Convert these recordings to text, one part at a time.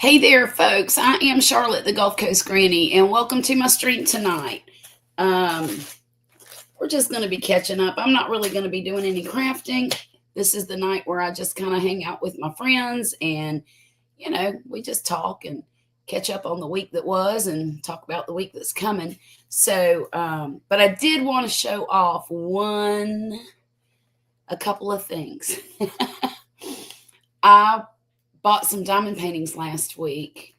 Hey there, folks. I am Charlotte, the Gulf Coast Granny, and welcome to my stream tonight. Um, we're just going to be catching up. I'm not really going to be doing any crafting. This is the night where I just kind of hang out with my friends and, we just talk and catch up on the week that was and talk about the week that's coming. But I did want to show off a couple of things. I bought some diamond paintings last week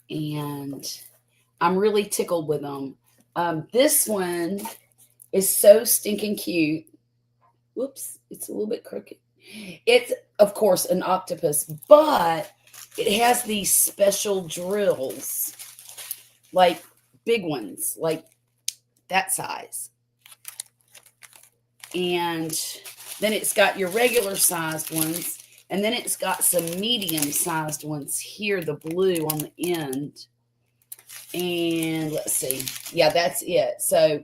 and I'm really tickled with them. This one is so stinking cute. Whoops, it's a little bit crooked. It's, of course, an octopus, but it has these special drills, like big ones, like that size. And then it's got your regular sized ones. And then it's got some medium-sized ones here, the blue on the end. And let's see. Yeah, that's it. So,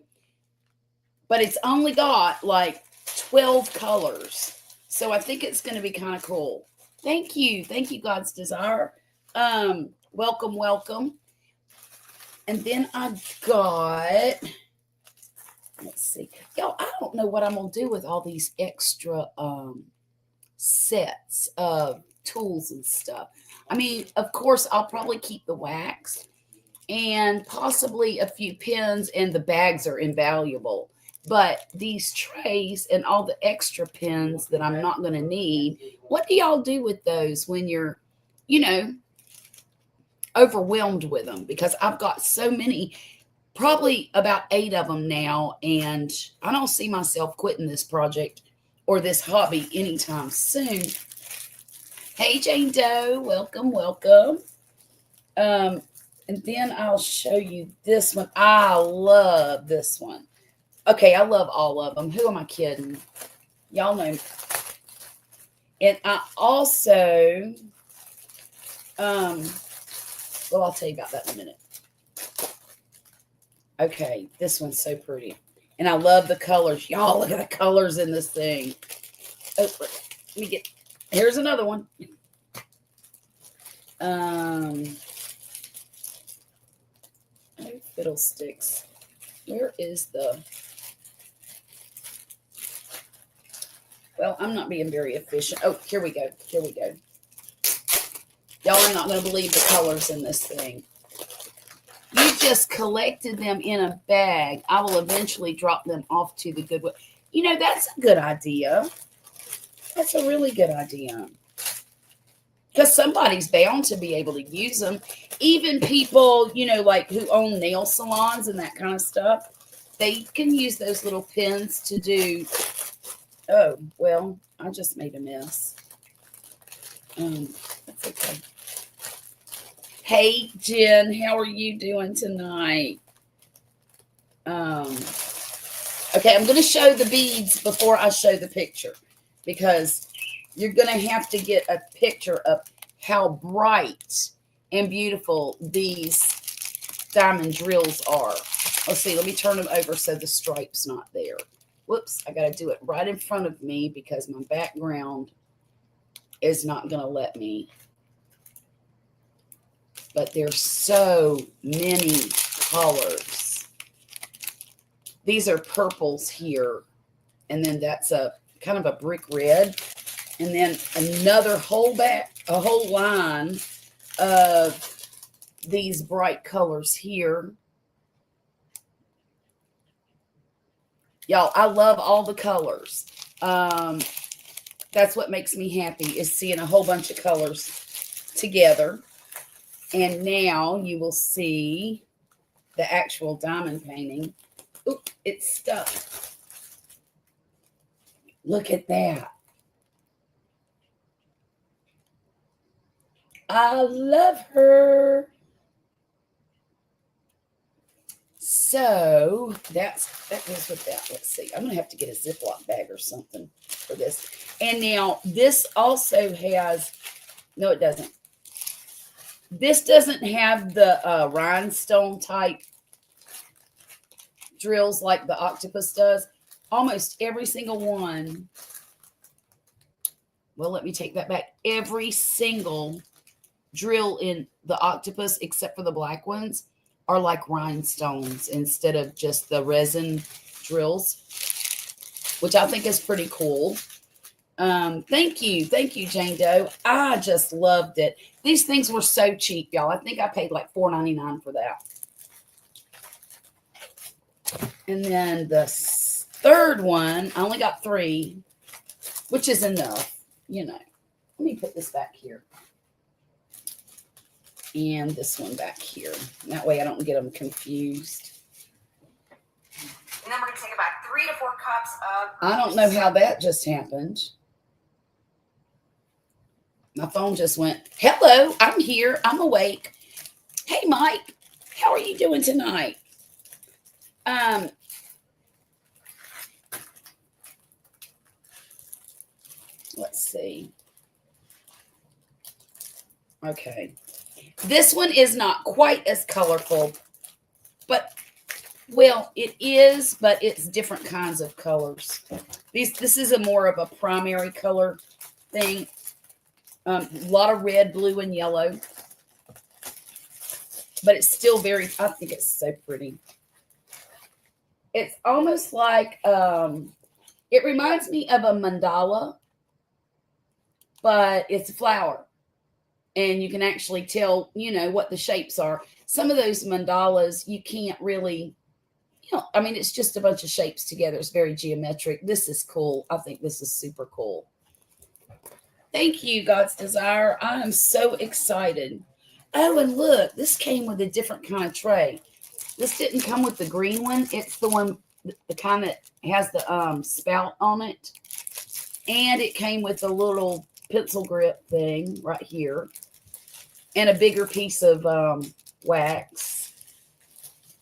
but it's only got like 12 colors. So I think it's going to be kind of cool. Thank you. Thank you, God's Desire. Welcome, welcome. And then I got, let's see. Y'all, I don't know what I'm going to do with all these extra sets of tools and stuff. I mean, of course, I'll probably keep the wax and possibly a few pins, and the bags are invaluable. But these trays and all the extra pins that I'm not going to need, what do y'all do with those when you're, overwhelmed with them? Because I've got so many, probably about 8 of them now, and I don't see myself quitting this project or this hobby anytime soon. Hey, Jane Doe, welcome, welcome. And then I'll show you this one. I love this one. Okay, I love all of them. Who am I kidding? Y'all know. And I also, well, I'll tell you about that in a minute. Okay, this one's so pretty. And I love the colors. Y'all, look at the colors in this thing. Oh, let me get, here's another one. Oh, fiddlesticks. Where is the, well, I'm not being very efficient. Oh, here we go. Here we go. Y'all are not going to believe the colors in this thing. You just collected them in a bag. I will eventually drop them off to the Goodwill. That's a good idea. That's a really good idea. Because somebody's bound to be able to use them. Even people, like who own nail salons and that kind of stuff, they can use those little pins to do. Oh, well, I just made a mess. That's okay. Hey, Jen, how are you doing tonight? Okay, I'm going to show the beads before I show the picture, because you're going to have to get a picture of how bright and beautiful these diamond drills are. Let's see, let me turn them over so the stripe's not there. Whoops, I got to do it right in front of me because my background is not going to let me. But there's so many colors. These are purples here. And then that's a kind of a brick red. And then another a whole line of these bright colors here. Y'all, I love all the colors. That's what makes me happy, is seeing a whole bunch of colors together. And now you will see the actual diamond painting. Oop, it's stuck. Look at that. I love her. So that goes with that. Let's see. I'm going to have to get a Ziploc bag or something for this. And now this also has, no, it doesn't. This doesn't have the rhinestone type drills like the octopus does. Almost every single one. Well, let me take that back. Every single drill in the octopus, except for the black ones, are like rhinestones instead of just the resin drills, which I think is pretty cool. Thank you, Jane Doe. I just loved it. These things were so cheap, y'all. I think I paid like $4.99 for that. And then the third one, I only got 3, which is enough, you know. Let me put this back here. And this one back here. That way I don't get them confused. And then we're going to take about 3 to 4 cups of... I don't know how that just happened. My phone just went, hello, I'm here. I'm awake. Hey, Mike, how are you doing tonight? Let's see. Okay. This one is not quite as colorful, but, well, it is, but it's different kinds of colors. This is a more of a primary color thing. A lot of red, blue, and yellow. But it's still very, I think it's so pretty. It's almost like, it reminds me of a mandala, but it's a flower. And you can actually tell, you know, what the shapes are. Some of those mandalas, you can't really, you know, I mean, it's just a bunch of shapes together. It's very geometric. This is cool. I think this is super cool. Thank you, God's Desire. I am so excited. Oh, and look, this came with a different kind of tray. This didn't come with the green one. It's the one, the kind that has the spout on it. And it came with a little pencil grip thing right here. And a bigger piece of wax.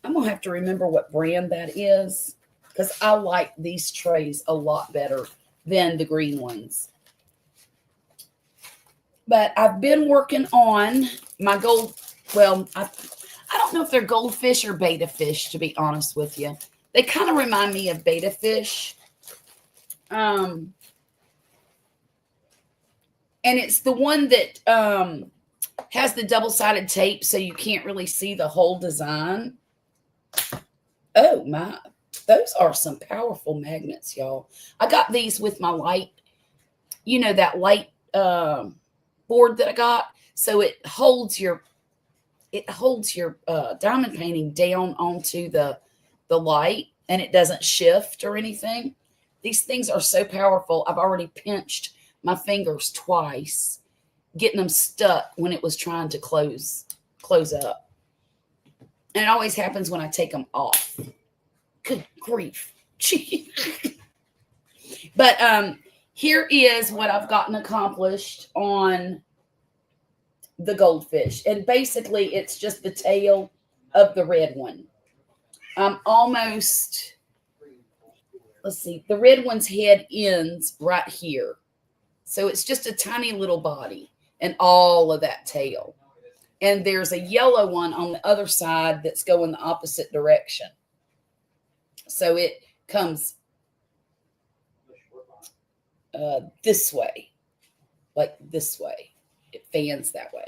I'm going to have to remember what brand that is, because I like these trays a lot better than the green ones. But I've been working on my gold, well, I don't know if they're goldfish or betta fish, to be honest with you. They kind of remind me of betta fish. And it's the one that has the double-sided tape, so you can't really see the whole design. Oh, my. Those are some powerful magnets, y'all. I got these with my light, you know, that light board that I got. So it holds your diamond painting down onto the light, and it doesn't shift or anything. These things are so powerful. I've already pinched my fingers twice, getting them stuck when it was trying to close up. And it always happens when I take them off. Good grief. But here is what I've gotten accomplished on the goldfish. And basically, it's just the tail of the red one. I'm almost, let's see, the red one's head ends right here. So it's just a tiny little body and all of that tail. And there's a yellow one on the other side that's going the opposite direction. So it comes this way, like this way. It fans that way.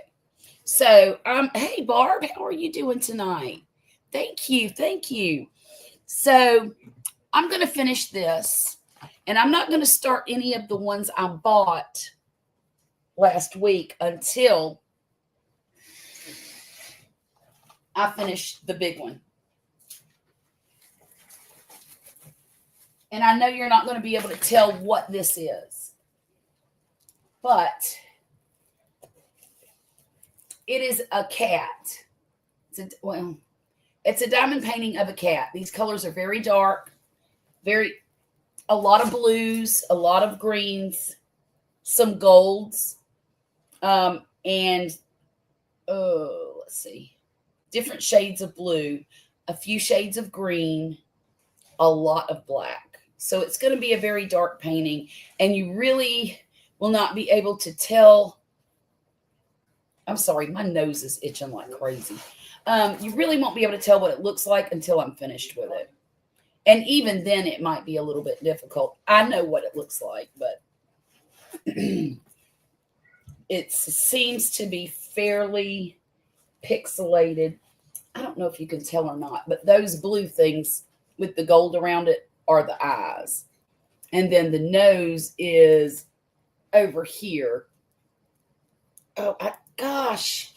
So, hey, Barb, how are you doing tonight? Thank you. Thank you. So I'm going to finish this, and I'm not going to start any of the ones I bought last week until I finish the big one. And I know you're not going to be able to tell what this is, but it is a cat. It's a diamond painting of a cat. These colors are very dark, a lot of blues, a lot of greens, some golds, and let's see, different shades of blue, a few shades of green, a lot of black. So it's going to be a very dark painting, and you really will not be able to tell. I'm sorry, my nose is itching like crazy. You really won't be able to tell what it looks like until I'm finished with it. And even then, it might be a little bit difficult. I know what it looks like, but it seems to be fairly pixelated. I don't know if you can tell or not, but those blue things with the gold around it are the eyes. And then the nose is over here. Oh, gosh.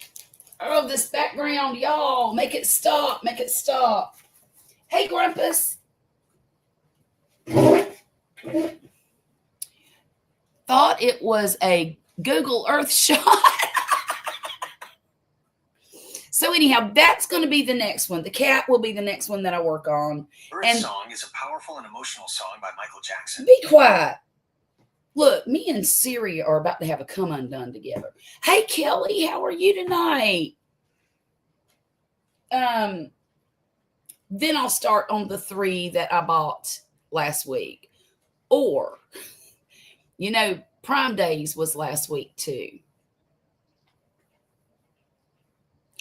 Oh, this background, y'all. Make it stop. Make it stop. Hey, Grumpus. Thought it was a Google Earth shot. So anyhow, that's going to be the next one. The cat will be the next one that I work on. Earth Song is a powerful and emotional song by Michael Jackson. Be quiet. Look, me and Siri are about to have a come undone together. Hey, Kelly, how are you tonight? Then I'll start on the 3 that I bought last week. Or, Prime Days was last week too.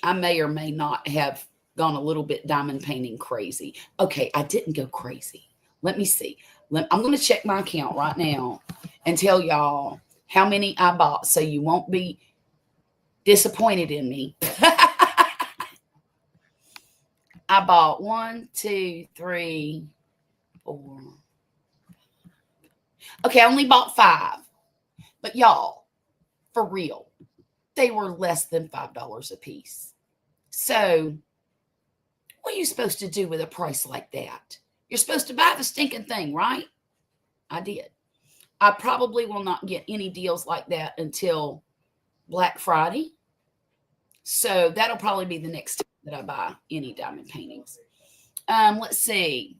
I may or may not have gone a little bit diamond painting crazy. Okay, I didn't go crazy. Let me see. I'm going to check my account right now and tell y'all how many I bought so you won't be disappointed in me. I bought 1, 2, 3, 4. Okay, I only bought 5. But y'all, for real, they were less than $5 a piece. So, what are you supposed to do with a price like that? You're supposed to buy the stinking thing, right? I did. I probably will not get any deals like that until Black Friday. So, that'll probably be the next time that I buy any diamond paintings. Let's see.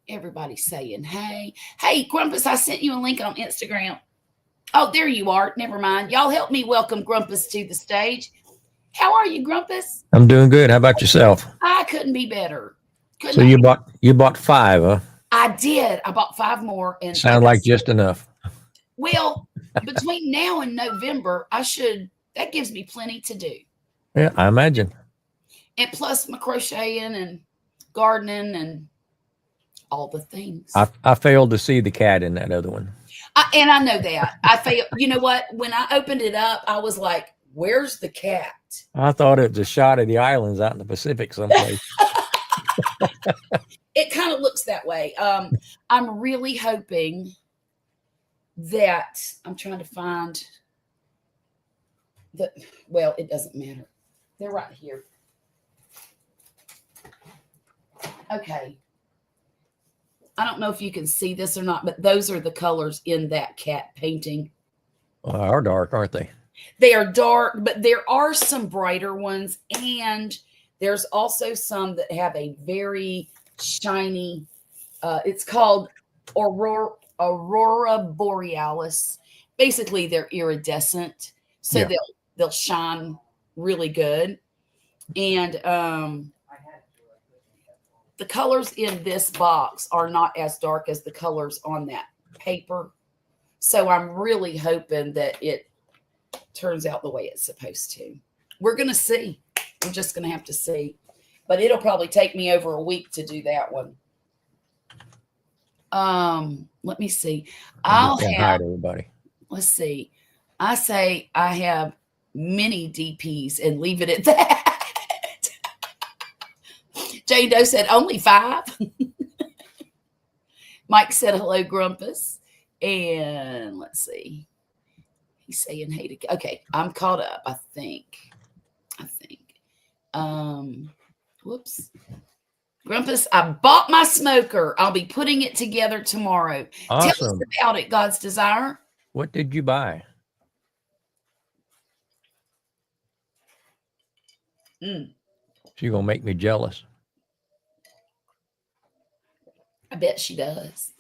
Everybody's saying, hey. Hey, Grumpus, I sent you a link on Instagram. Oh, there you are. Never mind. Y'all help me welcome Grumpus to the stage. How are you, Grumpus? I'm doing good. How about yourself? I couldn't be better. So you bought 5, huh? I did. I bought 5 more. And sound like just enough. Well, between now and November, that gives me plenty to do. Yeah, I imagine. And plus my crocheting and gardening and all the things. I failed to see the cat in that other one. And I know that. I failed. You know what? When I opened it up, I was like, where's the cat? I thought it was a shot of the islands out in the Pacific someplace. It kind of looks that way. I'm really hoping that I'm trying to find well, it doesn't matter. They're right here. Okay. I don't know if you can see this or not, but those are the colors in that cat painting. Well, they are dark, aren't they? They are dark, but there are some brighter ones. And there's also some that have a very shiny, it's called Aurora Borealis. Basically, they're iridescent. So Yeah. they'll shine really good. And the colors in this box are not as dark as the colors on that paper. So I'm really hoping that it turns out the way it's supposed to. We're going to see. We're just going to have to see. But it'll probably take me over a week to do that one. Let me see. I'll have, hide everybody. Let's see. I say I have many DPs and leave it at that. Jane Doe said only 5. Mike said hello, Grumpus. And let's see. He's saying hey to. Okay, I'm caught up, I think. Whoops. Grumpus, I bought my smoker. I'll be putting it together tomorrow. Awesome. Tell us about it, God's Desire. What did you buy? She's going to make me jealous. I bet she does.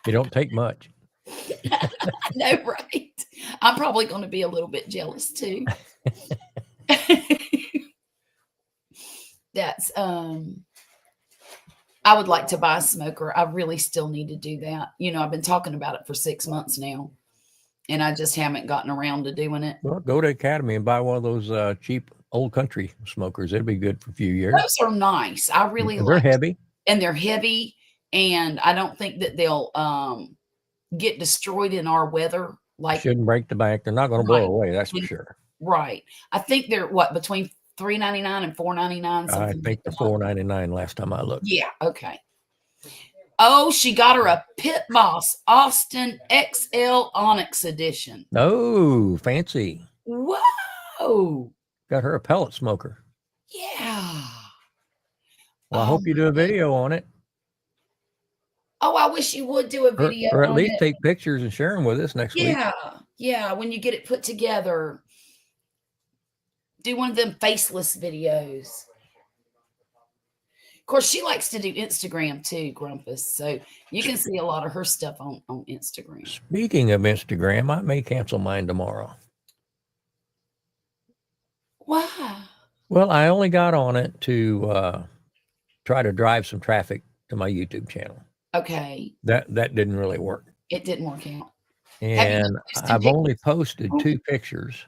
You don't take much. I know, right? I'm probably going to be a little bit jealous too. That's I would like to buy a smoker. I really still need to do that. I've been talking about it for 6 months now, and I just haven't gotten around to doing it. Well, go to Academy and buy one of those cheap old country smokers. It'll be good for a few years. Those are nice. I really like. They're heavy. And they're heavy, and I don't think that they'll get destroyed in our weather Like, Shouldn't break the bank. They're not going to blow Right. away. That's for Mm. sure. right. I think they're what, between $3.99 and $4.99. I Something think the like that. $4.99 last time I looked. Yeah. Okay. Oh, she got her a Pit Boss Austin XL Onyx Edition. Oh, fancy. Whoa. Got her a pellet smoker. Yeah. Well, I Oh hope you my do a goodness. video on it, Oh, I wish you would do a video or at on least it. take pictures and share them with us next week. Yeah. Yeah. When you get it put together, do one of them faceless videos. Of course, she likes to do Instagram too, Grumpus. So you can see a lot of her stuff on Instagram. Speaking of Instagram, I may cancel mine tomorrow. Wow. Well, I only got on it to try to drive some traffic to my YouTube channel. Okay. That didn't really work. It didn't work out. And posted I've pictures? only posted 2 pictures.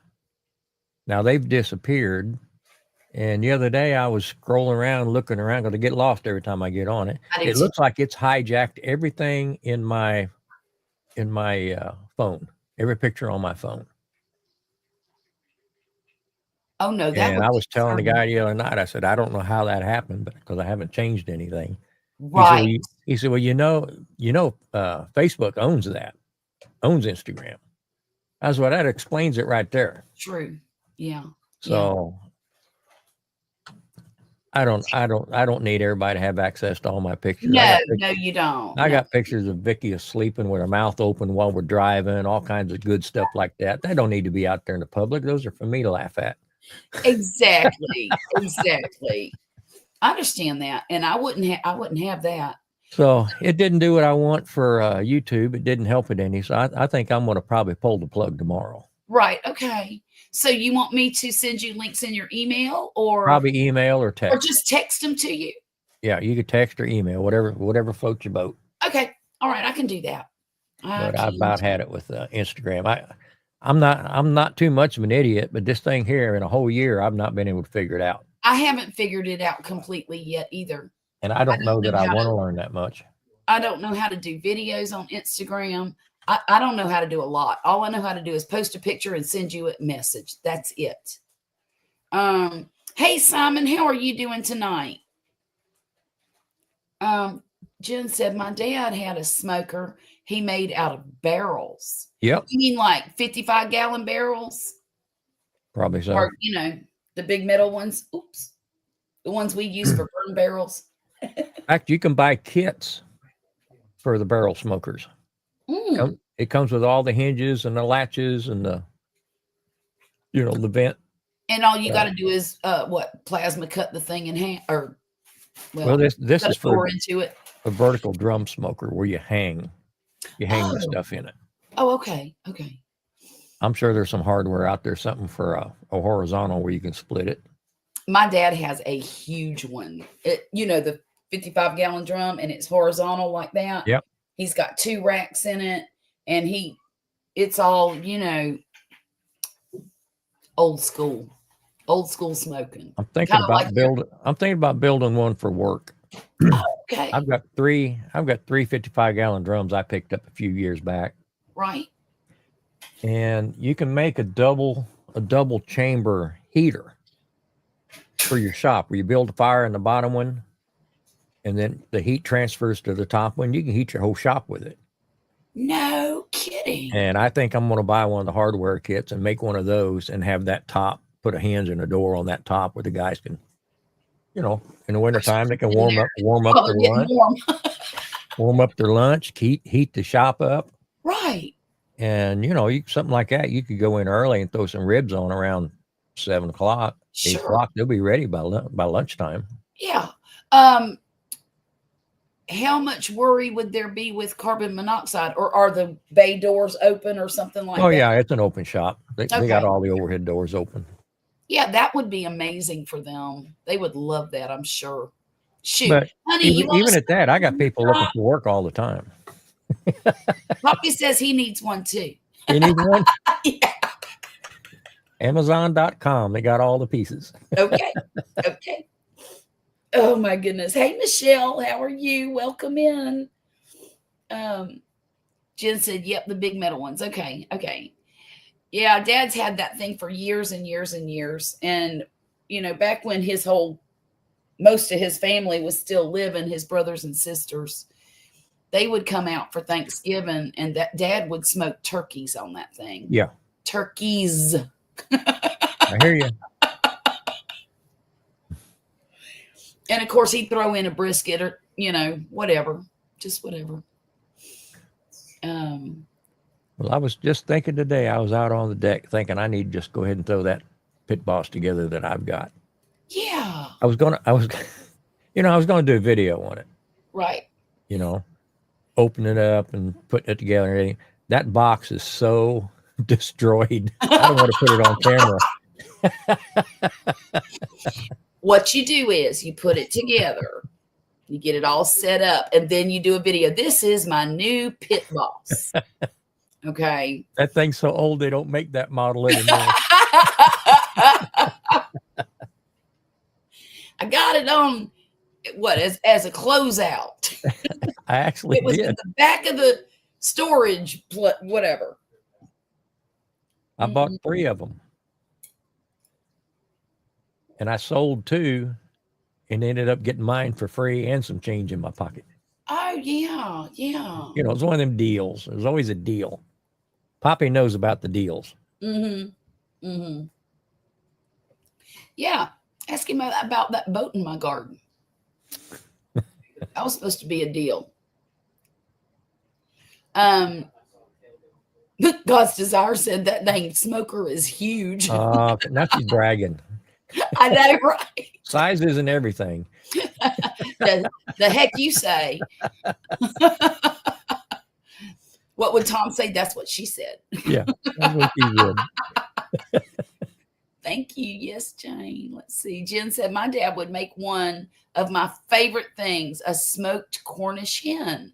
Now they've disappeared. And the other day I was scrolling around, looking around, going to get lost every time I get on it. I do It too. looks like it's hijacked everything in my phone, every picture on my phone. Oh no, that And I would was telling the confirm- guy the other night, I said, I don't know how that happened, but because I haven't changed anything. right. He said, well, Facebook owns Instagram. I was, well, that explains it right there. True. Yeah. So I don't need everybody to have access to all my pictures. No, you don't. I No. got pictures of Vicky sleeping with her mouth open while we're driving, all kinds of good stuff like that. They don't need to be out there in the public. Those are for me to laugh at. Exactly. Exactly. I understand that, and I wouldn't have that. So it didn't do what I want for YouTube. It didn't help it any. So I think I'm going to probably pull the plug tomorrow. Right. Okay. So you want me to send you links in your email, or Probably email or or text. just text them to you? Yeah, you could text or email, whatever floats your boat. Okay. All right. I can do that. But I've about had it with Instagram. I'm not too much of an idiot, but this thing here in a whole year, I've not been able to figure it out. I haven't figured it out completely yet either. And I don't know that I how want to to- learn that much. I don't know how to do videos on Instagram. I don't know how to do a lot. All I know how to do is post a picture and send you a message. That's it. Hey Simon, how are you doing tonight? Jen said my dad had a smoker he made out of barrels. Yep, You mean like 55-gallon barrels? probably so. Or, the big metal ones? Oops. The ones we use for burn barrels. In fact, you can buy kits for the barrel smokers. Mm. It comes with all the hinges and the latches and the vent. And all you got to do is plasma cut the thing in half, or Well, this cut is a pour for into it. a vertical drum smoker where you hang the Oh. stuff in it. Oh, okay. Okay. I'm sure there's some hardware out there, something for a horizontal where you can split it. My dad has a huge one. The 55-gallon drum, and it's horizontal like that. Yep. He's got 2 racks in it, and it's all, old school smoking. I'm thinking Kinda like I'm thinking about building one for work. Okay. I've got three 55-gallon drums I picked up a few years back, Right. and you can make a double chamber heater for your shop where you build a fire in the bottom one, and then the heat transfers to the top one. You can heat your whole shop with it. No kidding. And I think I'm going to buy one of the hardware kits and make one of those and have that top, put a hinge and a door on that top where the guys can, in the wintertime, they can warm up Well, their they're getting lunch, warm. warm up their lunch, heat the shop up. Right. And, something like that, you could go in early and throw some ribs on around 7 o'clock, 8 Sure. o'clock. They'll be ready by lunchtime. Yeah. How much worry would there be with carbon monoxide, or are the bay doors open or something like Oh, that? yeah, it's an open shop. They got Okay. all the overhead doors open. Yeah, that would be amazing for them. They would love that, I'm sure. Shoot, But honey, you want even to at that, I got people looking for work all the time. Poppy says he needs one too. You need one? Yeah. Amazon.com. They got all the pieces. Okay. Okay. Oh my goodness. Hey Michelle, how are you? Welcome in. Jen said, yep, the big metal ones. Okay. Okay. Yeah, Dad's had that thing for years and years and years. And, back when most of his family was still living, his brothers and sisters, they would come out for Thanksgiving and that Dad would smoke turkeys on that thing. Yeah. Turkeys. I hear you. And of course he'd throw in a brisket or, whatever, just whatever. Well, I was just thinking today, I was out on the deck thinking I need to just go ahead and throw that pit boss together that I've got. Yeah. I was going to do a video on it, Right. open it up and putting it together and everything. That box is so destroyed. I don't want to put it on camera. What you do is you put it together, you get it all set up, and then you do a video. This is my new pit boss. Okay. That thing's so old, they don't make that model anymore. I got it on as a closeout. I actually It was did. in the back of the storage, whatever. I bought 3 of them. And I sold 2 and ended up getting mine for free and some change in my pocket. Oh, yeah. Yeah. It was one of them deals. It was always a deal. Poppy knows about the deals. Mm-hmm. Mm-hmm. Yeah. Ask him about that boat in my garden. That was supposed to be a deal. God's Desire said that dang smoker is huge. Now she's bragging. I know, right? Size isn't everything. The heck you say. What would Tom say? That's what she said. Yeah, that's what she did. Thank you. Yes, Jane. Let's see. Jen said, my dad would make one of my favorite things, a smoked Cornish hen.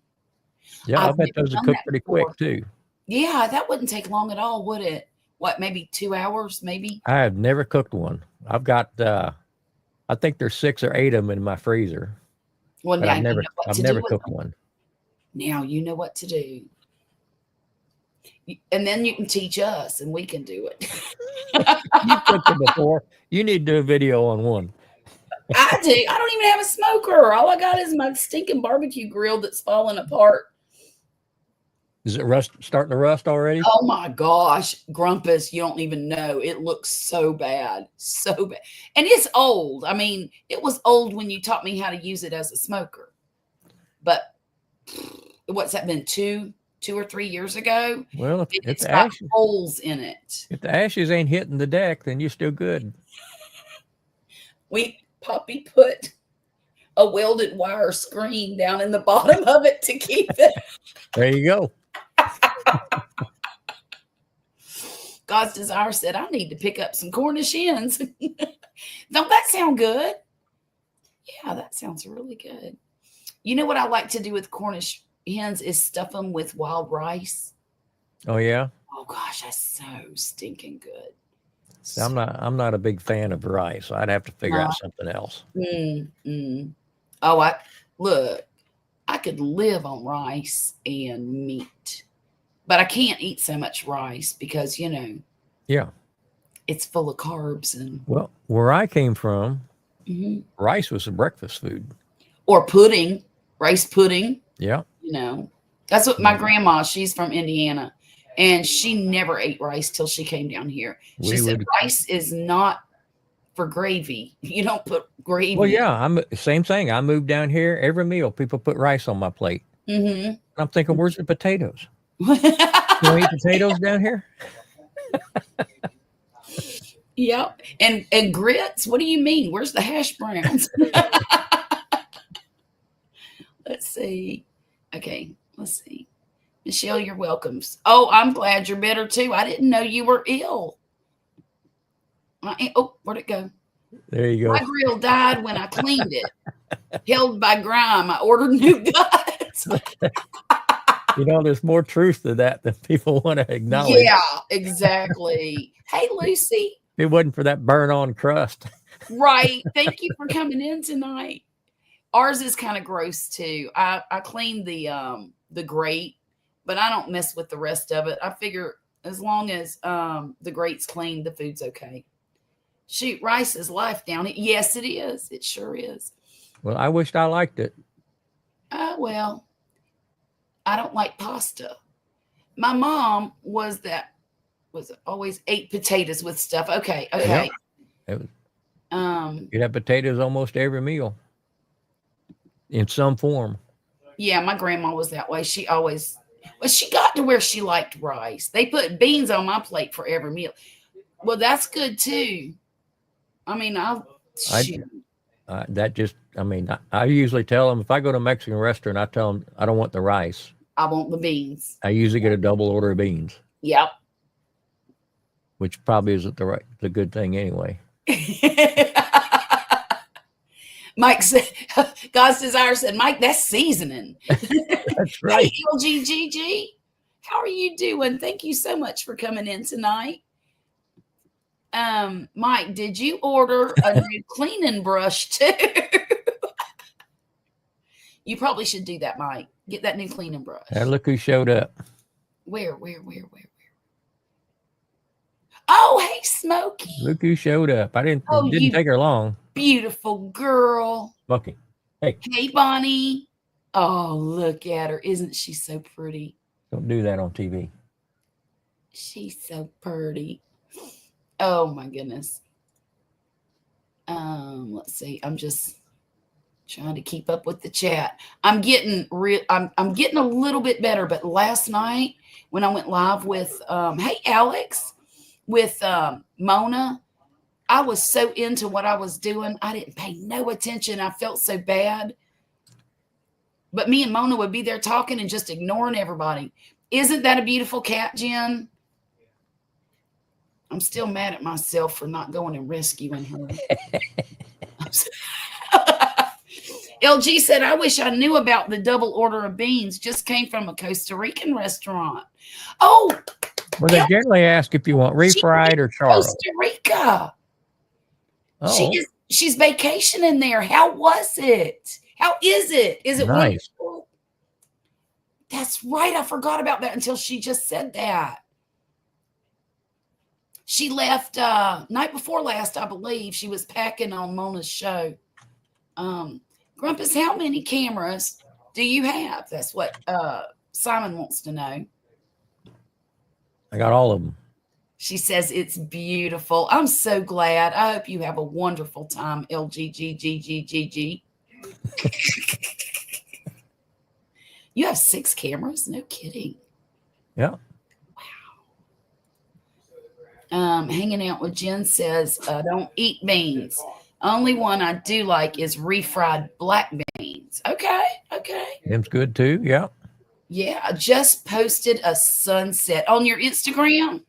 Yeah, I I've bet never those done are cooked that pretty before. quick too. Yeah, that wouldn't take long at all, would it? What, maybe 2 hours, maybe? I have never cooked one. I've got, I think there's 6 or 8 of them in my freezer, Well, but now I've never, you know what I've to never do with cooked them. one. Now you know what to do. And then you can teach us and we can do it. You cooked them before. You need to do a video on one. I do. I don't even have a smoker. All I got is my stinking barbecue grill that's falling apart. Is it starting to rust already? Oh my gosh, Grumpus, you don't even know. It looks so bad. So bad. And it's old. I mean, it was old when you taught me how to use it as a smoker. But what's that been, 2 or 3 years ago? Well, if It's the got ashes, holes in it. if the ashes ain't hitting the deck, then you're still good. Poppy put a welded wire screen down in the bottom of it to keep it. There you go. God's Desire said, I need to pick up some Cornish hens. Don't that sound good? Yeah, that sounds really good. You know what I like to do with Cornish hens is stuff them with wild rice. Oh yeah. Oh gosh, that's so stinking good. See, I'm not a big fan of rice. I'd have to figure out something else. Oh, I could live on rice and meat, but I can't eat so much rice because, Yeah. it's full of carbs and Well, where I came from, rice was a breakfast food. or pudding, rice pudding. Yeah. That's what my grandma, she's from Indiana, and she never ate rice till she came down here. She said rice is not for gravy. You don't put gravy. Well, yeah, same thing. I moved down here. Every meal, people put rice on my plate. Mm-hmm. And I'm thinking, where's the potatoes? You don't eat potatoes down here? Yep. And grits. What do you mean? Where's the hash browns? Let's see. Okay, let's see. Michelle, you're welcome. Oh, I'm glad you're better too. I didn't know you were ill. Oh, where'd it go? There you go. My grill died when I cleaned it. Held by grime. I ordered new guts. There's more truth to that than people want to acknowledge. Yeah, exactly. Hey, Lucy. If it wasn't for that burn-on crust. Right. Thank you for coming in tonight. Ours is kind of gross too. I cleaned the grate but I don't mess with the rest of it. I figure as long as the grate's clean, the food's okay. Shoot, rice is life down it. Yes, it is. It sure is. Well, I wished I liked it. Well, I don't like pasta. My mom was always ate potatoes with stuff. Okay. It was, you'd have potatoes almost every meal in some form. Yeah, my grandma was that way. She got to where she liked rice. They put beans on my plate for every meal. Well, that's good too. I mean, I usually tell them if I go to a Mexican restaurant, I tell them I don't want the rice. I want the beans. I usually get a double order of beans. Yep. Which probably isn't the good thing anyway. Mike said, God's Desire said, Mike, that's seasoning. That's right. Hey, LGGG, how are you doing? Thank you so much for coming in tonight. Mike, did you order a new cleaning brush too? You probably should do that, Mike. Get that new cleaning brush. And look who showed up. Where? Oh, hey, Smokey. Look who showed up. It Oh, didn't take her long. Beautiful girl. Smokey. Hey, Hey, Bonnie. Oh, look at her. Isn't she so pretty? don't do that on TV. She's so pretty. Oh my goodness. Let's see. I'm just trying to keep up with the chat. I'm getting a little bit better, but last night when I went live with hey Alex, with Mona, I was so into what I was doing. I didn't pay no attention. I felt so bad. But me and Mona would be there talking and just ignoring everybody. Isn't that a beautiful cat, Jen? I'm still mad at myself for not going and rescuing her. LG said, I wish I knew about the double order of beans. Just came from a Costa Rican restaurant. Oh, Well, they generally ask if you want refried or charred. Costa Rica. Oh, She's vacationing there. How was it? How is it? Is it nice. wonderful? That's right. I forgot about that until she just said that. She left night before last, I believe. She was packing on Mona's show. Grumpus, how many cameras do you have? That's what Simon wants to know. I got all of them. She says it's beautiful. I'm so glad. I hope you have a wonderful time, LGGGGGG. You have 6 cameras? No kidding. Yeah. Hanging out with Jen says, I don't eat beans. Only one I do like is refried black beans. Okay. Them's good too. Yeah. Yeah, I just posted a sunset on your Instagram.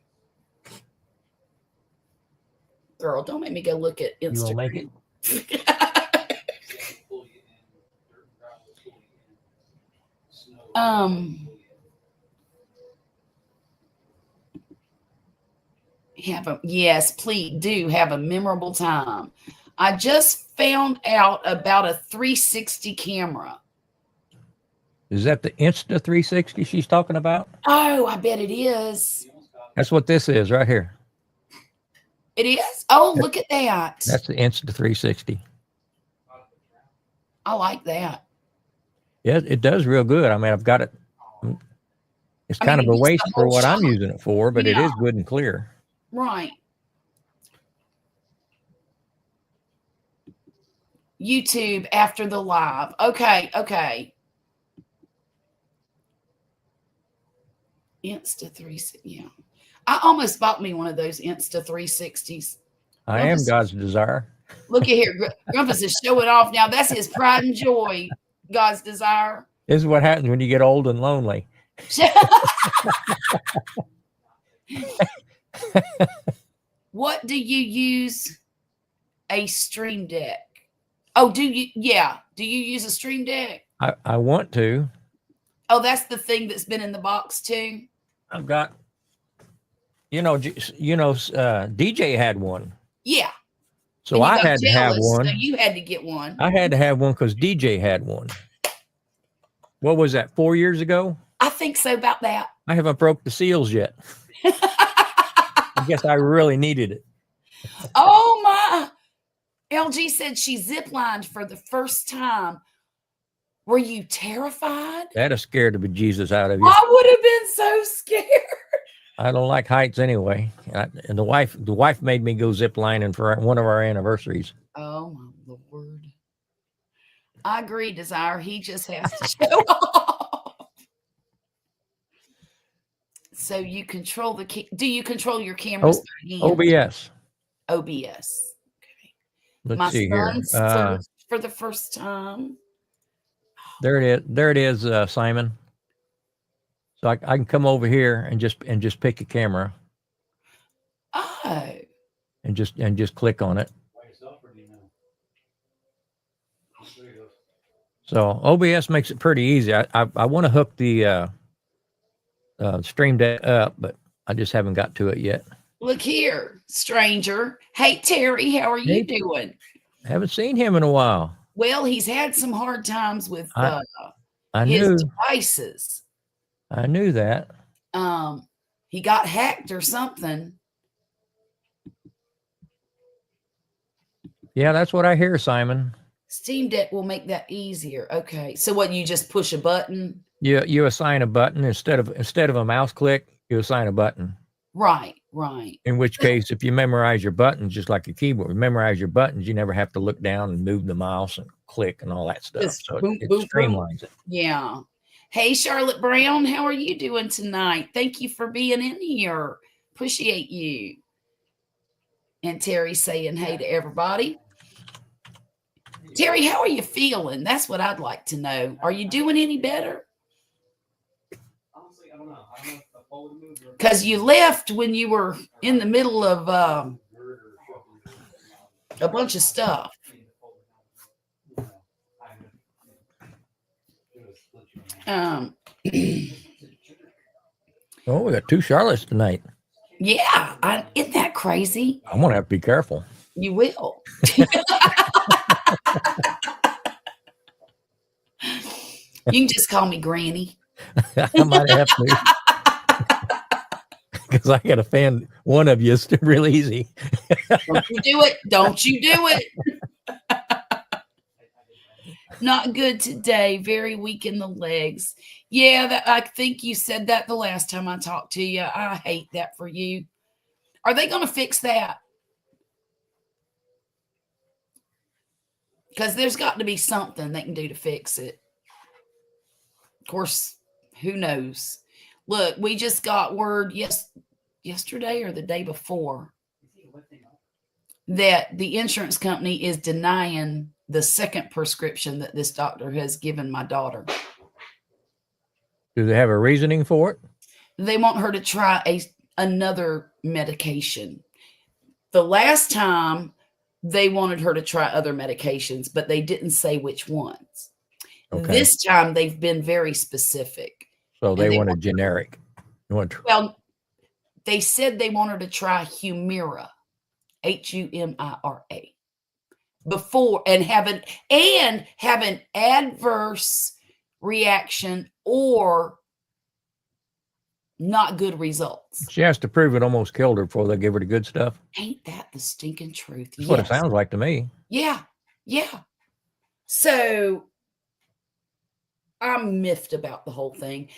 Girl, don't make me go look at You gonna make Instagram. Yes, please do have a memorable time. I just found out about a 360 camera. Is that the Insta 360 she's talking about? Oh, I bet it is. That's what this is right here. It is? Oh, look at that. That's the Insta 360. I like that. Yeah, it does real good. I mean, I've got it. It's I kind mean, of a it gets waste the for whole what I'm shot. using it for, but it Yeah. is good and clear. Right. YouTube after the live. Okay. Insta 360. Yeah. I almost bought me one of those Insta 360s. I am Grumpus- God's desire. Look at here. Grumpus is showing off now. That's his pride and joy. God's desire. This is what happens when you get old and lonely. What do you use a Stream Deck? Oh, do you? Yeah. Do you use a Stream Deck? I want to. Oh, that's the thing that's been in the box too. I've got, DJ had one. Yeah. So And you I got had to have jealous, one. So you had to get one. I had to have one because DJ had one. What was that, 4 years ago? I think so about that. I haven't broke the seals yet. I guess I really needed it. Oh my. LG said she ziplined for the first time. Were you terrified? That'd have scared the bejesus out of you. I would have been so scared. I don't like heights anyway. And the wife made me go zip lining for one of our anniversaries. Oh my Lord. I agree, Desire. He just has to show off. So you control do you control your cameras by hand? OBS. OBS. Okay. Let's My see here. son's first for the first time. There it is. There it is, Simon. So I can come over here and just pick a camera Oh. and just click on it. So OBS makes it pretty easy. I want to hook the Stream Deck up, but I just haven't got to it yet. Look here, stranger. Hey, Terry, how are you Hey. doing? Haven't seen him in a while. Well, he's had some hard times with I his knew devices. that. He got hacked or something. Yeah, that's what I hear, Simon. Steam Deck will make that easier. Okay. So what, you just push a button? You assign a button instead of a mouse click, you assign a button. Right, right. In which case, if you memorize your buttons, just like a keyboard, memorize your buttons, you never have to look down and move the mouse and click and all that stuff. Just So boom, it boom, streamlines it. Yeah. Hey, Charlotte Brown, how are you doing tonight? Thank you for being in here. Appreciate you. And Terry saying hey to everybody. Terry, how are you feeling? That's what I'd like to know. Are you doing any better? Honestly, I don't know. I don't know if I followed the move or Because you left when you were in the middle of a bunch of stuff. Oh, we got 2 Charlottes tonight. Yeah, isn't that crazy? I'm gonna have to be careful. You will. You can just call me Granny. I might have to. Because I got to fan one of you real easy. Don't you do it. Don't you do it. Not good today. Very weak in the legs. Yeah, I think you said that the last time I talked to you. I hate that for you. Are they going to fix that? Because there's got to be something they can do to fix it. Of course, who knows? Look, we just got word yesterday or the day before that the insurance company is denying the second prescription that this doctor has given my daughter. Do they have a reasoning for it? They want her to try another medication. The last time they wanted her to try other medications, but they didn't say which ones. Okay. This time they've been very specific. So they they want a want- generic. You want Well, they said they want her to try Humira, Humira, before and have an adverse reaction or not good results. she has to prove it almost killed her before they give her the good stuff. Ain't that the stinking truth? That's what it sounds like to me. Yeah, yeah. So I'm miffed about the whole thing.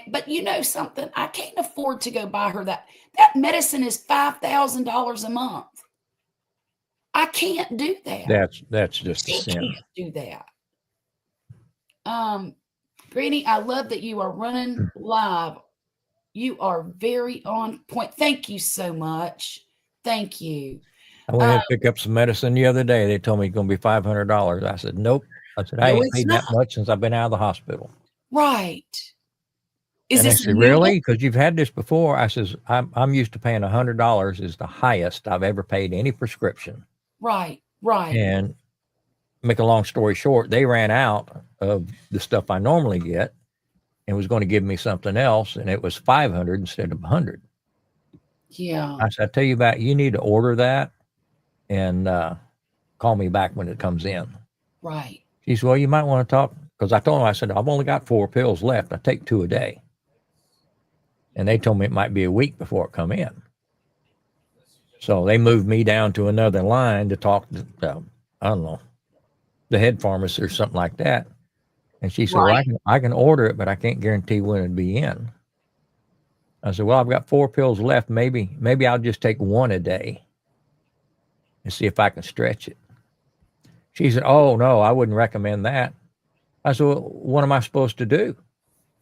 But you know something? I can't afford to go buy her that. That medicine is $5,000 a month. I can't do that. That's just a She sin. can't do that. Granny, I love that you are running live. You are very on point. Thank you so much. Thank you. I went to pick up some medicine the other day. They told me it's going to be $500. I said, nope. I said, I No, ain't it's paid that not. much since I've been out of the hospital. Right. Is And they this said, new? really? Because you've had this before. I says, I'm used to paying $100 is the highest I've ever paid any prescription. Right, right. And make a long story short, they ran out of the stuff I normally get and was going to give me something else. And it was 500 instead of 100. Yeah. I said, I tell you about, you need to order that and call me back when it comes in. Right. She said, well, you might want to talk. Because I told him, I said, I've only got 4 pills left. I take 2 a day. and they told me it might be a week before it come in. So they moved me down to another line to talk to, I don't know, the head pharmacist or something like that. And she said, well, Right. I can order it, but I can't guarantee when it'd be in. I said, well, I've got 4 pills left. Maybe I'll just take 1 a day and see if I can stretch it. She said, oh, no, I wouldn't recommend that. I said, well, what am I supposed to do?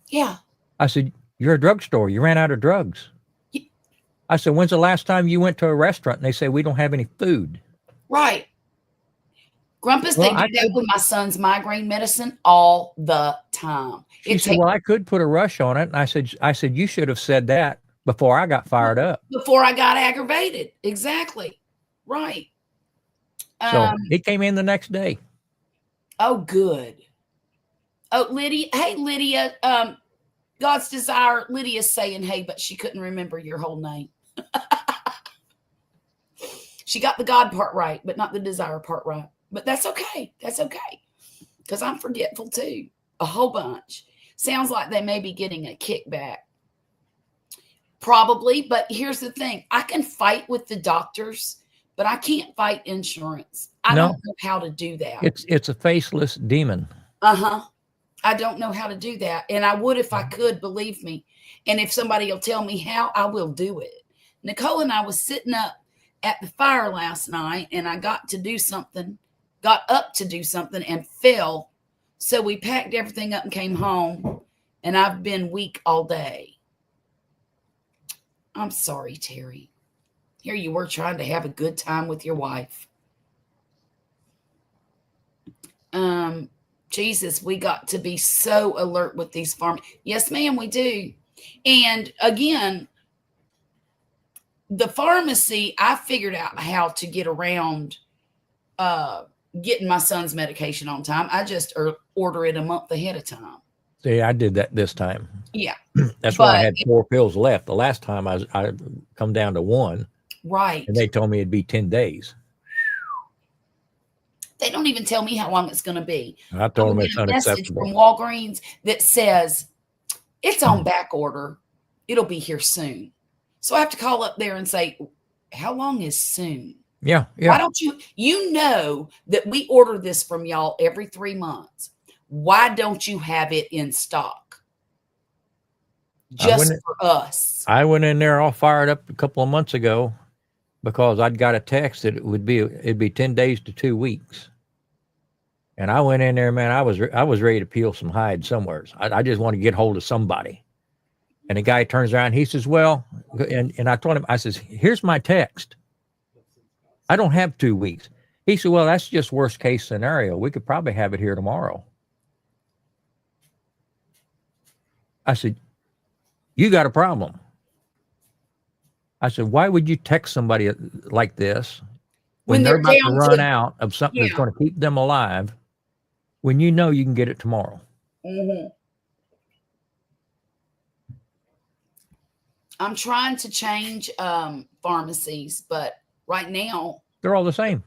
Yeah. I said, you're a drugstore. You ran out of drugs. Ye- I said, when's the last time you went to a restaurant and they say, we don't have any food? Right. Grumpus, Well, they I do that with my son's migraine medicine all the time. She said, well, I could put a rush on it. And I said, you should have said that before I got fired up. Before I got aggravated. Exactly. Right. So it came in the next day. Oh, good. Oh, Lydia. Hey, Lydia. God's desire. Lydia's saying, hey, but she couldn't remember your whole name. She got the God part right, but not the desire part right. But that's okay. That's okay. Because I'm forgetful too. A whole bunch. Sounds like they may be getting a kickback. Probably. But here's the thing. I can fight with the doctors, but I can't fight insurance. I don't know how to do that. It's a faceless demon. Uh-huh. I don't know how to do that. And I would if I could, believe me. And if somebody will tell me how, I will do it. Nicole and I was sitting up at the fire last night, and I got up to do something and fell. So we packed everything up and came home, and I've been weak all day. I'm sorry, Terry. Here you were trying to have a good time with your wife. Jesus, we got to be so alert with these farms. Yes, ma'am, we do. And again, the pharmacy, I figured out how to get around getting my son's medication on time. I just order it a month ahead of time. See, I did that this time. Yeah. That's why I had 4 pills left. The last time I come down to 1. Right. And they told me it'd be 10 days. They don't even tell me how long it's going to be. I told them it's a message unacceptable. from Walgreens that says it's on back order. It'll be here soon. So I have to call up there and say, how long is soon? Yeah. Why don't you know that we order this from y'all every 3 months. Why don't you have it in stock? Just for us. I went in there all fired up a couple of months ago because I'd got a text that it'd be 10 days to 2 weeks. And I went in there, man, I was ready to peel some hide somewhere. I just want to get hold of somebody. And the guy turns around, he says, well, and I told him, I says, here's my text. I don't have 2 weeks. He said, well, that's just worst case scenario. We could probably have it here tomorrow. I said, you got a problem. I said, why would you text somebody like this when they're about to run out of something that's going to keep them alive when you know you can get it tomorrow? Mm-hmm. I'm trying to change pharmacies, but right now they're all the same.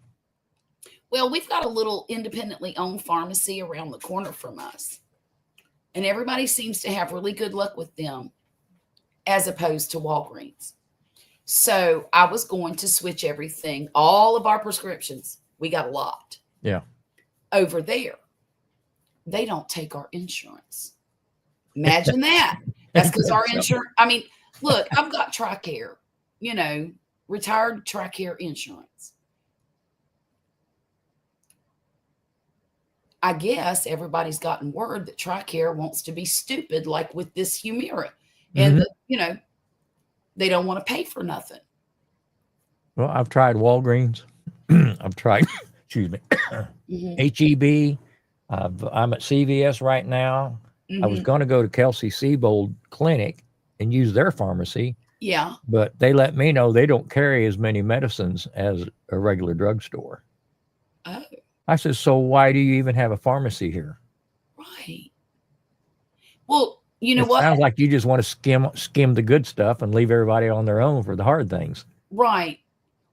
Well, we've got a little independently owned pharmacy around the corner from us, and everybody seems to have really good luck with them as opposed to Walgreens. So I was going to switch everything, all of our prescriptions. We got a lot. Yeah. Over there, they don't take our insurance. Imagine that. That's because our insurance, I mean, look, I've got TRICARE, retired TRICARE insurance. I guess everybody's gotten word that TRICARE wants to be stupid, like with this Humira. And, they don't want to pay for nothing. Well, I've tried Walgreens. I've tried, excuse me, HEB. I'm at CVS right now. I was going to go to Kelsey Siebold Clinic and use their pharmacy. Yeah. But they let me know they don't carry as many medicines as a regular drugstore. Oh. I said, so why do you even have a pharmacy here? Right. Well, you know what? Sounds like you just want to skim the good stuff and leave everybody on their own for the hard things. Right.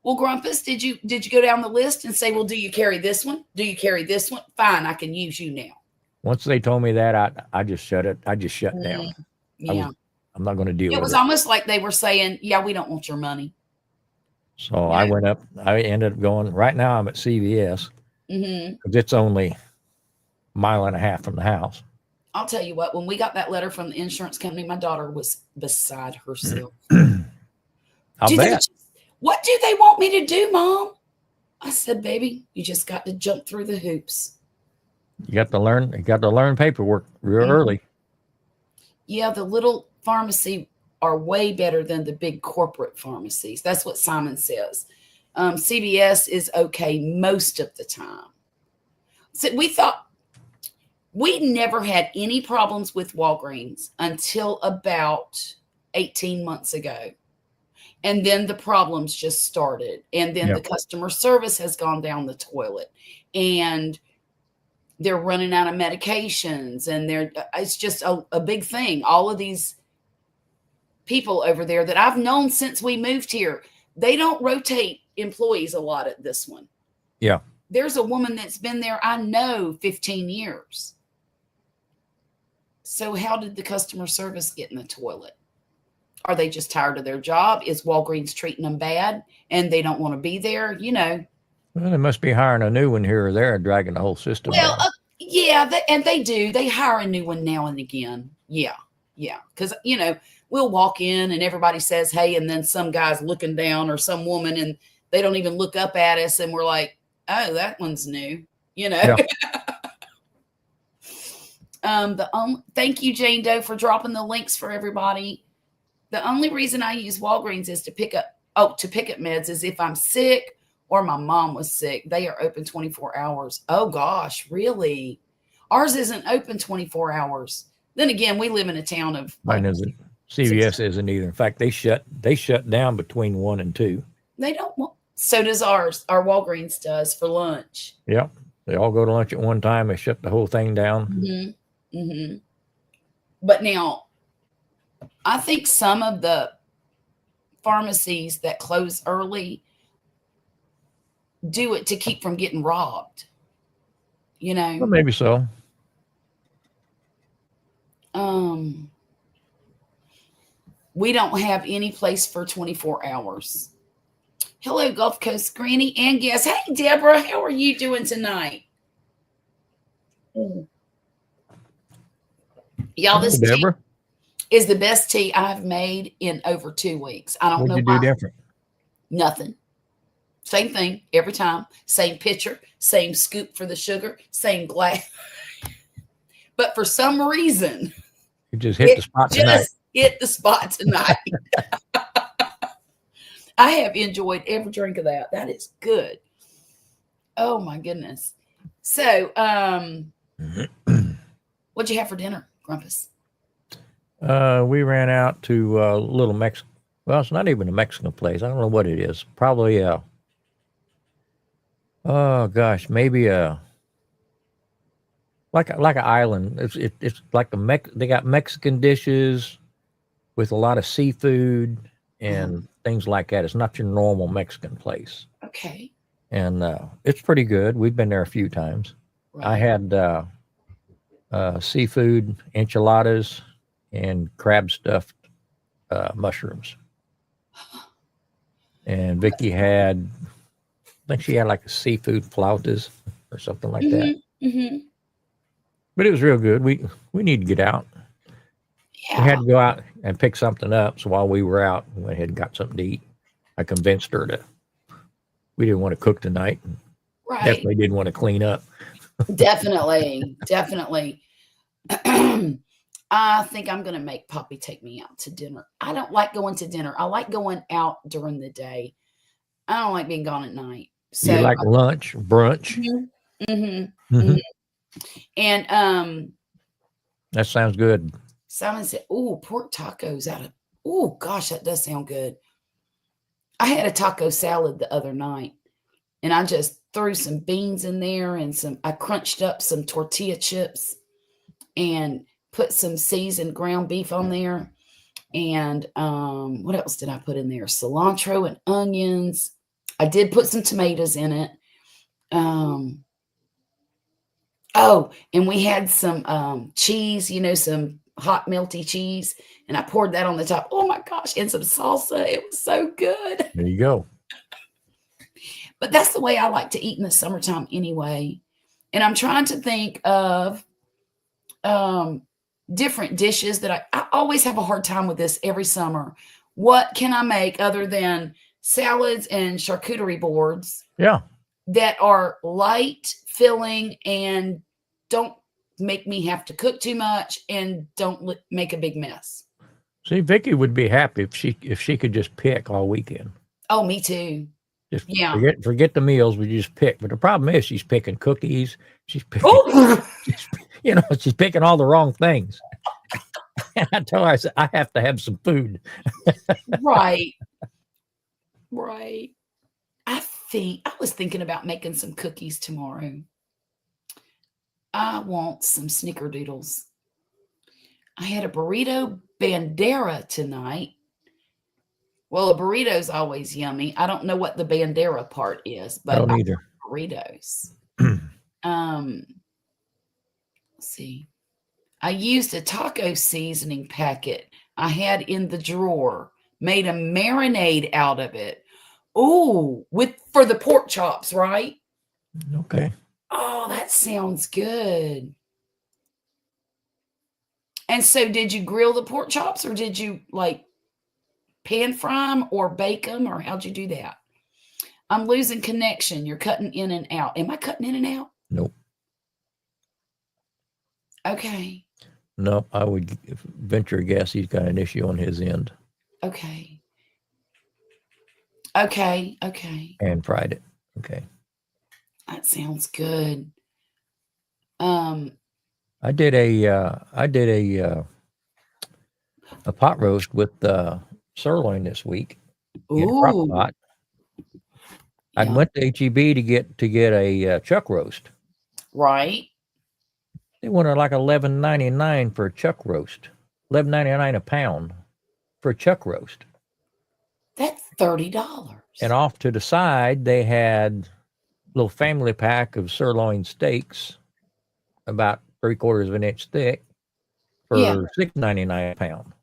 Well, Grumpus, did you go down the list and say, well, do you carry this one? Do you carry this one? Fine, I can use you now. Once they told me that, I just shut it. I just shut down. Yeah. I'm not going to deal It with was it. almost like they were saying, yeah, we don't want your money. So Yeah. I went up. I ended up going. Right now, I'm at CVS Mm-hmm. because it's only a mile and a half from the house. I'll tell you what, when we got that letter from the insurance company, my daughter was beside herself. I'll bet. What do they want me to do, Mom? I said, baby, you just got to jump through the hoops. You got to learn. You got to learn paperwork real early. Yeah, the little pharmacy are way better than the big corporate pharmacies. That's what Simon says. CVS is okay most of the time. So we never had any problems with Walgreens until about 18 months ago. And then the problems just started. And then the customer service has gone down the toilet. And they're running out of medications. And it's just a big thing. All of these people over there that I've known since we moved here, they don't rotate employees a lot at this one. Yeah. There's a woman that's been there, I know, 15 years. So how did the customer service get in the toilet? Are they just tired of their job? Is Walgreens treating them bad and they don't want to be there? You know. Well, they must be hiring a new one here or there and dragging the whole system down. Yeah, they do. They hire a new one now and again. Yeah. Because, you know, we'll walk in and everybody says, hey, and then some guy's looking down or some woman and they don't even look up at us. And we're like, oh, that one's new, you know. Yeah. Thank you, Jane Doe, for dropping the links for everybody. The only reason I use Walgreens is to pick up meds is if I'm sick or my mom was sick. They are open 24 hours. Oh gosh, really? Ours isn't open 24 hours. Then again, we live in a town of mine isn't. CVS isn't either. In fact, they shut down between 1 and 2. They don't want. So does ours. Our Walgreens does for lunch. Yep. They all go to lunch at one time. They shut the whole thing down. Mm-hmm. Mm-hmm. But now, I think some of the pharmacies that close early do it to keep from getting robbed. You know? Well, maybe so. We don't have any place for 24 hours. Hello, Gulf Coast Granny and guest. Hey, Deborah, how are you doing tonight? Y'all, this Deborah is the best tea I've made in over 2 weeks. I don't know why. What'd you do different? Nothing. Same thing every time. Same pitcher, same scoop for the sugar, same glass. But for some reason, you just hit the spot tonight. Hit the spot tonight. I have enjoyed every drink of that. That is good. Oh my goodness. So, what'd you have for dinner, Grumpus? We ran out to a little Mexican. Well, it's not even a Mexican place. I don't know what it is. Probably maybe like an island. It's like they got Mexican dishes with a lot of seafood and things like that. It's not your normal Mexican place. Okay. And it's pretty good. We've been there a few times. Right. I had seafood enchiladas and crab stuffed mushrooms. And Vicky had, I think she had like a seafood flautas or something like that. Mm-hmm. But it was real good. We need to get out. Yeah. We had to go out and pick something up. So while we were out, we went ahead and got something to eat. I convinced her we didn't want to cook tonight. Right. Definitely didn't want to clean up. Definitely. I think I'm going to make Poppy take me out to dinner. I don't like going to dinner. I like going out during the day. I don't like being gone at night. So you like lunch, brunch. Mm-hmm. Mm-hmm. Mm-hmm. And that sounds good. Simon said, "Oh, pork tacos out of. Oh gosh, that does sound good." I had a taco salad the other night, and I just threw some beans in there and I crunched up some tortilla chips and put some seasoned ground beef on there. And what else did I put in there? Cilantro and onions. I did put some tomatoes in it. Oh, and we had some cheese, some hot melty cheese, and I poured that on the top. Oh my gosh, and some salsa. It was so good. There you go. But that's the way I like to eat in the summertime anyway. And I'm trying to think of different dishes that I always have a hard time with this every summer. What can I make other than salads and charcuterie boards Yeah. that are light, filling, and don't make me have to cook too much and don't make a big mess? See, Vicky would be happy if she could just pick all weekend. Oh, me too. Just Yeah. forget the meals. We just pick. But the problem is she's picking cookies. She's picking, Oh, she's picking all the wrong things. And I told her, I said, I have to have some food. right. Right. I was thinking about making some cookies tomorrow. I want some snickerdoodles. I had a burrito bandera tonight. Well, a burrito's always yummy. I don't know what the bandera part is, but I don't either. burritos. Let's see. I used a taco seasoning packet I had in the drawer, made a marinade out of it. Oh, for the pork chops, right? Okay. Oh, that sounds good. And so did you grill the pork chops, or did you like pan fry them or bake them, or how'd you do that? I'm losing connection. You're cutting in and out. Am I cutting in and out? Nope. Okay. Nope. I would venture a guess he's got an issue on his end. Okay. Okay. Okay. And fried it. Okay. That sounds good. I did a pot roast with sirloin this week in a crock Ooh. pot. I Yeah. went to HEB to get a chuck roast. Right. They wanted like $11.99 for a chuck roast, $11.99 a pound for a chuck roast. That's $30. And off to the side, they had a little family pack of sirloin steaks, about 3/4 of an inch thick, for Yeah. $6.99 a pound.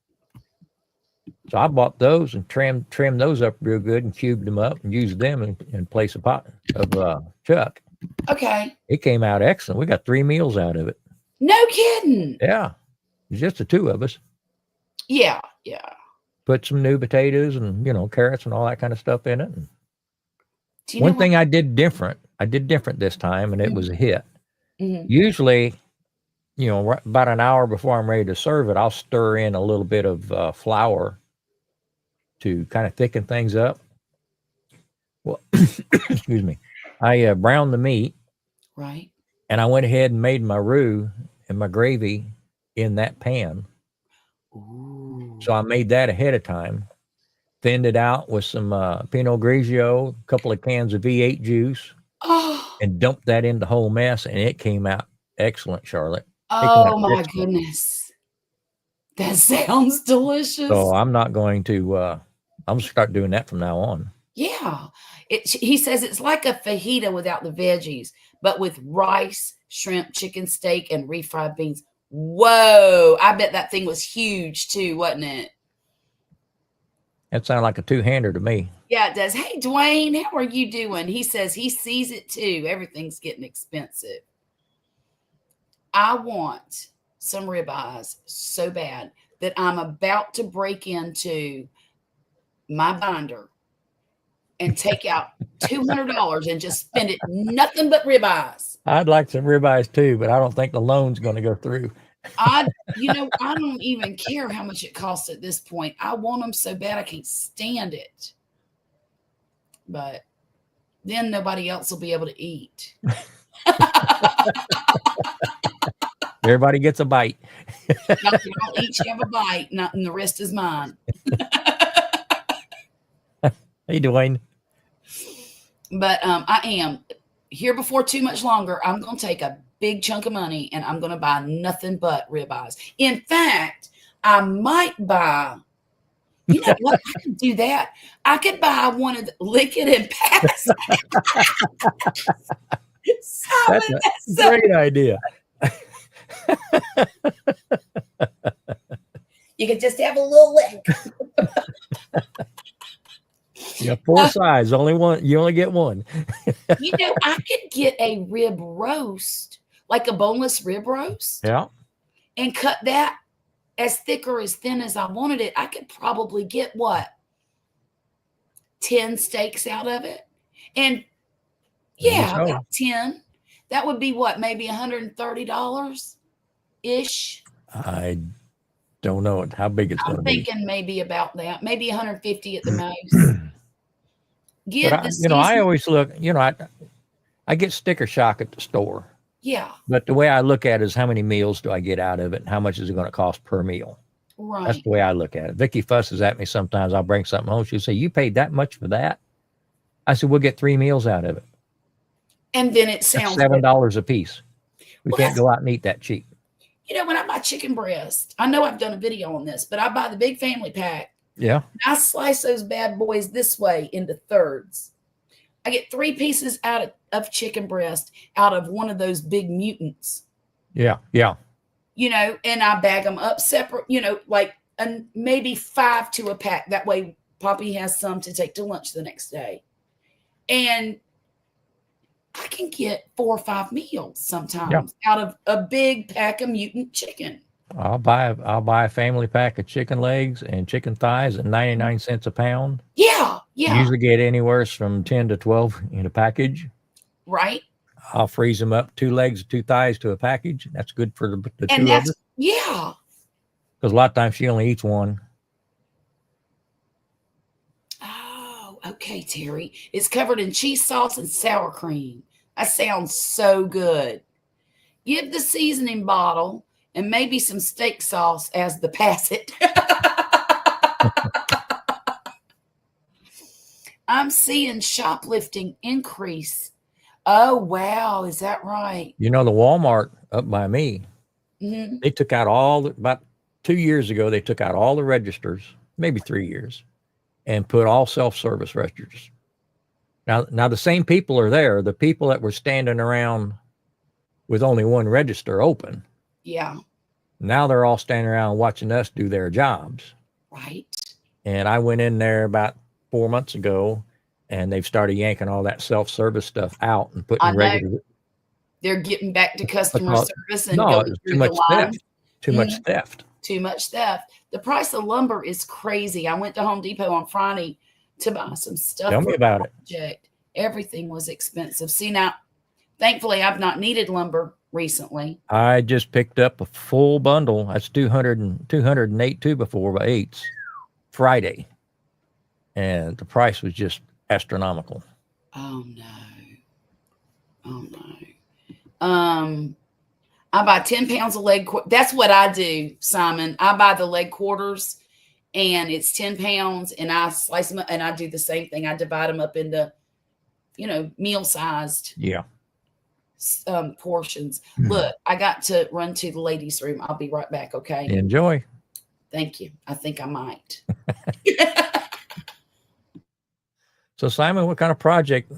So I bought those and trimmed those up real good and cubed them up and used them in place of pot of chuck. Okay. It came out excellent. We got 3 meals out of it. No kidding. Yeah, it's just the 2 of us. Yeah. Yeah. Put some new potatoes and carrots and all that kind of stuff in it. And Do you one know thing I did different this time, and it was a hit. Mhm. Usually, right about an hour before I'm ready to serve it, I'll stir in a little bit of flour to kind of thicken things up. Well, excuse me. I browned the meat, Right. and I went ahead and made my roux and my gravy in that pan. Ooh. So I made that ahead of time, thinned it out with some Pinot Grigio, a couple of cans of V8 juice, Oh, and dumped that in the whole mess, and it came out excellent, Charlotte. oh my excellent. goodness. That sounds delicious. So I'm not going to, I'm going to start doing that from now on. Yeah. He says it's like a fajita without the veggies, but with rice, shrimp, chicken, steak, and refried beans. Whoa. I bet that thing was huge too, wasn't it? That sounded like a 2-hander to me. Yeah, it does. Hey, Dwayne, how are you doing? He says he sees it too. Everything's getting expensive. I want some ribeyes so bad that I'm about to break into my binder and take out $200 and just spend it nothing but ribeyes. I'd like some ribeyes too, but I don't think the loan's going to go through. I don't even care how much it costs at this point. I want them so bad I can't stand it. But then nobody else will be able to eat. Everybody gets a bite. I'll each have a bite, and the rest is mine. Hey, Dwayne. But I am here before too much longer. I'm going to take a big chunk of money and I'm going to buy nothing but ribeyes. In fact, I might buy, you know what? I could do that. I could buy one of the lick it and pass. That's a great idea. You could just have a little lick. Yeah, four sides, only one. You only get one. You know, I could get a rib roast, like a boneless rib roast, Yeah. and cut that as thick or as thin as I wanted it. I could probably get what? 10 steaks out of it. And yeah, so. about 10. That would be what, maybe $130 ish. I don't know how big it's going to I'm be. thinking maybe about that, maybe 150 at the most. Give But the I always look. I get sticker shock at the store. yeah, But the way I look at it is how many meals do I get out of it, and how much is it going to cost per meal? right. That's the way I look at it. Vicky fusses at me sometimes. I'll bring something home. She'll say, "You paid that much for that?" I said, "We'll get 3 meals out of it. And then it That's sounds $7 a piece. We Well, can't that's- go out and eat that cheap." You know, when I buy chicken breast, I know I've done a video on this, but I buy the big family pack. Yeah. I slice those bad boys this way into thirds. I get 3 pieces out of chicken breast out of one of those big mutants, Yeah. Yeah. you know, and I bag them up separate, you know, like maybe 5 to a pack. That way Poppy has some to take to lunch the next day. And I can get 4 or 5 meals sometimes out of a big pack of mutant chicken. I'll buy a family pack of chicken legs and chicken thighs at 99 cents a pound. Yeah, yeah, Usually get anywhere from 10 to 12 in a package. right. I'll freeze them up, 2 legs, 2 thighs to a package. That's good for the And 2 of that's us. yeah. Because a lot of times she only eats one. Oh, okay, Terry. It's covered in cheese sauce and sour cream. That sounds so good. Give the seasoning bottle and maybe some steak sauce as the pass it. I'm seeing shoplifting increase. Oh, wow. Is that right? The Walmart up by me, Hmm. they took out about 2 years ago, they took out all the registers, maybe 3 years, and put all self-service registers. Now the same people are there. The people that were standing around with only one register open, Yeah, now they're all standing around watching us do their jobs. right. And I went in there about 4 months ago, and they've started yanking all that self-service stuff out and I putting know. regular. They're getting back to customer Because- service and No, going it's through too the much line. theft. Too much theft. Too much theft. The price of lumber is crazy. I went to Home Depot on Friday to buy some stuff. Tell for me a about it. project. Everything was expensive. See, now, thankfully, I've not needed lumber recently. I just picked up a full bundle. That's 208 2x4x8s Friday. And the price was just astronomical. Oh no. Oh no. I buy 10 pounds of leg quarters. That's what I do, Simon. I buy the leg quarters and it's 10 pounds and I slice them up and I do the same thing. I divide them up into, meal sized Yeah. portions. Look, I got to run to the ladies' room. I'll be right back. Okay. Enjoy. Thank you. I think I might. So, Simon, what kind of project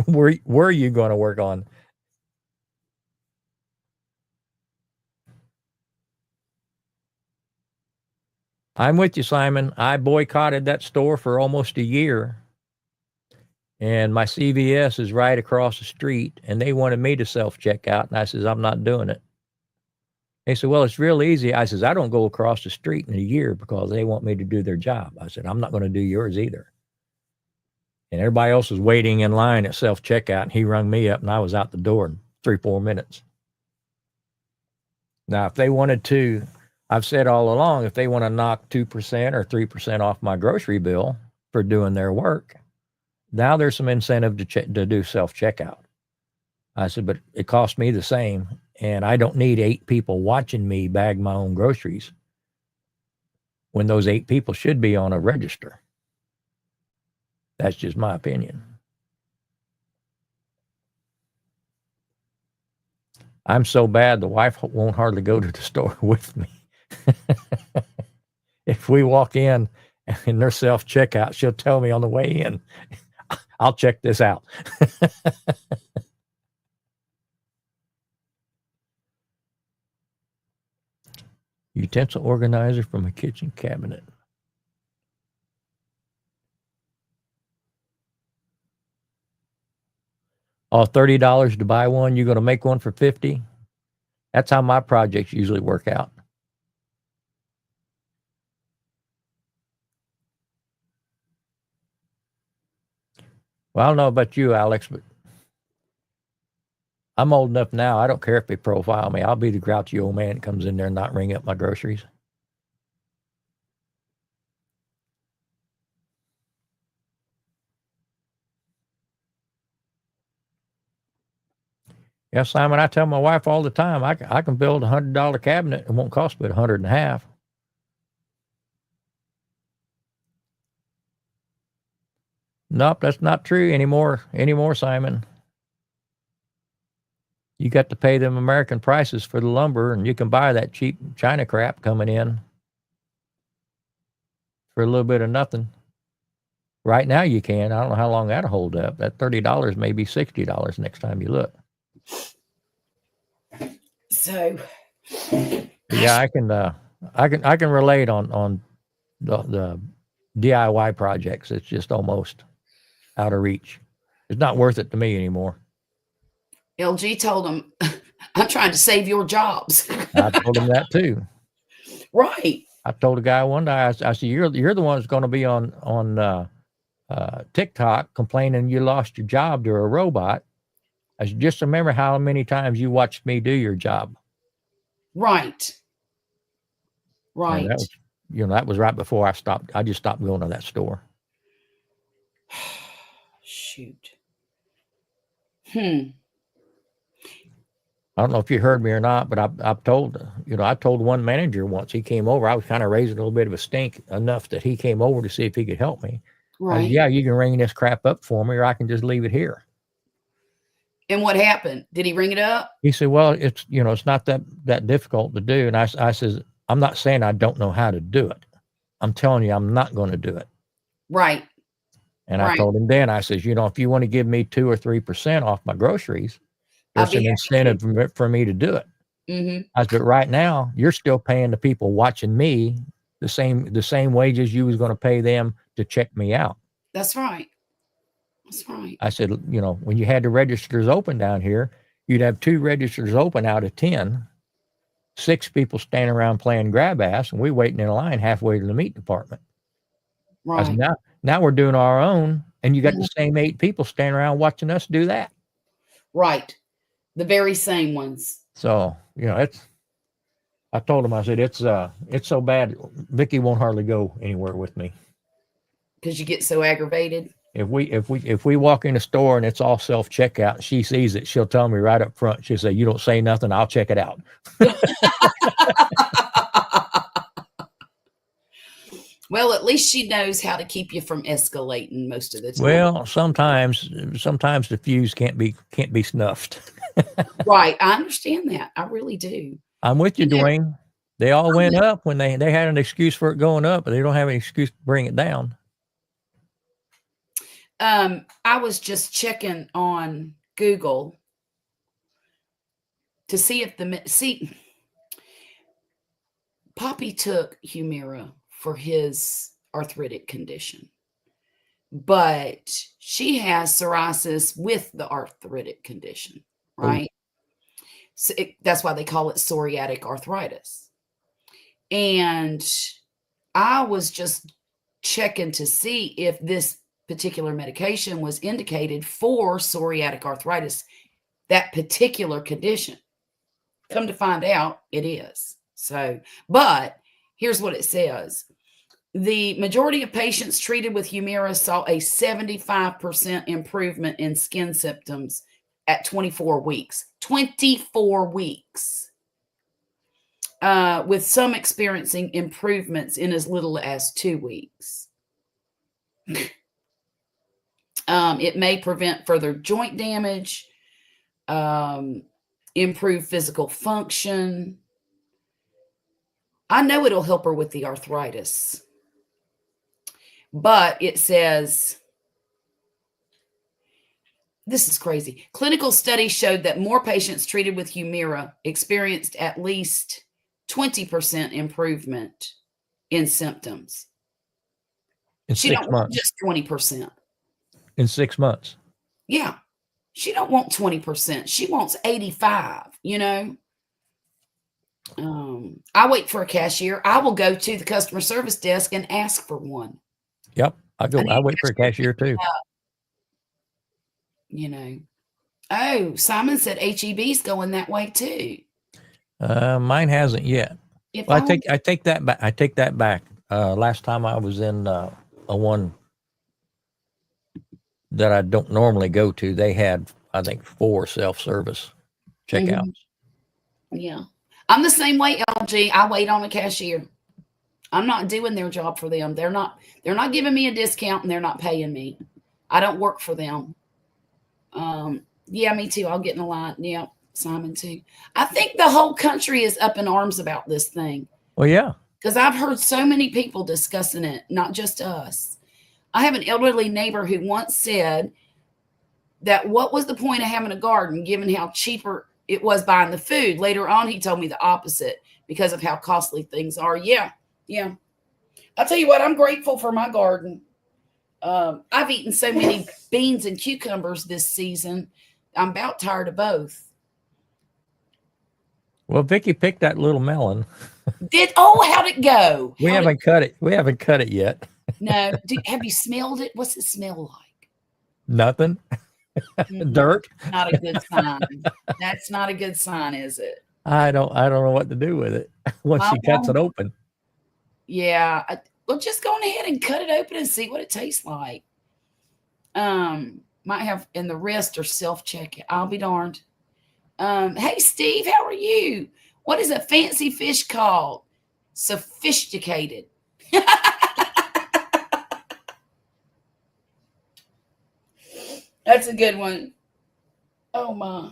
were you going to work on? I'm with you, Simon. I boycotted that store for almost a year. And my CVS is right across the street, and they wanted me to self-checkout. And I says, I'm not doing it. They said, well, it's real easy. I says, I don't go across the street in a year because they want me to do their job. I said, I'm not going to do yours either. And everybody else was waiting in line at self-checkout, and he rung me up, and I was out the door in 3-4 minutes. Now, if they wanted to, I've said all along, if they want to knock 2% or 3% off my grocery bill for doing their work, now there's some incentive to do self-checkout. I said, but it costs me the same, and I don't need 8 people watching me bag my own groceries when those 8 people should be on a register. That's just my opinion. I'm so bad, the wife won't hardly go to the store with me. If we walk in and their self-checkout, she'll tell me on the way in, I'll check this out. Utensil organizer from a kitchen cabinet. Oh, $30 to buy one. You're going to make one for 50. That's how my projects usually work out. Well, I don't know about you, Alex, but I'm old enough now. I don't care if they profile me. I'll be the grouchy old man that comes in there and not ring up my groceries. Yeah, Simon, I tell my wife all the time, I can build $100 cabinet. It won't cost but $150. Nope, that's not true anymore, Simon. You got to pay them American prices for the lumber, and you can buy that cheap China crap coming in for a little bit of nothing. Right now you can. I don't know how long that'll hold up. That $30 may be $60 next time you look. So Yeah, I can relate on the DIY projects. It's just almost out of reach. It's not worth it to me anymore. LG told him, I'm trying to save your jobs. I told him that too. Right. I told a guy one day, I said, you're the one that's going to be on TikTok complaining you lost your job to a robot. I said, just remember how many times you watched me do your job. Right. Right. And that was right before I just stopped going to that store. Shoot. I don't know if you heard me or not, but I've told, I told one manager once, he came over, I was kind of raising a little bit of a stink enough that he came over to see if he could help me. I Right. said, yeah, you can ring this crap up for me, or I can just leave it here. And what happened? Did he ring it up? He said, well, it's not that difficult to do. And I says, I'm not saying I don't know how to do it. I'm telling you, I'm not going to do it. Right. And Right. I told him then, I says, if you want to give me 2 or 3% off my groceries, there's an incentive for me to do it. Mm-hmm. I said, but right now, you're still paying the people watching me the same wages you was going to pay them to check me out. That's right. That's right. I said, when you had the registers open down here, you'd have 2 registers open out of 10, 6 people standing around playing grab ass, and we waiting in a line halfway to the meat department. Right. I said, now we're doing our own, and you got the same 8 people standing around watching us do that. Right. The very same ones. So, I told him, I said, it's so bad, Vicky won't hardly go anywhere with me. Because you get so aggravated. If we walk in a store and it's all self-checkout and she sees it, she'll tell me right up front. She'll say, you don't say nothing, I'll check it out. Well, at least she knows how to keep you from escalating most of the time. Well, sometimes the fuse can't be snuffed. Right. I understand that. I really do. I'm with you, Dwayne. They all went up when they had an excuse for it going up, but they don't have an excuse to bring it down. I was just checking on Google to see if Poppy took Humira for his arthritic condition, but she has psoriasis with the arthritic condition, right? So that's why they call it psoriatic arthritis. And I was just checking to see if this particular medication was indicated for psoriatic arthritis, that particular condition. Come to find out, it is. So, but here's what it says. The majority of patients treated with Humira saw a 75% improvement in skin symptoms at 24 weeks. 24 weeks. With some experiencing improvements in as little as 2 weeks. It may prevent further joint damage, improve physical function. I know it'll help her with the arthritis. But it says, this is crazy. Clinical studies showed that more patients treated with Humira experienced at least 20% improvement in symptoms. In She 6 don't want months. just 20%. In 6 months. Yeah. She don't want 20%. She wants 85, you know. I wait for a cashier. I will go to the customer service desk and ask for one. Yep. I need wait for a cashier too. You know. Oh, Simon said HEB's going that way too. Mine hasn't yet. If Well, I I take that back. I take that back. Last time I was in a one that I don't normally go to, they had, I think, 4 self-service checkouts. Yeah. I'm the same way, LG. I wait on a cashier. I'm not doing their job for them. They're not giving me a discount and they're not paying me. I don't work for them. Yeah, me too. I'll get in a line. Yeah, Simon too. I think the whole country is up in arms about this thing. Well, yeah. Because I've heard so many people discussing it, not just us. I have an elderly neighbor who once said that what was the point of having a garden given how cheaper it was buying the food. Later on, he told me the opposite because of how costly things are. Yeah. I'll tell you what, I'm grateful for my garden. I've eaten so many beans and cucumbers this season. I'm about tired of both. Well, Vicky picked that little melon. How'd it go? We haven't cut it. We haven't cut it yet. No. Have you smelled it? What's it smell like? Nothing. Dirt. Not a good sign. That's not a good sign, is it? I don't know what to do with it once she cuts it open. Yeah. Well, just go on ahead and cut it open and see what it tastes like. Might have, and the rest are self-check. I'll be darned. Hey, Steve, how are you? What is a fancy fish called? Sophisticated. That's a good one. Oh, my.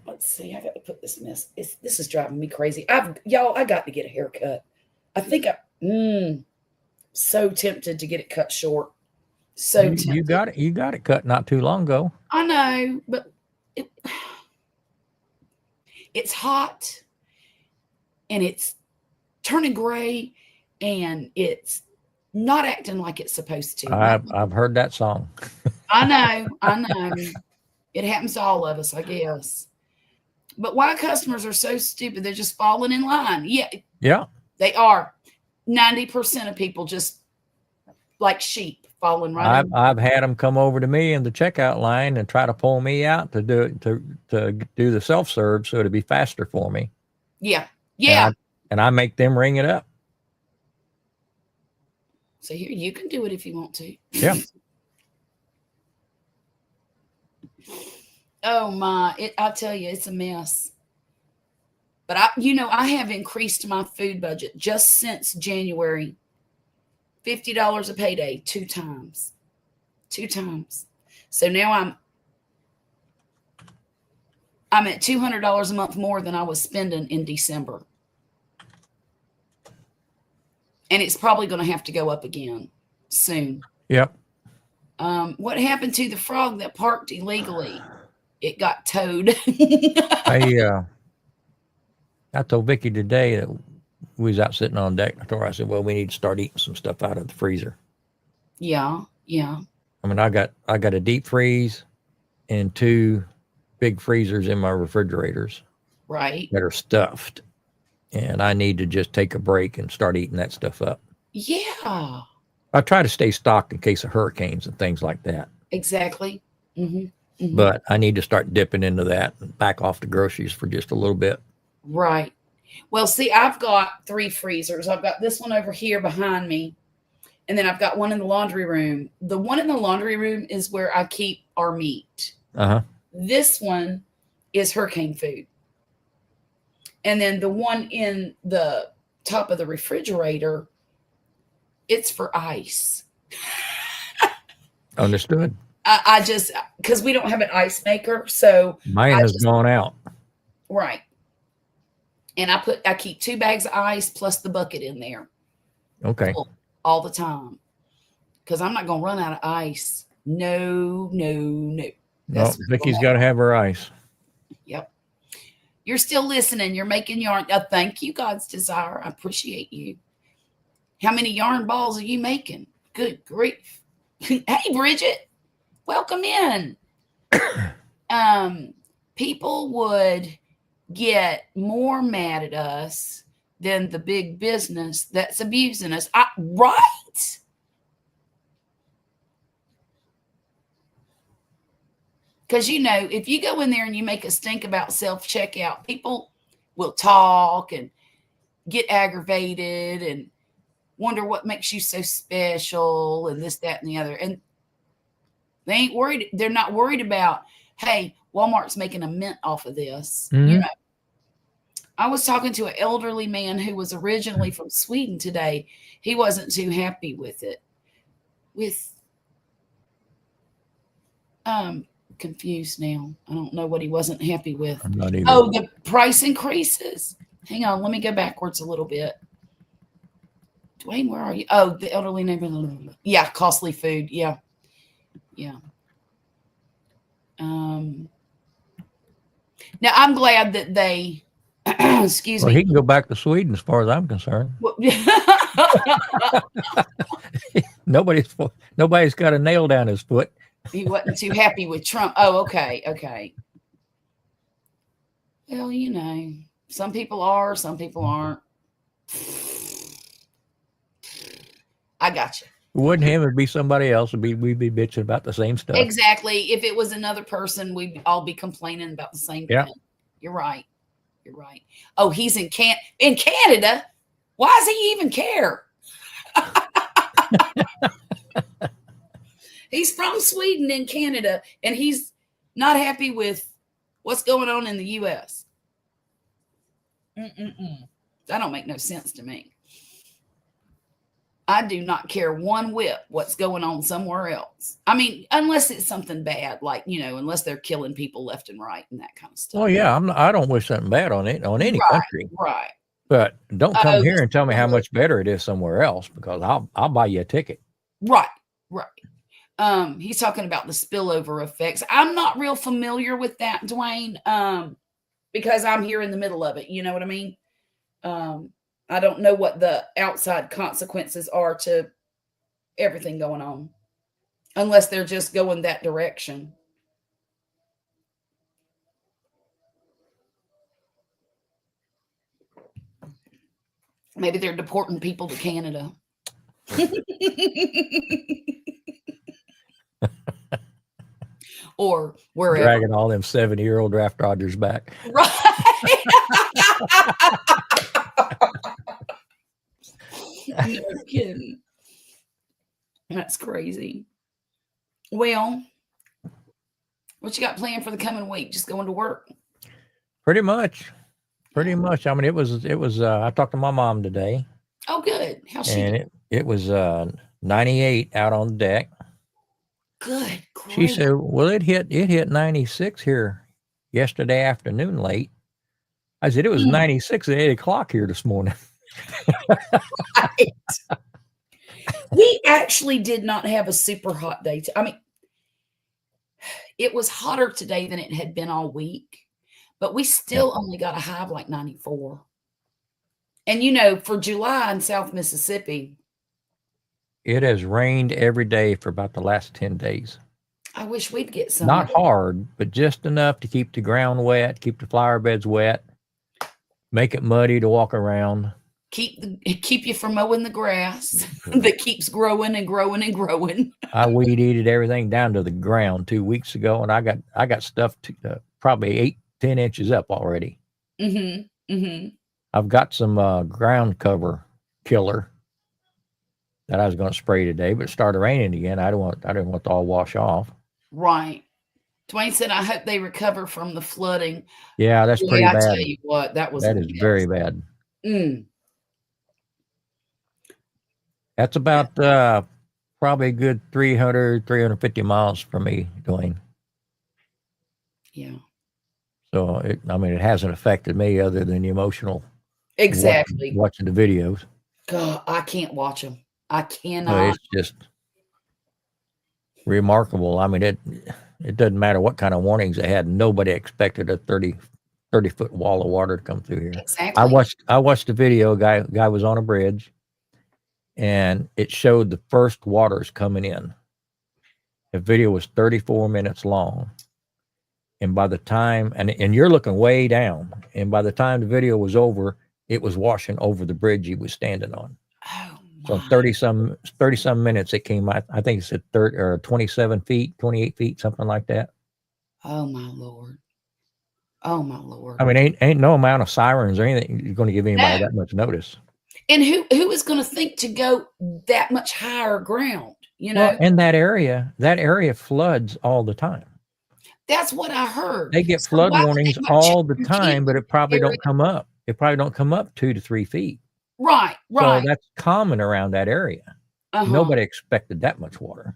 Let's see. I got to put this mess. This is driving me crazy. I got to get a haircut. I think so tempted to get it cut short. So tempted. You got it cut not too long ago. I know, but it's hot and it's turning gray and it's not acting like it's supposed to. I've heard that song. I know. It happens to all of us, I guess. But why customers are so stupid, they're just falling in line. Yeah. They are. 90% of people just like sheep falling right in. I've had them come over to me in the checkout line and try to pull me out to do the self-serve so it'd be faster for me. Yeah. And I make them ring it up. So here, you can do it if you want to. Yeah. Oh my, I'll tell you, it's a mess. But I have increased my food budget just since January. $50 a payday, 2 times. 2 times. So now I'm at $200 a month more than I was spending in December. And it's probably going to have to go up again soon. Yep. What happened to the frog that parked illegally? It got towed. I told Vicky today that we was out sitting on deck. I told her, I said, well, we need to start eating some stuff out of the freezer. Yeah. I mean, I got a deep freeze and 2 big freezers in my refrigerators. Right. That are stuffed. And I need to just take a break and start eating that stuff up. Yeah. I try to stay stocked in case of hurricanes and things like that. Exactly. Mm-hmm. Mm-hmm. But I need to start dipping into that and back off the groceries for just a little bit. Right. Well, see, I've got 3 freezers. I've got this one over here behind me. And then I've got one in the laundry room. The one in the laundry room is where I keep our meat. Uh-huh. This one is hurricane food. And then the one in the top of the refrigerator, it's for ice. Understood. I just, because we don't have an ice maker. So mine has gone out. Right. And I keep 2 bags of ice plus the bucket in there. Okay. All the time. Because I'm not going to run out of ice. No. No, Vicky's got to have her ice. Yep. You're still listening. You're making yarn. Thank you, God's desire. I appreciate you. How many yarn balls are you making? Good grief. Hey, Bridget, welcome in. People would get more mad at us than the big business that's abusing us. Right? Because, if you go in there and you make a stink about self-checkout, people will talk and get aggravated and wonder what makes you so special and this, that, and the other. And they ain't worried. They're not worried about, hey, Walmart's making a mint off of this. Mhm. I was talking to an elderly man who was originally from Sweden today. He wasn't too happy with it. Confused now. I don't know what he wasn't happy with. I'm not even. Oh, the price increases. Hang on. Let me go backwards a little bit. Dwayne, where are you? Oh, the elderly neighbor. Yeah, costly food. Yeah. Yeah. Now, I'm glad that they, excuse Well, me. he can go back to Sweden as far as I'm concerned. Nobody's got a nail down his foot. He wasn't too happy with Trump. Oh, okay. Okay. Well, some people are, some people aren't. I got you. It wouldn't him, it'd be somebody else. We'd be bitching about the same stuff. Exactly. If it was another person, we'd all be complaining about the same Yeah. thing. You're right. You're right. Oh, he's in Canada. Why does he even care? He's from Sweden in Canada, and he's not happy with what's going on in the U.S. That don't make no sense to me. I do not care one whit what's going on somewhere else. I mean, unless it's something bad, like, unless they're killing people left and right and that kind of stuff. Oh yeah, I don't wish something bad on any Right. country. Right. But don't come Oh, here and tell me how much better it is somewhere else, because I'll buy you a ticket. Right. Right. He's talking about the spillover effects. I'm not real familiar with that, Dwayne, because I'm here in the middle of it. You know what I mean? I don't know what the outside consequences are to everything going on, unless they're just going that direction. Maybe they're deporting people to Canada. Or wherever. Dragging all them 70-year-old draft dodgers back. Right. No kidding. That's crazy. Well, what you got planned for the coming week? Just going to work? Pretty much. I mean, it was I talked to my mom today, Oh, good. How's she? and it was 98 out on the deck. Good. She Great. said, well, it hit 96 here yesterday afternoon late. I said, it was 96 at 8 o'clock here this morning. Right. We actually did not have a super hot day. I mean, it was hotter today than it had been all week, but we still only got a high of like 94. And for July in South Mississippi, It has rained every day for about the last 10 days. I wish we'd get some. Not hard, but just enough to keep the ground wet, keep the flower beds wet, make it muddy to walk around. Keep you from mowing the grass that keeps growing and growing and growing. I weed eated everything down to the ground 2 weeks ago, and I got stuff to, probably 8-10 inches up already. I've got some ground cover killer that I was going to spray today, but it started raining again. I didn't want it to all wash off. Right. Dwayne said, I hope they recover from the flooding. Yeah, that's pretty I bad. tell you what, that Is very bad. That's about probably a good 350 miles from me, Dwayne. Yeah. So, it hasn't affected me other than the emotional. Exactly. Watching the videos. God, I can't watch them. I cannot. It's just remarkable. I mean, it doesn't matter what kind of warnings they had. Nobody expected a 30 30-foot wall of water to come through here. Exactly. I watched a video. Guy was on a bridge, and it showed the first waters coming in. The video was 34 minutes long, and by the time and you're looking way down, and by the time the video was over, it was washing over the bridge he was standing on. Oh, So my. 30 some minutes it came out. I think it said 30 or 27 feet, 28 feet, something like that. Oh, my Lord. Oh, my Lord. I mean, ain't no amount of sirens or anything you're going to give anybody No. that much notice. And who is going to think to go that much higher ground? You know, Well, and that area floods all the time. that's what I heard. They get So flood why would warnings they not all check the and time, keep but it probably area- don't come up. It probably don't come up 2 to 3 feet. Right, So right. that's common around that area. Uh-huh. Nobody expected that much water.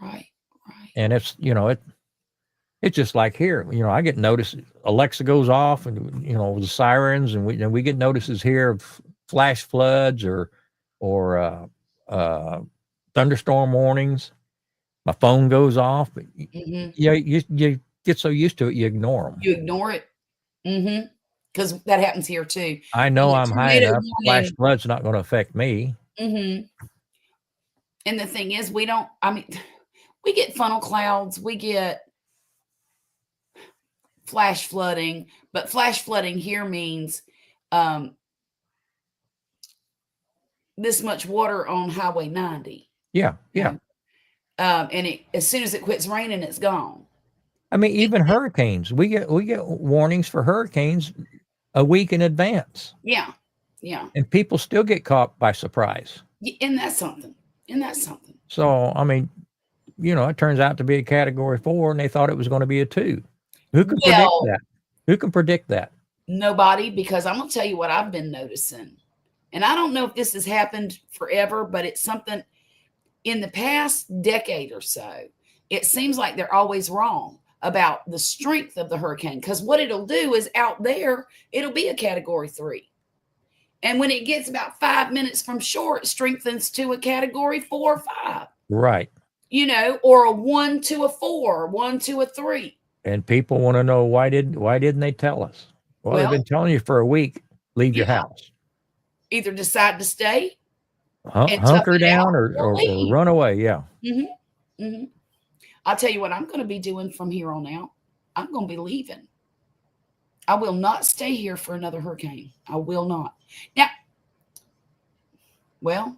Right, right. And it's, it's just like here, I get notice. Alexa goes off, and the sirens, and we get notices here of flash floods or thunderstorm warnings. My phone goes off, but Mhm. you get so used to it, you ignore them. You ignore it. Mm-hmm. Because that happens here too. I know the I'm high tornado enough. Flash warning- flood's not going to affect me. Mm-hmm. And the thing is, we get funnel clouds, we get flash flooding, but flash flooding here means this much water on Highway 90. Yeah, yeah. And as soon as it quits raining, it's gone. I mean, even hurricanes. We get warnings for hurricanes a week in advance, Yeah, yeah. and people still get caught by surprise. And that's something. So, I mean, it turns out to be a Category 4, and they thought it was going to be a 2. Who can predict Well- that? Who can predict that? Nobody, because I'm gonna tell you what I've been noticing, and I don't know if this has happened forever, but it's something in the past decade or so. It seems like they're always wrong about the strength of the hurricane, because what it'll do is out there, it'll be a Category 3. And when it gets about 5 minutes from shore, it strengthens to a Category 4 or 5, Right. or a 1 to a 4, 1 to a 3. And people want to know why didn't they tell us? Well, they've Well- been telling you for a week. Leave your Yeah. house, Either decide to stay. And tough hunker it down, out or or leave. run away. Yeah. Mm-hmm. I'll tell you what I'm going to be doing from here on out. I'm going to be leaving. I will not stay here for another hurricane. I will not. Now, well,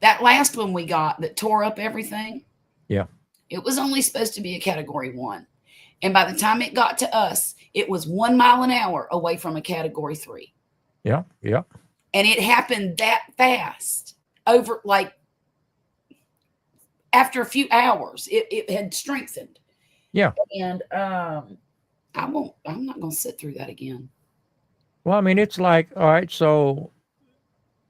that last one we got that tore up everything. Yeah. It was only supposed to be a Category 1. And by the time it got to us, it was 1 mile an hour away from a Category 3. Yeah. Yeah. And it happened that fast over, like, after a few hours, it had strengthened. Yeah. And I'm not going to sit through that again. Well, I mean, it's like, all right, so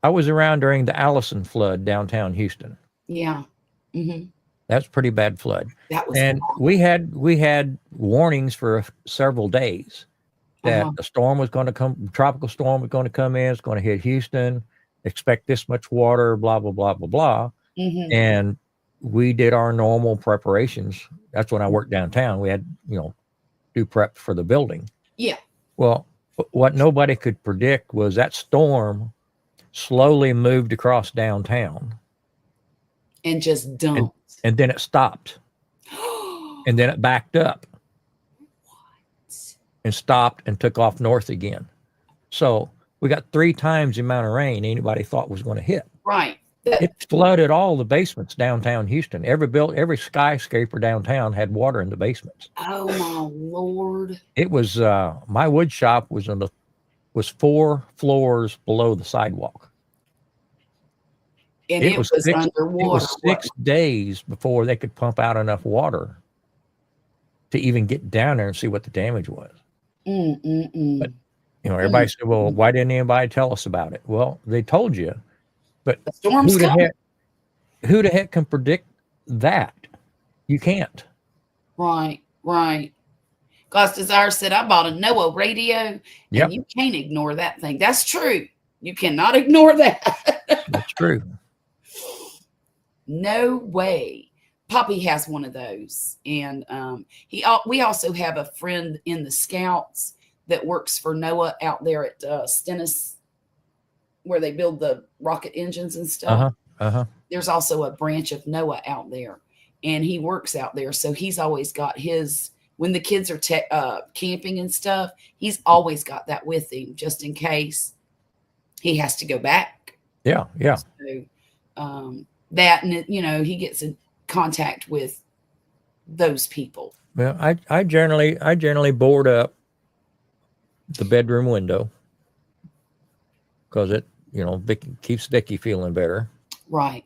I was around during the Allison flood downtown Houston. Yeah. Mm-hmm. That's pretty bad flood. That was And we had warnings for several days that Uh-huh. the storm was going to come, tropical storm was going to come in, it's going to hit Houston, expect this much water, blah, blah, blah, blah, blah. Mm-hmm. And we did our normal preparations. That's when I worked downtown. We had, do prep for the building. Yeah. Well, what nobody could predict was that storm slowly moved across downtown, And just dumped. and then it stopped, and then it backed up and stopped and took off north again. So we got 3 times the amount of rain anybody thought was going to hit. Right. It flooded all the basements downtown Houston. Every skyscraper downtown had water in the basements. Oh my Lord. It was my wood shop was 4 floors below the sidewalk. And it was six, underwater. It was 6 days before they could pump out enough water to even get down there and see what the damage was. But, everybody said, well, why didn't anybody tell us about it? Well, they told you, but The storm's coming. who the heck can predict that? You can't. Right. God's Desire said, I bought a NOAA radio, Yep. and you can't ignore that thing. That's true. You cannot ignore that. That's true. No way. Poppy has one of those, and we also have a friend in the Scouts that works for NOAA out there at Stennis, where they build the rocket engines and stuff. There's also a branch of NOAA out there, and he works out there, so he's always got his. When the kids are camping and stuff, he's always got that with him just in case he has to go back. Yeah. Yeah. So, that, and he gets in contact with those people. Well, I generally board up the bedroom window because it, keeps Vicky feeling better. Right.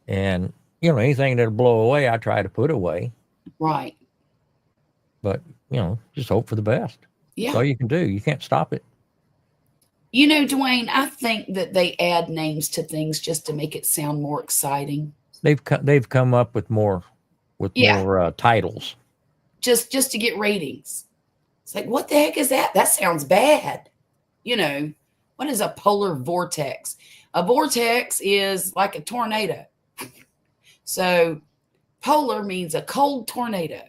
And, anything that'll blow away, I try to put away. Right. But, just hope for the best. Yeah. That's all you can do. You can't stop it. Dwayne, I think that they add names to things just to make it sound more exciting. They've come up with more titles. Just to get ratings. It's like, what the heck is that? That sounds bad. What is a polar vortex? A vortex is like a tornado. So polar means a cold tornado.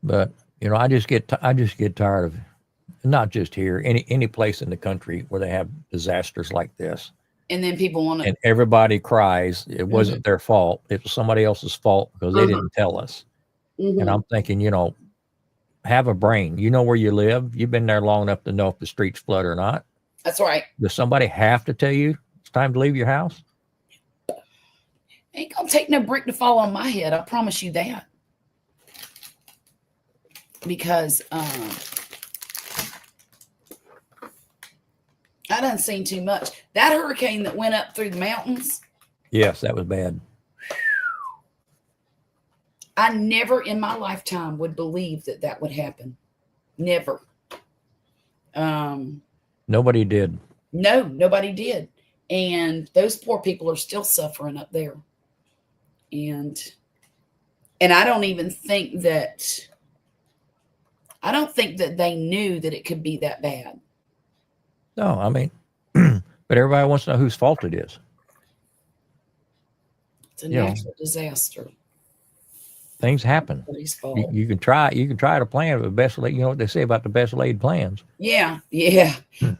But I just get tired of, not just here, any place in the country where they have disasters like this. And then people want to, and everybody cries. It wasn't their fault. It was somebody else's fault because they didn't tell us. And I'm thinking, have a brain. You know where you live. You've been there long enough to know if the streets flood or not. That's right. Does somebody have to tell you it's time to leave your house? Ain't gonna take no brick to fall on my head. I promise you that. Because I done seen too much. That hurricane that went up through the mountains. Yes, that was bad. I never in my lifetime would believe that would happen. Never. Nobody did. No, nobody did. And those poor people are still suffering up there. And I don't even think that they knew that it could be that bad. No, I mean, but everybody wants to know whose fault it is. It's a natural disaster. Things happen. Nobody's fault. You can try to plan the best. You know what they say about the best laid plans. Yeah.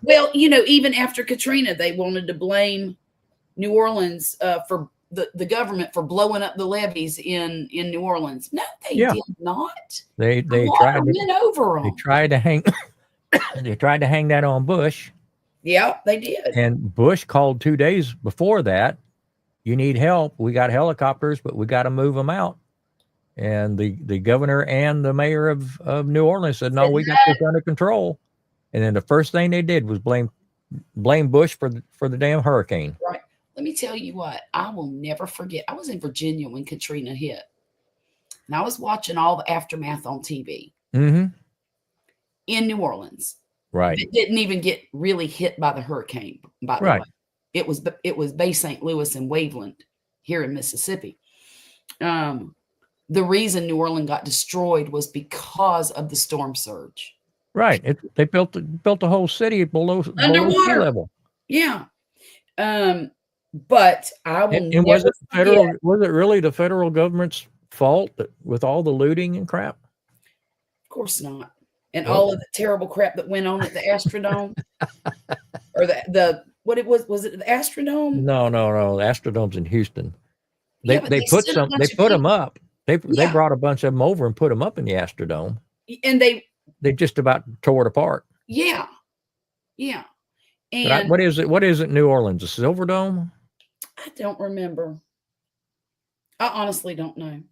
Well, even after Katrina, they wanted to blame New Orleans for the government for blowing up the levees in New Orleans. No, they did not. They tried went over them. They tried to hang. They tried to hang that on Bush. Yeah, they did. And Bush called 2 days before that. You need help. We got helicopters, but we got to move them out. And the governor and the mayor of New Orleans said, no, we got this under control. And then the first thing they did was blame Bush for the damn hurricane. Right. Let me tell you what, I will never forget. I was in Virginia when Katrina hit. And I was watching all the aftermath on TV in New Orleans. Right. It didn't even get really hit by the hurricane, by the way. It was Bay St. Louis and Waveland here in Mississippi. The reason New Orleans got destroyed was because of the storm surge. Right. They built the whole city below sea level. Yeah. But I will and was it really the federal government's fault with all the looting and crap? Of course not. And all of the terrible crap that went on at the Astrodome, or what it was it the Astrodome? No. The Astrodome's in Houston. They put them up. They brought a bunch of them over and put them up in the Astrodome. And they just about tore it apart. Yeah. And what is it? New Orleans, a Silverdome? I don't remember. I honestly don't know.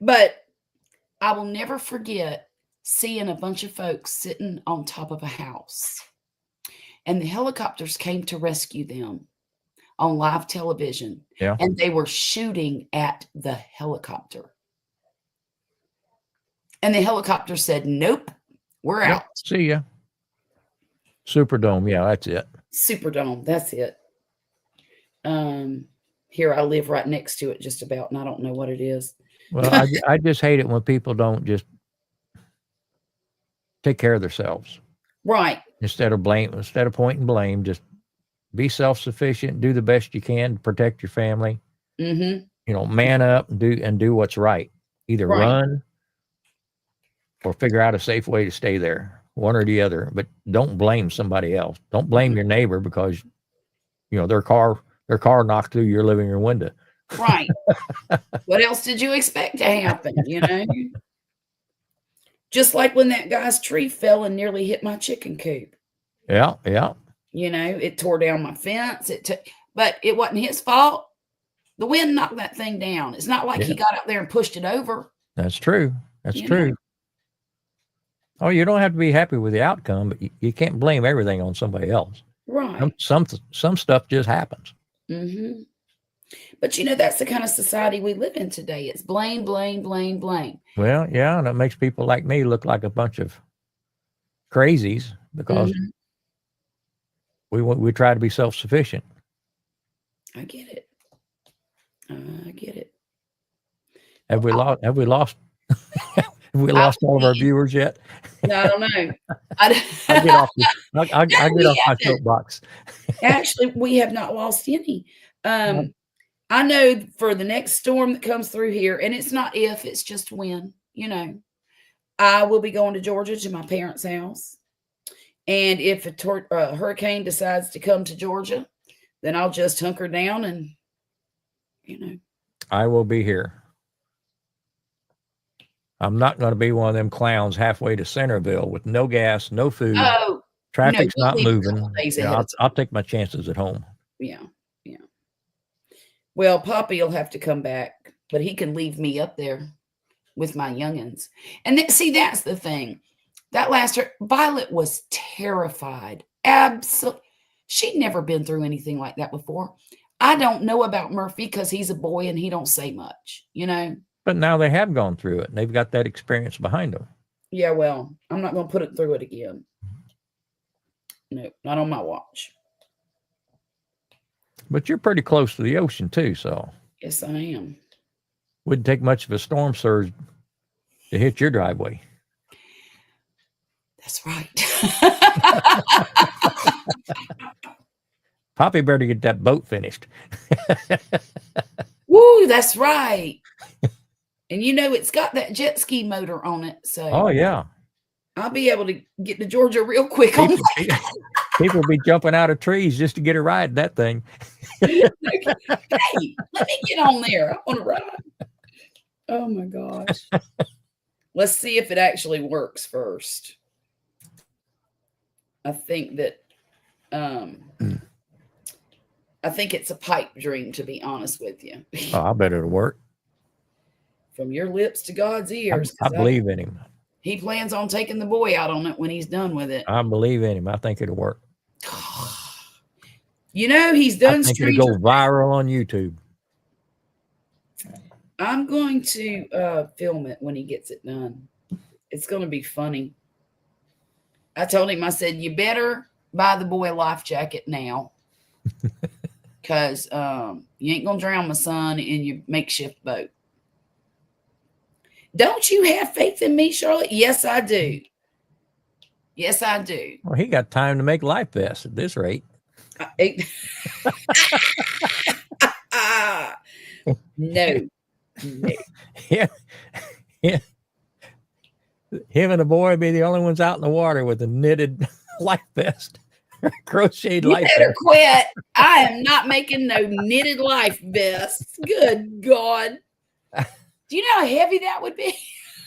But I will never forget seeing a bunch of folks sitting on top of a house. And the helicopters came to rescue them on live television. Yeah. And they were shooting at the helicopter. And the helicopter said, nope, we're out. See ya. Superdome. Yeah, that's it. Superdome. That's it. Here I live right next to it just about, and I don't know what it is. Well, I just hate it when people don't just take care of themselves. Right. Instead of pointing blame, just be self-sufficient, do the best you can to protect your family. Mm-hmm. You know, man up and do what's right. Either Right. run or figure out a safe way to stay there, one or the other. But don't blame somebody else. Don't blame your neighbor because you know their car knocked through your living room window. Right. What else did you expect to happen? You know, just like when that guy's tree fell and nearly hit my chicken coop. Yeah, yeah. You know, it tore down my fence. But it wasn't his fault. The wind knocked that thing down. It's not like he Yeah. got out there and pushed it over. That's true. That's You true. know. Oh, you don't have to be happy with the outcome, but you can't blame everything on somebody else. Right. Some stuff just happens. Mm-hmm. But you know, that's the kind of society we live in today. It's blame, blame, blame, blame. Well, yeah, and it makes people like me look like a bunch of crazies because Mhm. we try to be self-sufficient. I get it. I get it. Have we lost? Have we lost? Have we I lost all of our believe- viewers yet? No, I don't know. I get off. I get we off my haven't. soapbox. Actually, we have not lost any. I know for the next storm that comes through here, and it's not if, it's just when, you know, I will be going to Georgia to my parents' house. And if a hurricane decides to come to Georgia, then I'll just hunker down and, you know. I will be here. I'm not going to be one of them clowns halfway to Centerville with no gas, no food. Oh, Traffic's we'll not leave a moving. couple days Yeah, ahead of I'll take my chances at home. yeah. Well, Poppy will have to come back, but he can leave me up there with my youngins. And see, that's the thing. That last year, Violet was terrified. Absolutely. She'd never been through anything like that before. I don't know about Murphy because he's a boy and he don't say much, you know? But now they have gone through it and they've got that experience behind them. Yeah, well, I'm not going to put it through it again. No, not on my watch. But you're pretty close to the ocean too, so Yes, I am. wouldn't take much of a storm surge to hit your driveway. That's right. Poppy better get that boat finished. Woo, that's right. And you know, it's got that jet ski motor on it. So Oh yeah. I'll be able to get to Georgia real quick on People be jumping out of trees just to get a ride in that thing. Hey, let me get on there. I want to ride. Oh my gosh. Let's see if it actually works first. I think that I think it's a pipe dream, to be honest with you. Oh, I bet it'll work. From your lips to God's ears. I 'cause believe in him. he plans on taking the boy out on it when he's done with it. I believe in him. I think it'll work. You know, he's I done think it'll Stranger. go viral on YouTube. I'm going to film it when he gets it done. It's going to be funny. I told him, I said, you better buy the boy a life jacket now. Because you ain't going to drown my son in your makeshift boat. Don't you have faith in me, Charlotte? Yes, I do. Yes, I do. Well, he got time to make life vests at this rate. No. Yeah. Yeah. Him and the boy be the only ones out in the water with a knitted life vest. Crocheted You life better vest. quit. I am not making no knitted life vests. Good God. Do you know how heavy that would be?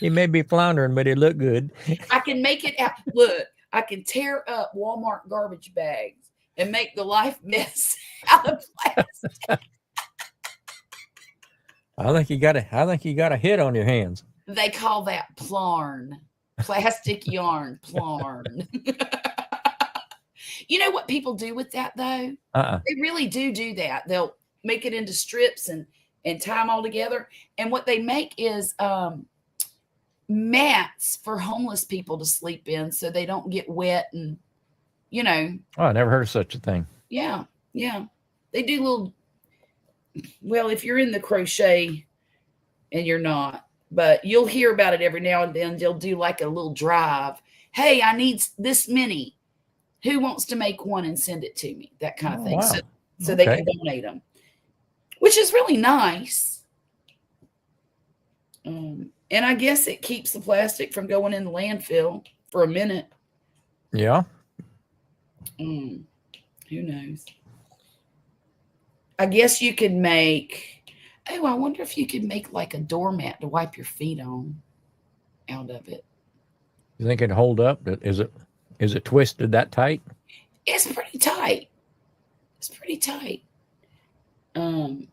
He may be floundering, but he look good. I can make it out. Look, I can tear up Walmart garbage bags and make the life vests out of plastic. I think you got a hit on your hands. They call that plarn. Plastic yarn, plarn. You know what people do with that though? They really do that. They'll make it into strips and tie them all together. And what they make is mats for homeless people to sleep in so they don't get wet and, you know. Oh, I never heard of such a thing. Yeah. They do little, well, if you're in the crochet and you're not, but you'll hear about it every now and then. They'll do like a little drive. Hey, I need this many. Who wants to make one and send it to me? That kind of thing. Wow. So they Okay. can donate them. which is really nice. And I guess it keeps the plastic from going in the landfill for a minute. Yeah. Who knows? I guess you could make, oh, I wonder if you could make like a doormat to wipe your feet on out of it. You think it'd hold up? Is it twisted that tight? It's pretty tight. It's pretty tight. And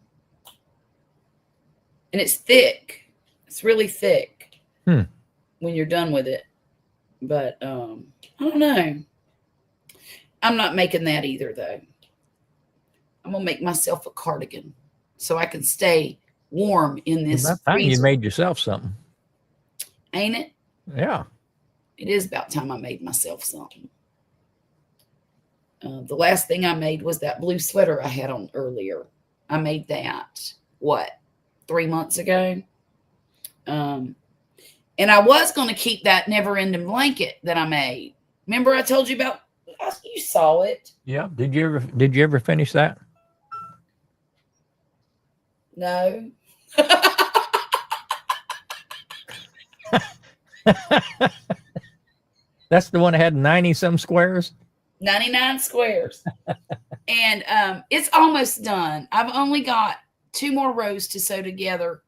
it's thick. It's really thick when you're done with it. But I don't know. I'm not making that either, though. I'm gonna make myself a cardigan so I can stay warm in this. About time you made yourself something. Ain't it? Yeah. It is about time I made myself something. The last thing I made was that blue sweater I had on earlier. I made that, 3 months ago? And I was going to keep that never-ending blanket that I made. Remember I told you about? You saw it. Yeah. Did you ever finish that? No. That's the one that had 90-some squares? 99 squares. And it's almost done. I've only got 2 more rows to sew together.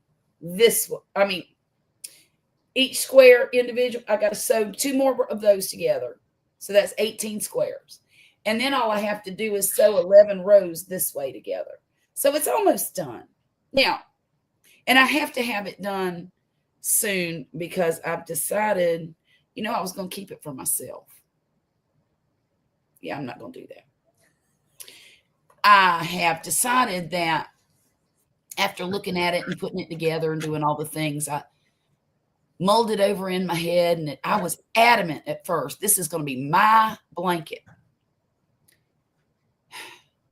Each square individual, I got to sew 2 more of those together. So that's 18 squares. And then all I have to do is sew 11 rows this way together. So it's almost done. Now, and I have to have it done soon because I've decided, I was going to keep it for myself. Yeah, I'm not going to do that. I have decided that after looking at it and putting it together and doing all the things, I mulled it over in my head, and I was adamant at first, this is going to be my blanket.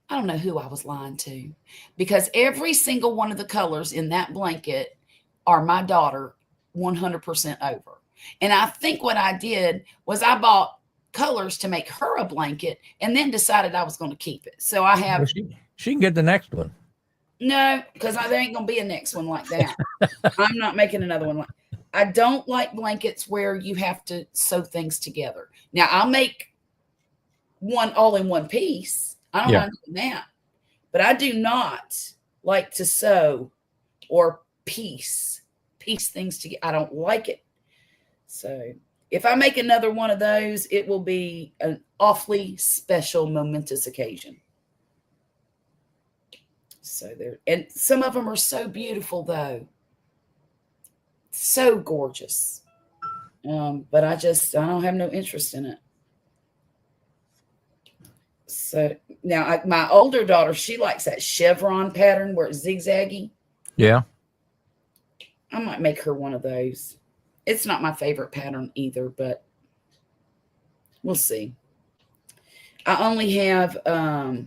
I don't know who I was lying to, because every single one of the colors in that blanket are my daughter 100% over. And I think what I did was I bought colors to make her a blanket and then decided I was going to keep it. So I have. Well, she can get the next one. No, because there ain't going to be a next one like that. I'm not making another one. I don't like blankets where you have to sew things together. Now, I'll make one all in one piece. I don't mind doing that. But I do not like to sew or piece things together. I don't like it. So if I make another one of those, it will be an awfully special, momentous occasion. So and some of them are so beautiful, though. So gorgeous. But I don't have no interest in it. So now my older daughter, she likes that chevron pattern where it's zigzaggy. Yeah. I might make her one of those. It's not my favorite pattern either, but we'll see. I only have 4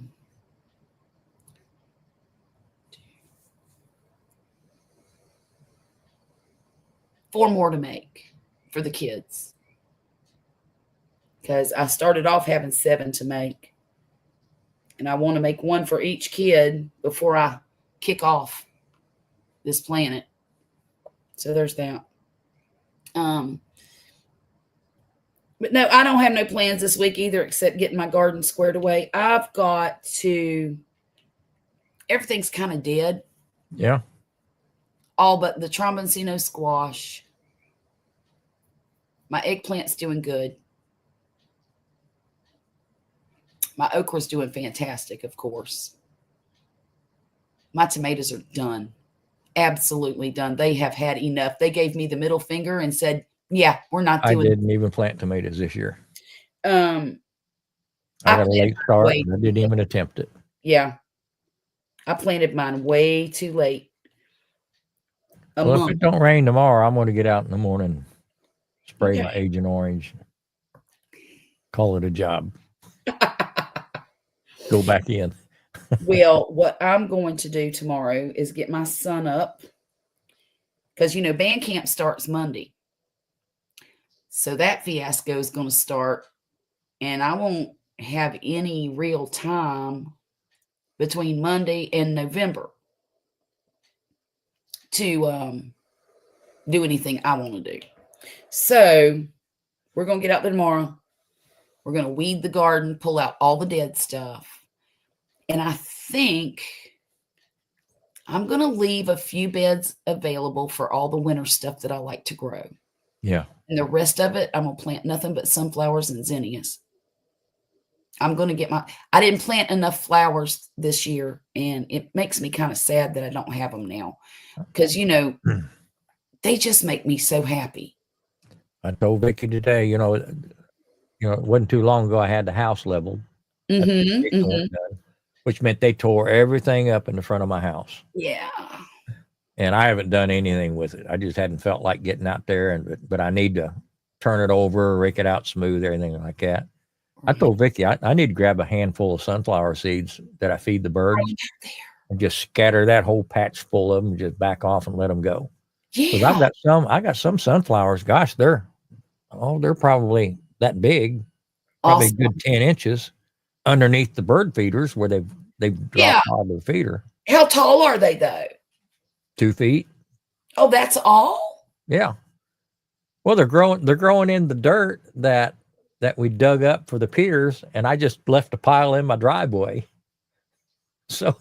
more to make for the kids, because I started off having 7 to make, and I want to make one for each kid before I kick off this planet. So there's that. But no, I don't have no plans this week either, except getting my garden squared away. Everything's kind of dead. Yeah. All but the tromboncino squash. My eggplant's doing good. My okra's doing fantastic, of course. My tomatoes are done. Absolutely done. They have had enough. They gave me the middle finger and said, yeah, we're not doing it. I didn't even plant tomatoes this year. I got a late start. I didn't even attempt it. Yeah. I planted mine way too late. Well, if it don't rain tomorrow, I'm going to get out in the morning, spray my Agent Orange, call it a job. Go back in. Well, what I'm going to do tomorrow is get my son up, because, band camp starts Monday. So that fiasco is going to start, and I won't have any real time between Monday and November. to do anything I want to do. So we're going to get out there tomorrow. We're going to weed the garden, pull out all the dead stuff. And I think I'm going to leave a few beds available for all the winter stuff that I like to grow. Yeah. And the rest of it, I'm going to plant nothing but sunflowers and zinnias. I'm going to get I didn't plant enough flowers this year, and it makes me kind of sad that I don't have them now because, they just make me so happy. I told Vicky today, it wasn't too long ago I had the house leveled, Mm-hmm. which meant they tore everything up in the front of my house. Yeah. And I haven't done anything with it. I just hadn't felt like getting out there, but I need to turn it over, rake it out smooth, everything like that. I told Vicky I need to grab a handful of sunflower seeds that I feed the birds and just scatter that whole patch full of them, just back off and let them go. Because Yeah. I got some sunflowers. Gosh, they're probably that big, probably a good 10 inches underneath the bird feeders where they've dropped out of the feeder. How tall are they though? 2 feet. Oh, that's all? Yeah. Well, they're growing in the dirt that we dug up for the piers, and I just left a pile in my driveway. So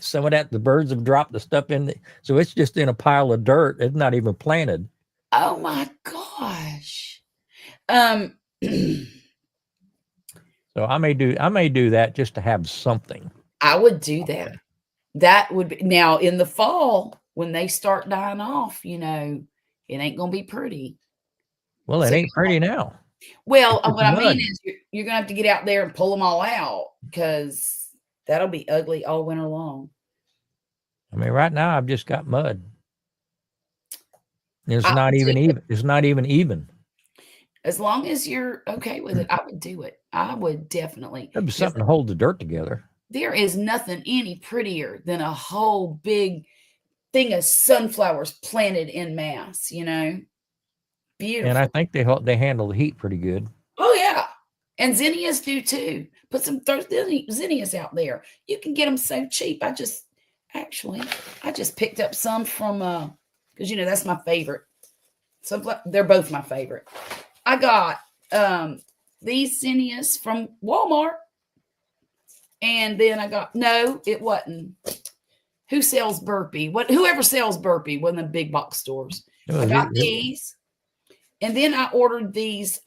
some of that, the birds have dropped the stuff in. So it's just in a pile of dirt. It's not even planted. Oh my gosh. So I may do that just to have something. I would do that. That would be now in the fall when they start dying off, it ain't gonna be pretty. Well, it ain't pretty now. Well, what I mean is you're gonna have to get out there and pull them all out because that'll be ugly all winter long. I mean, right now I've just got mud. It's not even even. As long as you're okay with it, I would do it. I would definitely. That'd be something to hold the dirt together. There is nothing any prettier than a whole big thing of sunflowers planted en masse, Beautiful. And I think they handle the heat pretty good. Oh, yeah. And zinnias do too. Put some zinnias out there. You can get them so cheap. I just picked up some from, because, that's my favorite. They're both my favorite. I got these zinnias from Walmart. And then I got, no, it wasn't. Who sells Burpee? Whoever sells Burpee, one of the big box stores. I got these. And then I ordered these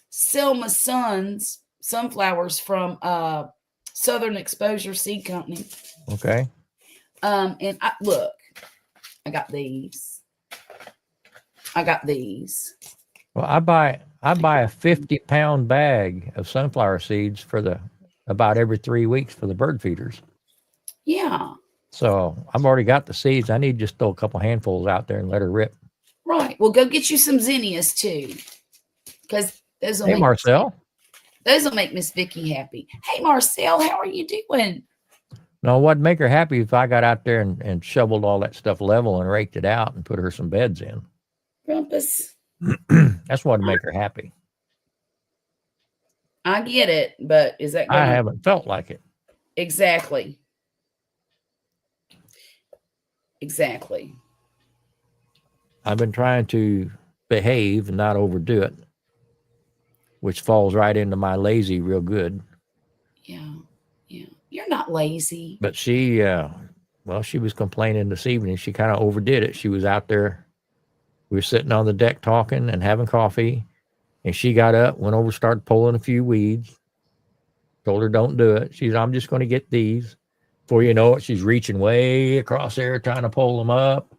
Selma Sons sunflowers from Southern Exposure Seed Company. Okay. And I got these. Well, I buy a 50-pound bag of sunflower seeds for about every 3 weeks for the bird feeders. Yeah. So I've already got the seeds. I need to just throw a couple handfuls out there and let her rip. Right. Well, go get you some zinnias too, because those will Hey, Marcel. Those will make Miss Vicky happy. Hey, Marcel, how are you doing? No, what'd make her happy if I got out there and shoveled all that stuff level and raked it out and put her some beds in. Rumpus. That's what'd make her happy. I get it, but is that I haven't felt like it. Exactly. I've been trying to behave and not overdo it, which falls right into my lazy real good. Yeah. You're not lazy. But she was complaining this evening. She kind of overdid it. She was out there. We were sitting on the deck talking and having coffee, and she got up, went over, started pulling a few weeds. Told her, don't do it. She's, I'm just going to get these. Before you know it, she's reaching way across there trying to pull them up.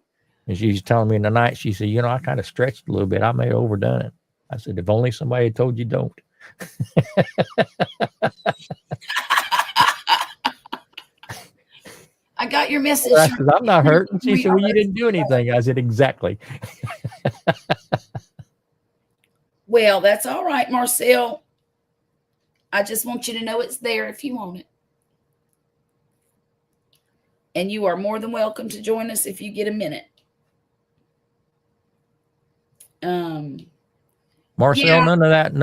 And she's telling me in the night, she said, I kind of stretched a little bit. I may have overdone it. I said, if only somebody had told you don't. I got your message. I said, I'm not hurting. She said, well, you didn't do anything. I said, exactly. Well, that's all right, Marcel. I just want you to know it's there if you want it. And you are more than welcome to join us if you get a minute. Marcel, Yeah. none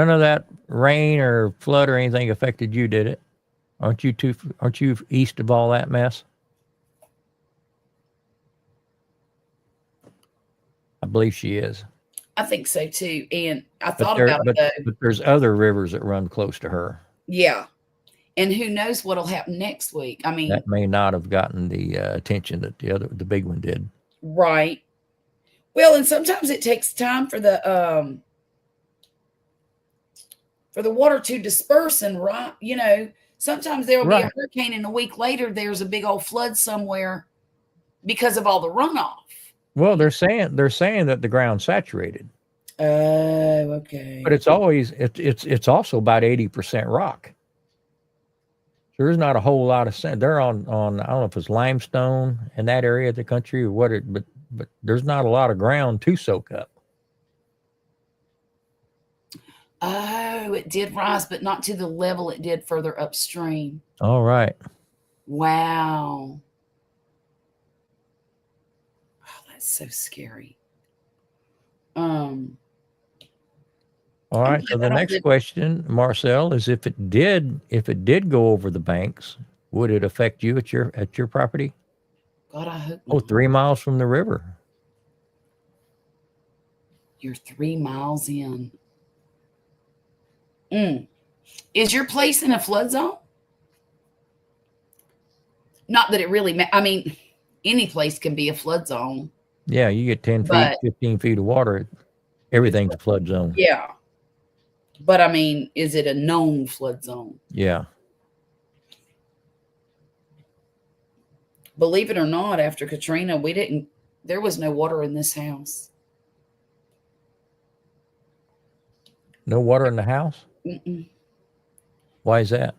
of that rain or flood or anything affected you, did it? Aren't you east of all that mess? believe she is. I think so too. And I But thought there, about it though. but there's other rivers that run close to her Yeah. And who knows what'll happen next week? I mean, that may not have gotten the attention that the big one did. right. Well, and sometimes it takes time for the water to disperse and sometimes there will be a Right. hurricane and a week later there's a big old flood somewhere because of all the runoff. Well, they're saying that the ground's saturated, Oh, okay. but it's also about 80% rock. So there's not a whole lot of sand. They're on I don't know if it's limestone in that area of the country or what but there's not a lot of ground to soak up. Oh, it did rise, but not to the level it did further upstream. All right. Wow. Oh, that's so scary. All right. glad So I the don't next live- question, Marcel, is if it did go over the banks, would it affect you at your property? God, I hope Oh, not. 3 miles from the river. You're 3 miles in. Is your place in a flood zone? Not that it really I mean, any place can be a flood zone. Yeah, you get 10 feet, But- 15 feet of water, everything's a flood zone. Yeah. But I mean, is it a known flood zone? Yeah. Believe it or not, after Katrina, there was no water in this house. No water in the house? Mm-mm. Why is that?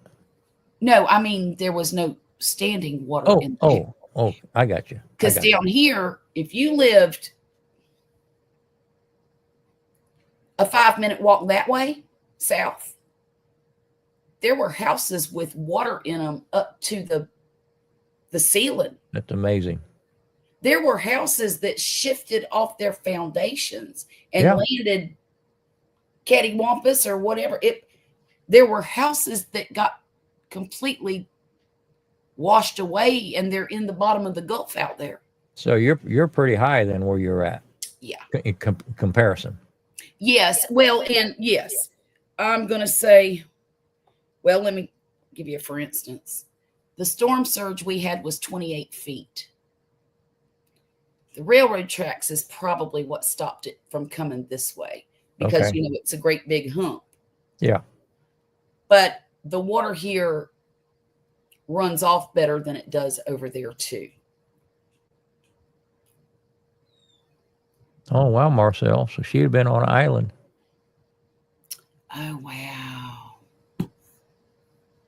No, I mean, there was no standing water Oh, in the house. oh, I got you. Because down here, if you lived a 5-minute walk that way, south, there were houses with water in them up to the ceiling. That's amazing. There were houses that shifted off their foundations and Yeah. landed cattywampus or whatever. There were houses that got completely washed away, and they're in the bottom of the Gulf out there. So you're pretty high then where you're at. Yeah. In comparison. Yes. Well, and yes, I'm going to say, well, let me give you for instance. The storm surge we had was 28 feet. The railroad tracks is probably what stopped it from coming this way because, Okay. it's a great big hump. Yeah. But the water here runs off better than it does over there too. Oh wow, Marcel. So she'd have been on an island. Oh, wow.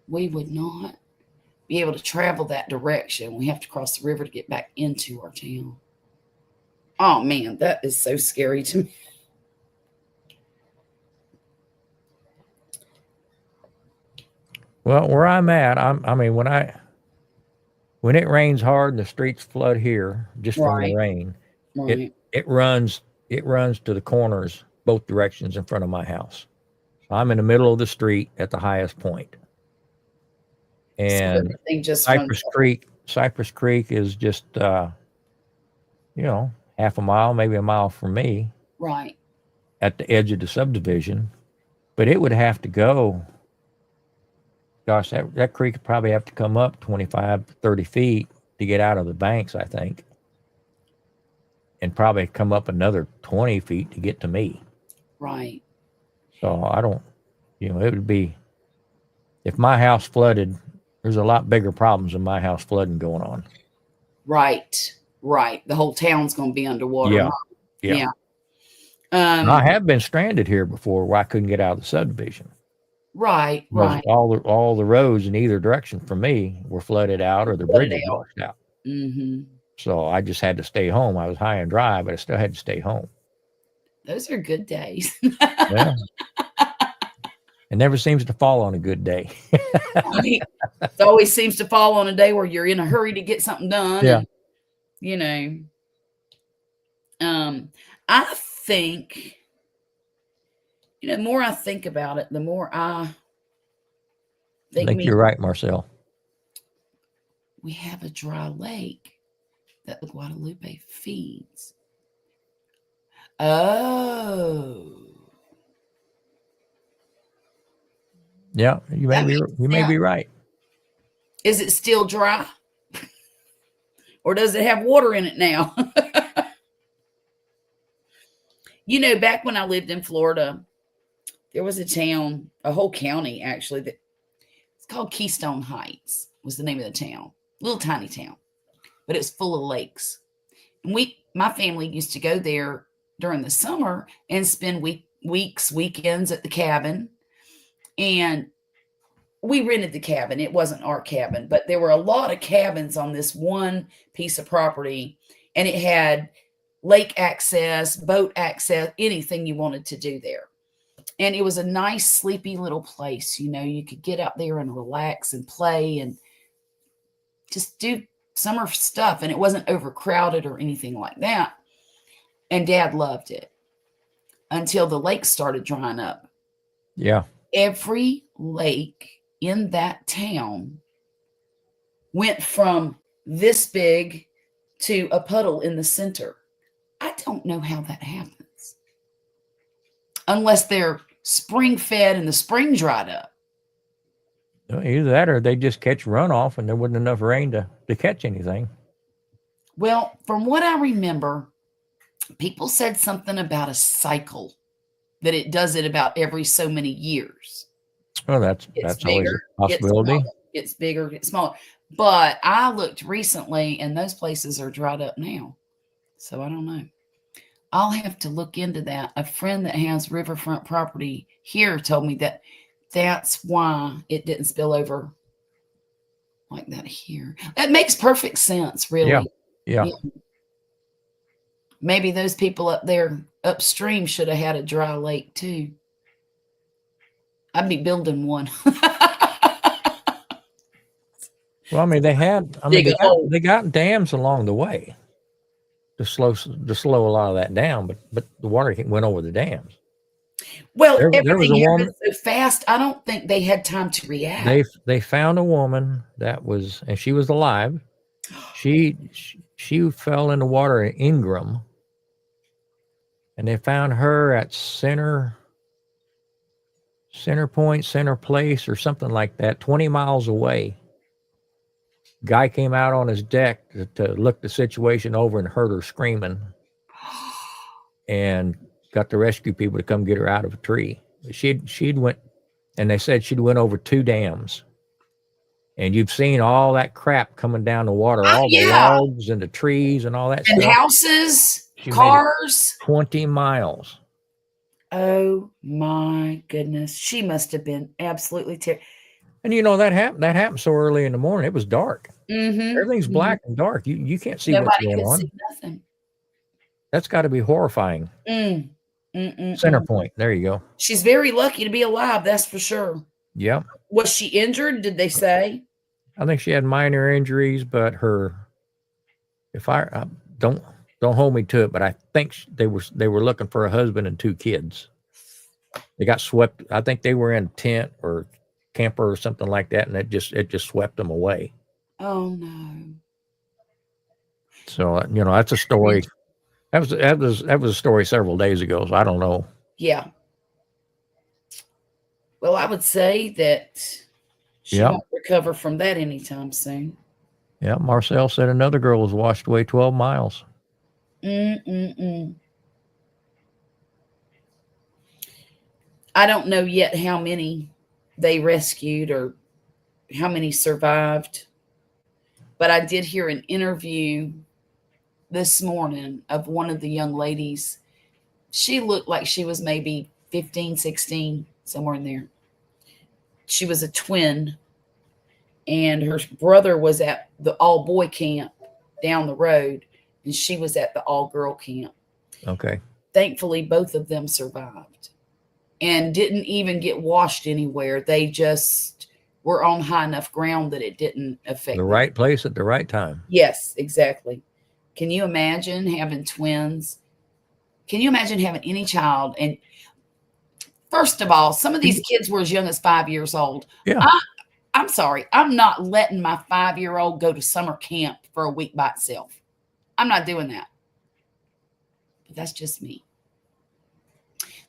We would not be able to travel that direction. We have to cross the river to get back into our town. Oh, man, that is so scary to me. Well, where I'm at, I mean, when it rains hard and the streets flood here just from Right. the rain, Right. it runs to the corners both directions in front of my house. So I'm in the middle of the street at the highest point. So And everything just runs Cypress Creek is just half a mile, maybe a mile from me right. at the edge of the subdivision. But it would have to go, gosh, that creek would probably have to come up 25, 30 feet to get out of the banks, I think. And probably come up another 20 feet to get to me. Right. So I don't, it would be, if my house flooded, there's a lot bigger problems than my house flooding going on. Right. Right. The whole town's going to be underwater. Yeah. huh? Yeah. Yeah. I have been stranded here before where I couldn't get out of the subdivision. Right. Because Right. all the roads in either direction from me were flooded out or the Flooded bridges out. washed out. Mm-hmm. So I just had to stay home. I was high and dry, but I still had to stay home. Those are good days. Yeah. It never seems to fall on a good day. Right. It always seems to fall on a day where you're in a hurry to get something done. Yeah. And, I think, the more I think about it, the more I I think you're right, Marcel. we have a dry lake that the Guadalupe feeds. Oh. Yeah, you may That be makes you may be sense. right. Is it still dry? Or does it have water in it now? You know, back when I lived in Florida, there was a town, a whole county actually, that it's called Keystone Heights, was the name of the town. Little tiny town, but it's full of lakes. And my family used to go there during the summer and spend weekends at the cabin. And we rented the cabin. It wasn't our cabin, but there were a lot of cabins on this one piece of property, and it had lake access, boat access, anything you wanted to do there. And it was a nice, sleepy little place. You know, you could get out there and relax and play and just do summer stuff. And it wasn't overcrowded or anything like that. And Dad loved it until the lake started drying up. Yeah. Every lake in that town went from this big to a puddle in the center. I don't know how that happens. Unless they're spring fed and the spring dried up. Either that or they just catch runoff and there wasn't enough rain to catch anything. Well, from what I remember, people said something about a cycle, that it does it about every so many years. Well, that's It's always bigger, a possibility. It's bigger, it's smaller. But I looked recently and those places are dried up now. So I don't know. I'll have to look into that. A friend that has riverfront property here told me that that's why it didn't spill over like that here. That makes perfect sense, really. Yeah. Maybe those people up there upstream should have had a dry lake too. I'd be building one. Well, I mean, Dig a hole. they got dams along the way to slow a lot of that down, but the water went over the dams. Well, There was everything a here woman- was so fast. I don't think they had time to react. They found a woman and she was alive. She fell in the water in Ingram, and they found her at Center Point, Center Place, or something like that, 20 miles away. Guy came out on his deck to look the situation over and heard her screaming, and got the rescue people to come get her out of a tree. She'd went, and they said she'd went over 2 dams. And you've seen all that crap coming down the water, all the Yeah. logs and the trees and all that And stuff. houses, She made it cars. 20 miles. Oh my goodness. She must have been absolutely terrible. And you know that happened so early in the morning. It was dark. Mm-hmm. Everything's black and dark. You can't see what's Nobody going could on. see nothing. That's got to be horrifying. Center Point. There you go. She's very lucky to be alive, that's for sure. Yep. Was she injured? Did they say? I think she had minor injuries, but don't hold me to it, but I think they were looking for a husband and 2 kids. They got swept. I think they were in a tent or camper or something like that, and it just swept them away. Oh no. So that's a story. That was a story several days ago. So I don't know. Yeah. Well, I would say that she Yeah. won't recover from that anytime soon. Yeah, Marcel said another girl was washed away 12 miles. I don't know yet how many they rescued or how many survived, but I did hear an interview this morning of one of the young ladies. She looked like she was maybe 15, 16, somewhere in there. She was a twin, and her brother was at the all-boy camp down the road, and she was at the all-girl camp. Okay. Thankfully, both of them survived and didn't even get washed anywhere. They just were on high enough ground that it didn't affect The them. right place at the right time. Yes, exactly. Can you imagine having twins? Can you imagine having any child? And first of all, some of these kids were as young as 5 years old. Yeah. I'm sorry. I'm not letting my 5-year-old go to summer camp for a week by itself. I'm not doing that. But that's just me.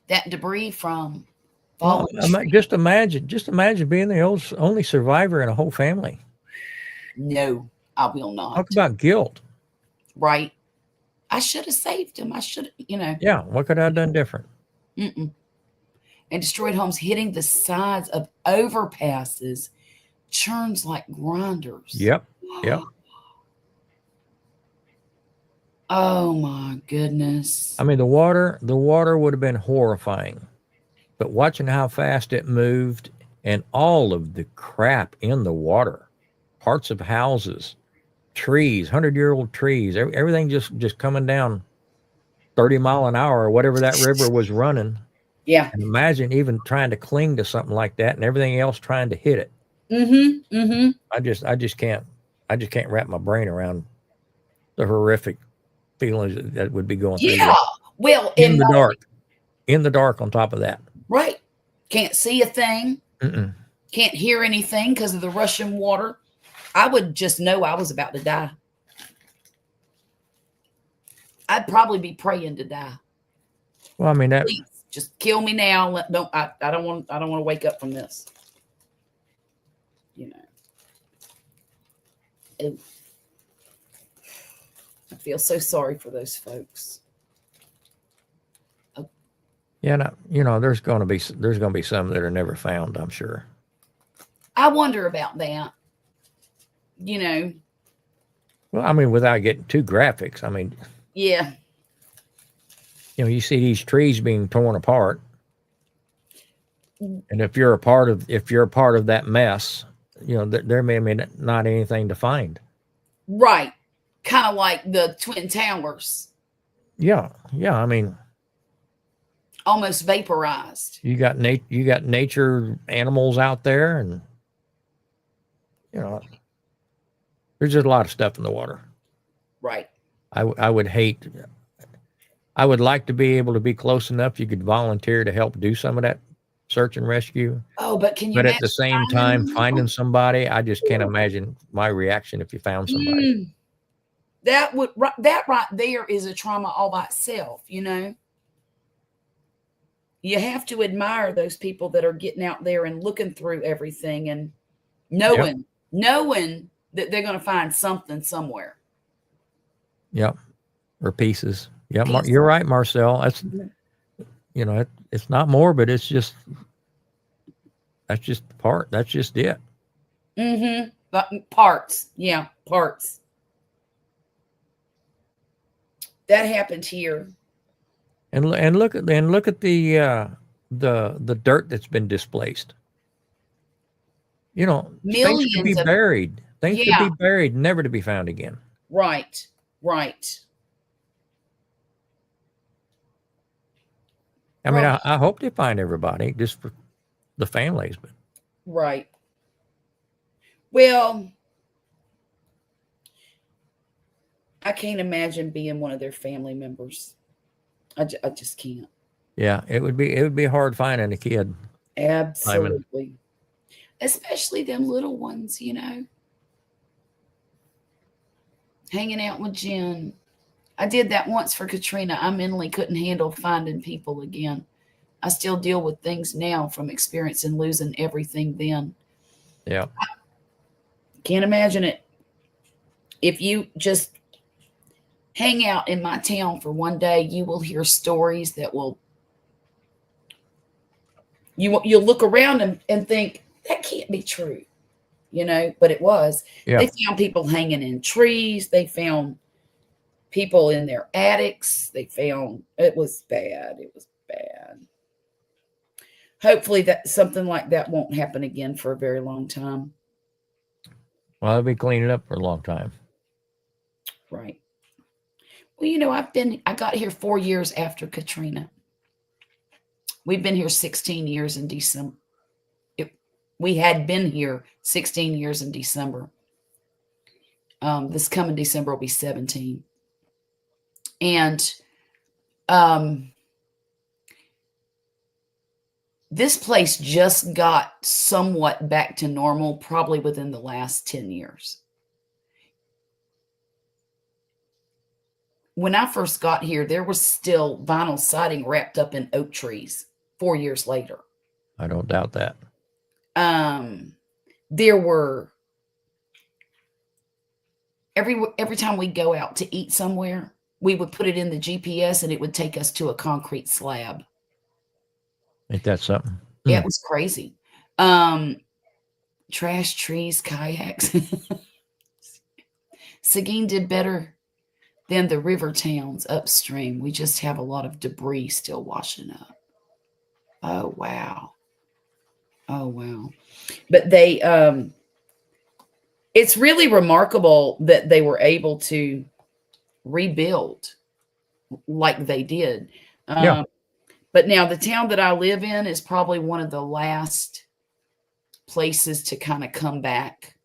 that debris from Well, falling. just imagine being the only survivor in a whole family. No, I will not. Talk about guilt. Right. I should have saved him. I should have, Yeah, what could I have done different? Mm-mm. And destroyed homes, hitting the sides of overpasses, churns like grinders. Yep. Yep. Oh my goodness. I mean, the water would have been horrifying, but watching how fast it moved and all of the crap in the water, parts of houses, trees, 100-year-old trees, everything just coming down 30 mile an hour or whatever that river was running. Yeah. And imagine even trying to cling to something like that and everything else trying to hit it. Mm-hmm. Mm-hmm. I just can't wrap my brain around the horrific feelings that would be going through Yeah. there. Well, in the dark on top of that. Right. Can't see a thing. Mm-mm. Can't hear anything because of the rushing water. I would just know I was about to die. I'd probably be praying to die. Well, I mean that. Please, just kill me now. I don't want to wake up from this. I feel so sorry for those folks. Yeah, there's going to be some that are never found, I'm sure. I wonder about that. Well, I mean, without getting too graphics, I mean, Yeah. you see these trees being torn apart, and if you're a part of that mess, there may not anything to find. Right. Kind of like the Twin Towers. Yeah. I mean, almost vaporized. You got nature animals out there, and there's just a lot of stuff in the water. Right. I would like to be able to be close enough you could volunteer to help do some of that search and rescue. Oh, but can you? But at the same time, finding somebody, I just can't imagine my reaction if you found somebody. That right there is a trauma all by itself. You have to admire those people that are getting out there and looking through everything and knowing that they're going to find something somewhere. Yep. Or pieces. Yep. You're right, Marcel. That's, it's not morbid. It's just, that's just it. Mm-hmm. But parts. Yeah. Parts. That happened here. And look at the dirt that's been displaced. Millions things could be buried. Things could be buried, never to be found again. Right. I mean, I hope they find everybody, just for the families, but right. Well, I can't imagine being one of their family members. I just can't. Yeah, it would be hard finding a kid. Absolutely. Especially them little ones, hanging out with Jen. I did that once for Katrina. I mentally couldn't handle finding people again. I still deal with things now from experiencing losing everything then. Yeah. Can't imagine it. If you just hang out in my town for one day, you will hear stories that you'll look around and think, that can't be true, but it was. Yeah. They found people hanging in trees. They found people in their attics. It was bad. It was bad. Hopefully that something like that won't happen again for a very long time. Well, I'll be cleaning up for a long time. Right. Well, I got here 4 years after Katrina. We've been here 16 years in December. We had been here 16 years in December. This coming December will be 17. And this place just got somewhat back to normal probably within the last 10 years. when I first got here, there was still vinyl siding wrapped up in oak trees 4 years later. I don't doubt that. There were every time we go out to eat somewhere, we would put it in the GPS and it would take us to a concrete slab. Ain't that something? Yeah, it was crazy. Trash, trees, kayaks. Seguin did better than the river towns upstream. We just have a lot of debris still washing up. Oh, wow. Oh, wow. But they, it's really remarkable that they were able to rebuild like they did. Yeah. But now the town that I live in is probably one of the last places to kind of come back.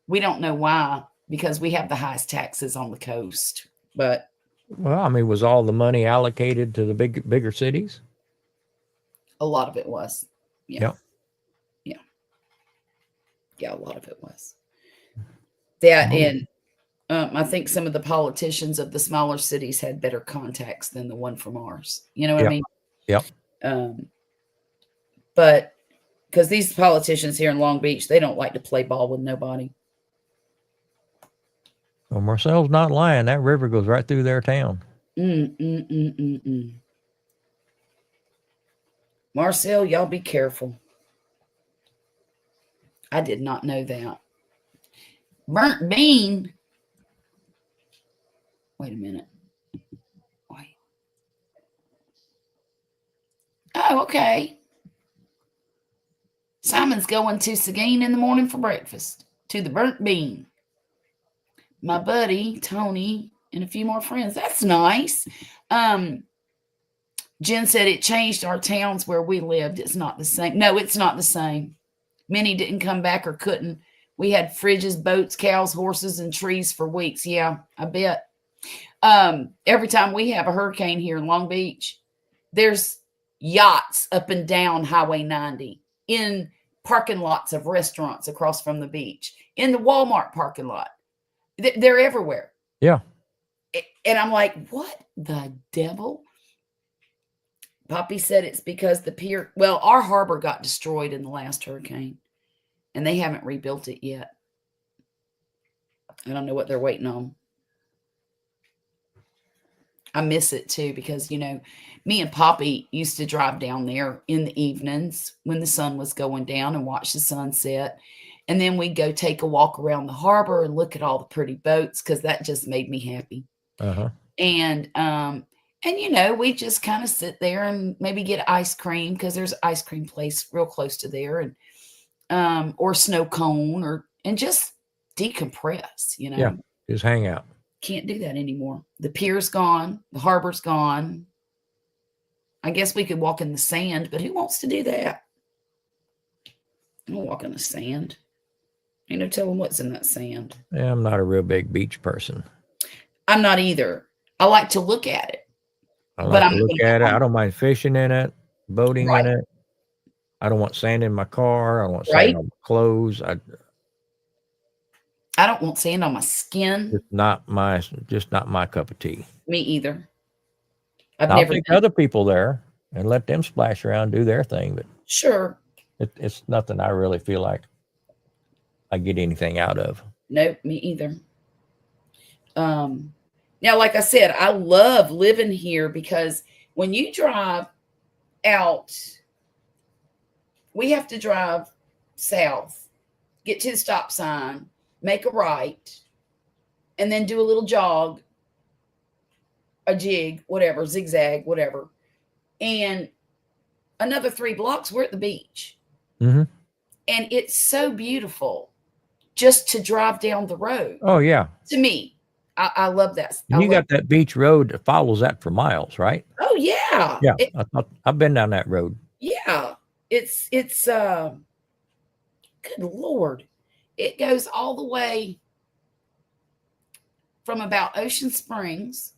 We don't know why, because we have the highest taxes on the coast. But Well, I mean, was all the money allocated to the bigger cities? a lot of it was. Yeah. Yep. Yeah, a lot of it was. That Oh. and I think some of the politicians of the smaller cities had better contacts than the one from ours. You know what I mean? Yep. But because these politicians here in Long Beach, they don't like to play ball with nobody. Well, Marcel's not lying. That river goes right through their town. Marcel, y'all be careful. I did not know that. Burnt bean. Wait a minute. Wait. Oh, okay. Simon's going to Seguin in the morning for breakfast to the Burnt Bean. My buddy, Tony, and a few more friends. That's nice. Jen said it changed our towns where we lived. It's not the same. No, it's not the same. Many didn't come back or couldn't. We had fridges, boats, cows, horses, and trees for weeks. Yeah, I bet. Every time we have a hurricane here in Long Beach, there's yachts up and down Highway 90 in parking lots of restaurants across from the beach, in the Walmart parking lot. They're everywhere. Yeah. And I'm like, what the devil? Poppy said it's because the pier, well, our harbor got destroyed in the last hurricane and they haven't rebuilt it yet. I don't know what they're waiting on. I miss it too because, you know, me and Poppy used to drive down there in the evenings when the sun was going down and watch the sunset. And then we'd go take a walk around the harbor and look at all the pretty boats because that just made me happy. Uh-huh. And you know, we just kind of sit there and maybe get ice cream because there's an ice cream place real close to there, and or snow cone, and just decompress, you know. Yeah. Just hang out. Can't do that anymore. The pier's gone, the harbor's gone. I guess we could walk in the sand, but who wants to do that? I don't walk in the sand. Ain't no telling what's in that sand. Yeah, I'm not a real big beach person. I'm not either. I like to look at it. I But like I'm to look at it. I don't mind fishing in it, boating Right. in it. I don't want sand in my car. I don't want Right. sand on my clothes. I don't want sand on my skin. Just not my cup of tea. Me either. I've I'll never take been- other people there and let them splash around, do their thing, but Sure. it's nothing I really feel like I get anything out of. Nope, me either. Now, like I said, I love living here because when you drive out, we have to drive south, get to the stop sign, make a right, and then do a little jog, a jig, whatever, zigzag, whatever. And another 3 blocks, we're at the beach. Mm-hmm. And it's so beautiful just to drive down the road. Oh, yeah. To me, I love that. And you got that beach road that follows that for miles, right? Oh yeah. Yeah. I've been down that road. Yeah. It's good Lord. It goes all the way from about Ocean Springs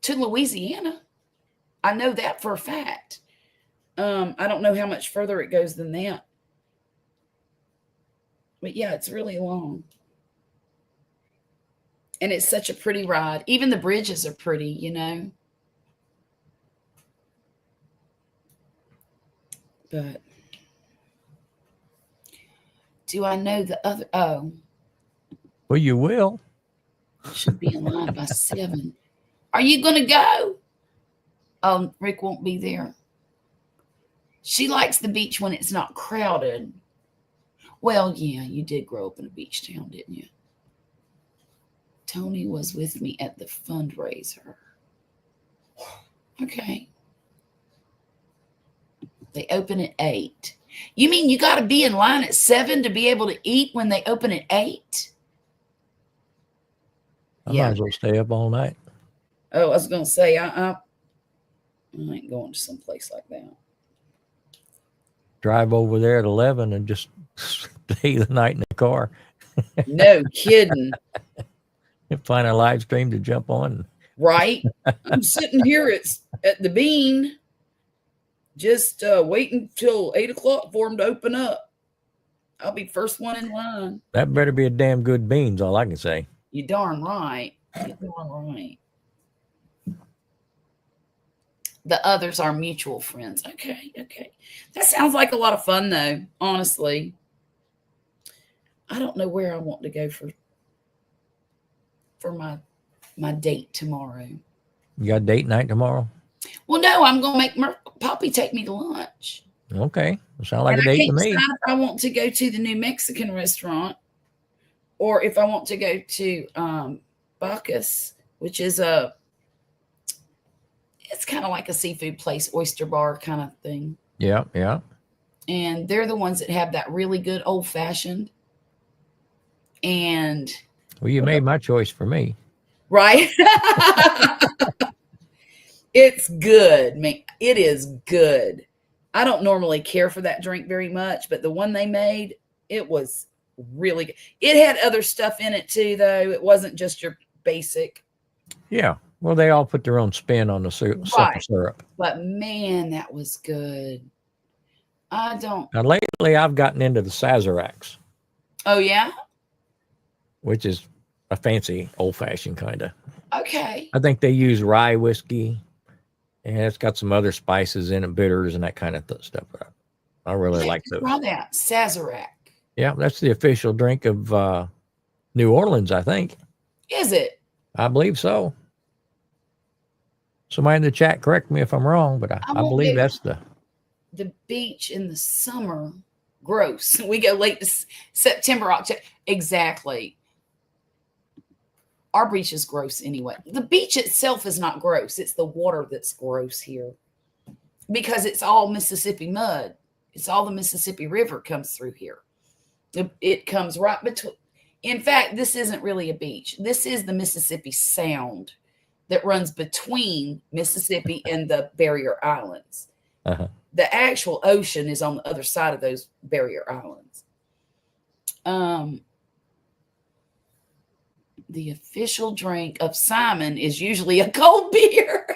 to Louisiana. I know that for a fact. I don't know how much further it goes than that. But yeah, it's really long. And it's such a pretty ride. Even the bridges are pretty, you know. But do I know the other? Oh, Well, you will. should be in line by 7. Are you going to go? Oh, Rick won't be there. She likes the beach when it's not crowded. Well, yeah, you did grow up in a beach town, didn't you? Tony was with me at the fundraiser. Okay. They open at 8. You mean you got to be in line at 7 to be able to eat when they open at 8? I might as well stay up all night. Oh, I was going to say, I ain't going to some place like that. Drive over there at 11 and just stay the night in the car. No kidding. And find a live stream to jump on. Right? I'm sitting here at the Bean, just waiting till 8 o'clock for them to open up. I'll be first one in line. That better be a damn good beans, all I can say. You darn right. You darn right. The others are mutual friends. Okay. That sounds like a lot of fun, though, honestly. I don't know where I want to go for my date tomorrow. You got date night tomorrow? Well, no, I'm going to make Poppy take me to lunch. Okay. Sound like And a I date can't to me. decide if I want to go to the new Mexican restaurant or if I want to go to Bacchus, which is it's kind of like a seafood place, oyster bar kind of thing. Yeah. And they're the ones that have that really good old fashioned. And Well, you made my choice for me. right. It's good, man. It is good. I don't normally care for that drink very much, but the one they made, it was really good. It had other stuff in it too, though. It wasn't just your basic. Yeah. Well, they all put their own spin on the simple Right. syrup. But man, that was good. Now, lately, I've gotten into the Sazeracs, Oh, yeah? which is a fancy old-fashioned kind of. Okay. I think they use rye whiskey, and it's got some other spices in it, bitters and that kind of stuff. I really like those. Try that. Sazerac. Yeah, that's the official drink of New Orleans, I think. Is it? I believe so. Somebody in the chat, correct me if I'm wrong, but I won't believe be- that's the. The beach in the summer, gross. We go late to September, October. Exactly. Our beach is gross anyway. The beach itself is not gross. It's the water that's gross here because it's all Mississippi mud. It's all the Mississippi River comes through here. It comes right between. In fact, this isn't really a beach. This is the Mississippi Sound that runs between Mississippi and the barrier islands. Uh-huh. The actual ocean is on the other side of those barrier islands. The official drink of Simon is usually a cold beer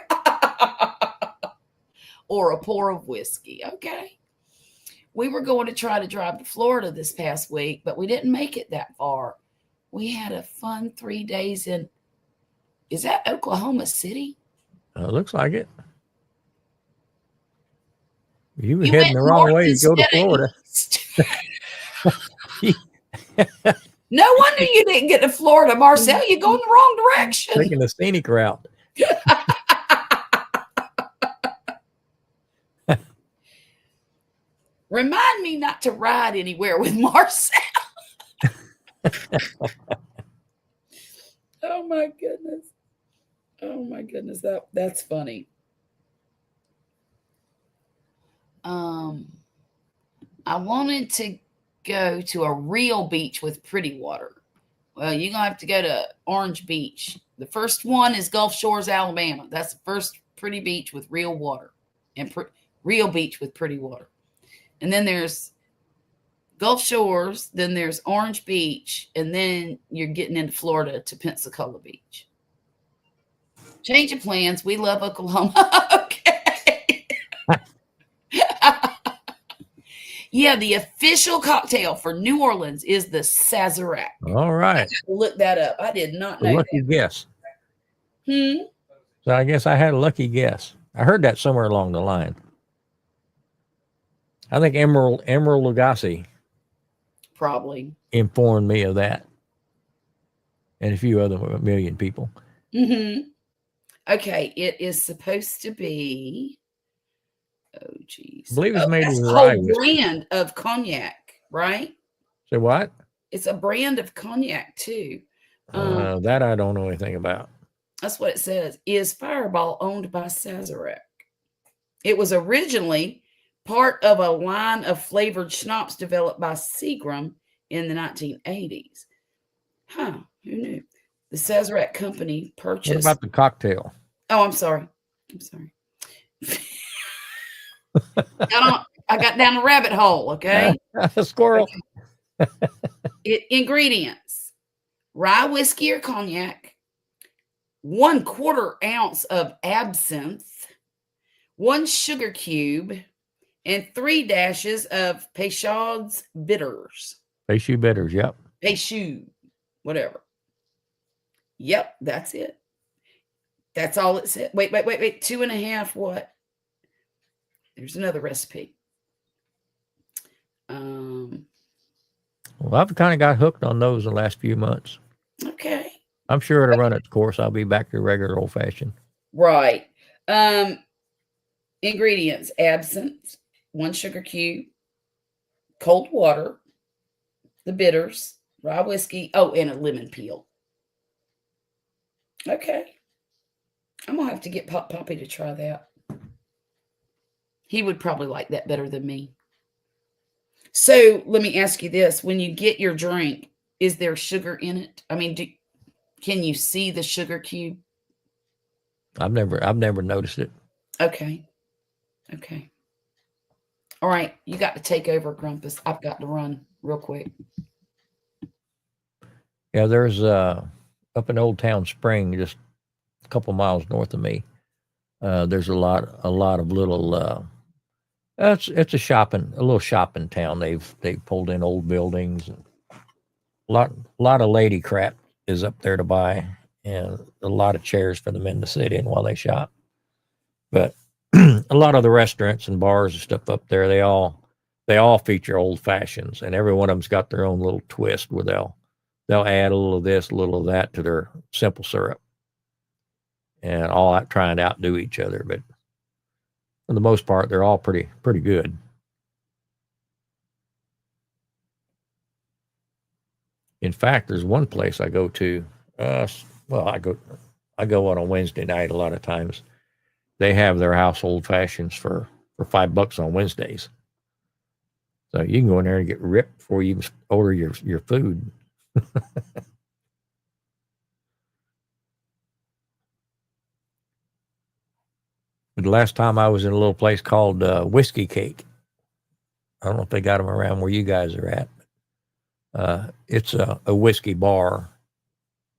or a pour of whiskey. Okay. We were going to try to drive to Florida this past week, but we didn't make it that far. We had a fun 3 days in, is that Oklahoma City? Looks like it. You were You heading the went wrong north way to go to instead of Florida. east. No wonder you didn't get to Florida, Marcel. You're going the wrong direction. Taking the scenic route. Remind me not to ride anywhere with Marcel. Oh my goodness. Oh my goodness. That's funny. I wanted to go to a real beach with pretty water. Well, you're gonna have to go to Orange Beach. The first one is Gulf Shores, Alabama. That's the first pretty beach with real water and real beach with pretty water. And then there's Gulf Shores, then there's Orange Beach, and then you're getting into Florida to Pensacola Beach. Change of plans. We love Oklahoma. Okay. Yeah, the official cocktail for New Orleans is the Sazerac. All right. Look that up. I did not A know lucky guess. that. So I guess I had a lucky guess. I heard that somewhere along the line. I think Emerald Lagasse Probably. informed me of that, and a few other million people. Okay, it is supposed to be. Oh, geez. I believe it's made that's with a rye whole whiskey. brand of cognac, right? Say what? It's a brand of cognac too. That I don't know anything about. That's what it says. Is Fireball owned by Sazerac? It was originally part of a line of flavored schnapps developed by Seagram in the 1980s. Huh? Who knew? The Sazerac company purchased. What about the cocktail? Oh, I'm sorry. I got down a rabbit hole. Okay. A squirrel. Ingredients: rye whiskey or cognac, 1/4 ounce of absinthe, 1 sugar cube, and 3 dashes of Peychaud's bitters. Peychaud bitters. Yep. Peychaud, whatever. Yep, that's it. That's all it said. Wait. 2.5 what? There's another recipe. Well, I've kind of got hooked on those in the last few months. Okay. I'm sure it'll run its course. I'll be back to regular old fashioned. Right. Ingredients: absinthe, 1 sugar cube, cold water, the bitters, rye whiskey, and a lemon peel. Okay. I'm gonna have to get Poppy to try that. He would probably like that better than me. So let me ask you this: when you get your drink, is there sugar in it? I mean, can you see the sugar cube? I've never noticed it. Okay. All right, you got to take over, Grumpus. I've got to run real quick. Yeah, there's up in Old Town Spring, just a couple miles north of me. There's a lot of little. It's a little shopping town. They've pulled in old buildings. And a lot of lady crap is up there to buy, and a lot of chairs for the men to sit in while they shop. But a lot of the restaurants and bars and stuff up there, they all feature old fashions, and every one of them's got their own little twist where they'll add a little of this, a little of that to their simple syrup, and all that trying to outdo each other. But for the most part, they're all pretty good. In fact, there's one place I go to. I go on a Wednesday night a lot of times. They have their household fashions for $5 on Wednesdays. So you can go in there and get ripped before you even order your food. But the last time I was in a little place called Whiskey Cake. I don't know if they got them around where you guys are at. It's a whiskey bar.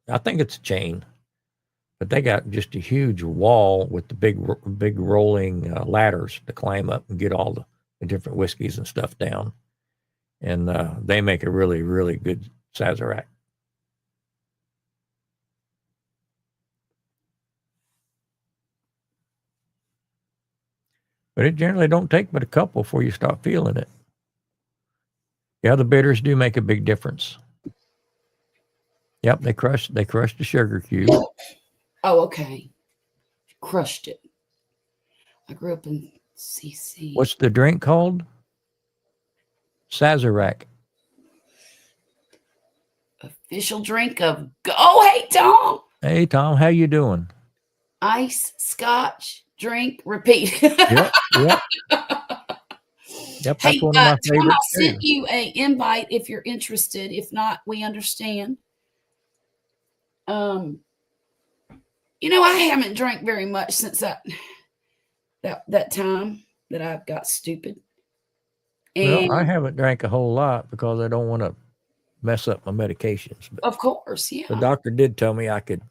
I think it's a chain. But they got just a huge wall with the big rolling ladders to climb up and get all the different whiskeys and stuff down. And they make a really, really good Sazerac. But it generally don't take but a couple before you start feeling it. Yeah, the bitters do make a big difference. Yep, they crushed the sugar cube. Oh, okay. Crushed it. I grew up in CC. What's the drink called? Sazerac. Official drink of hey Tom. Hey Tom, how you doing? Ice, scotch, drink, repeat. Yep. Yep, that's Hey, one of my Tom, favorites. I sent you an invite if you're interested. If not, we understand. I haven't drank very much since that time that I got stupid. And Well, I haven't drank a whole lot because I don't want to mess up my medications. But of course, yeah. the doctor did tell me I could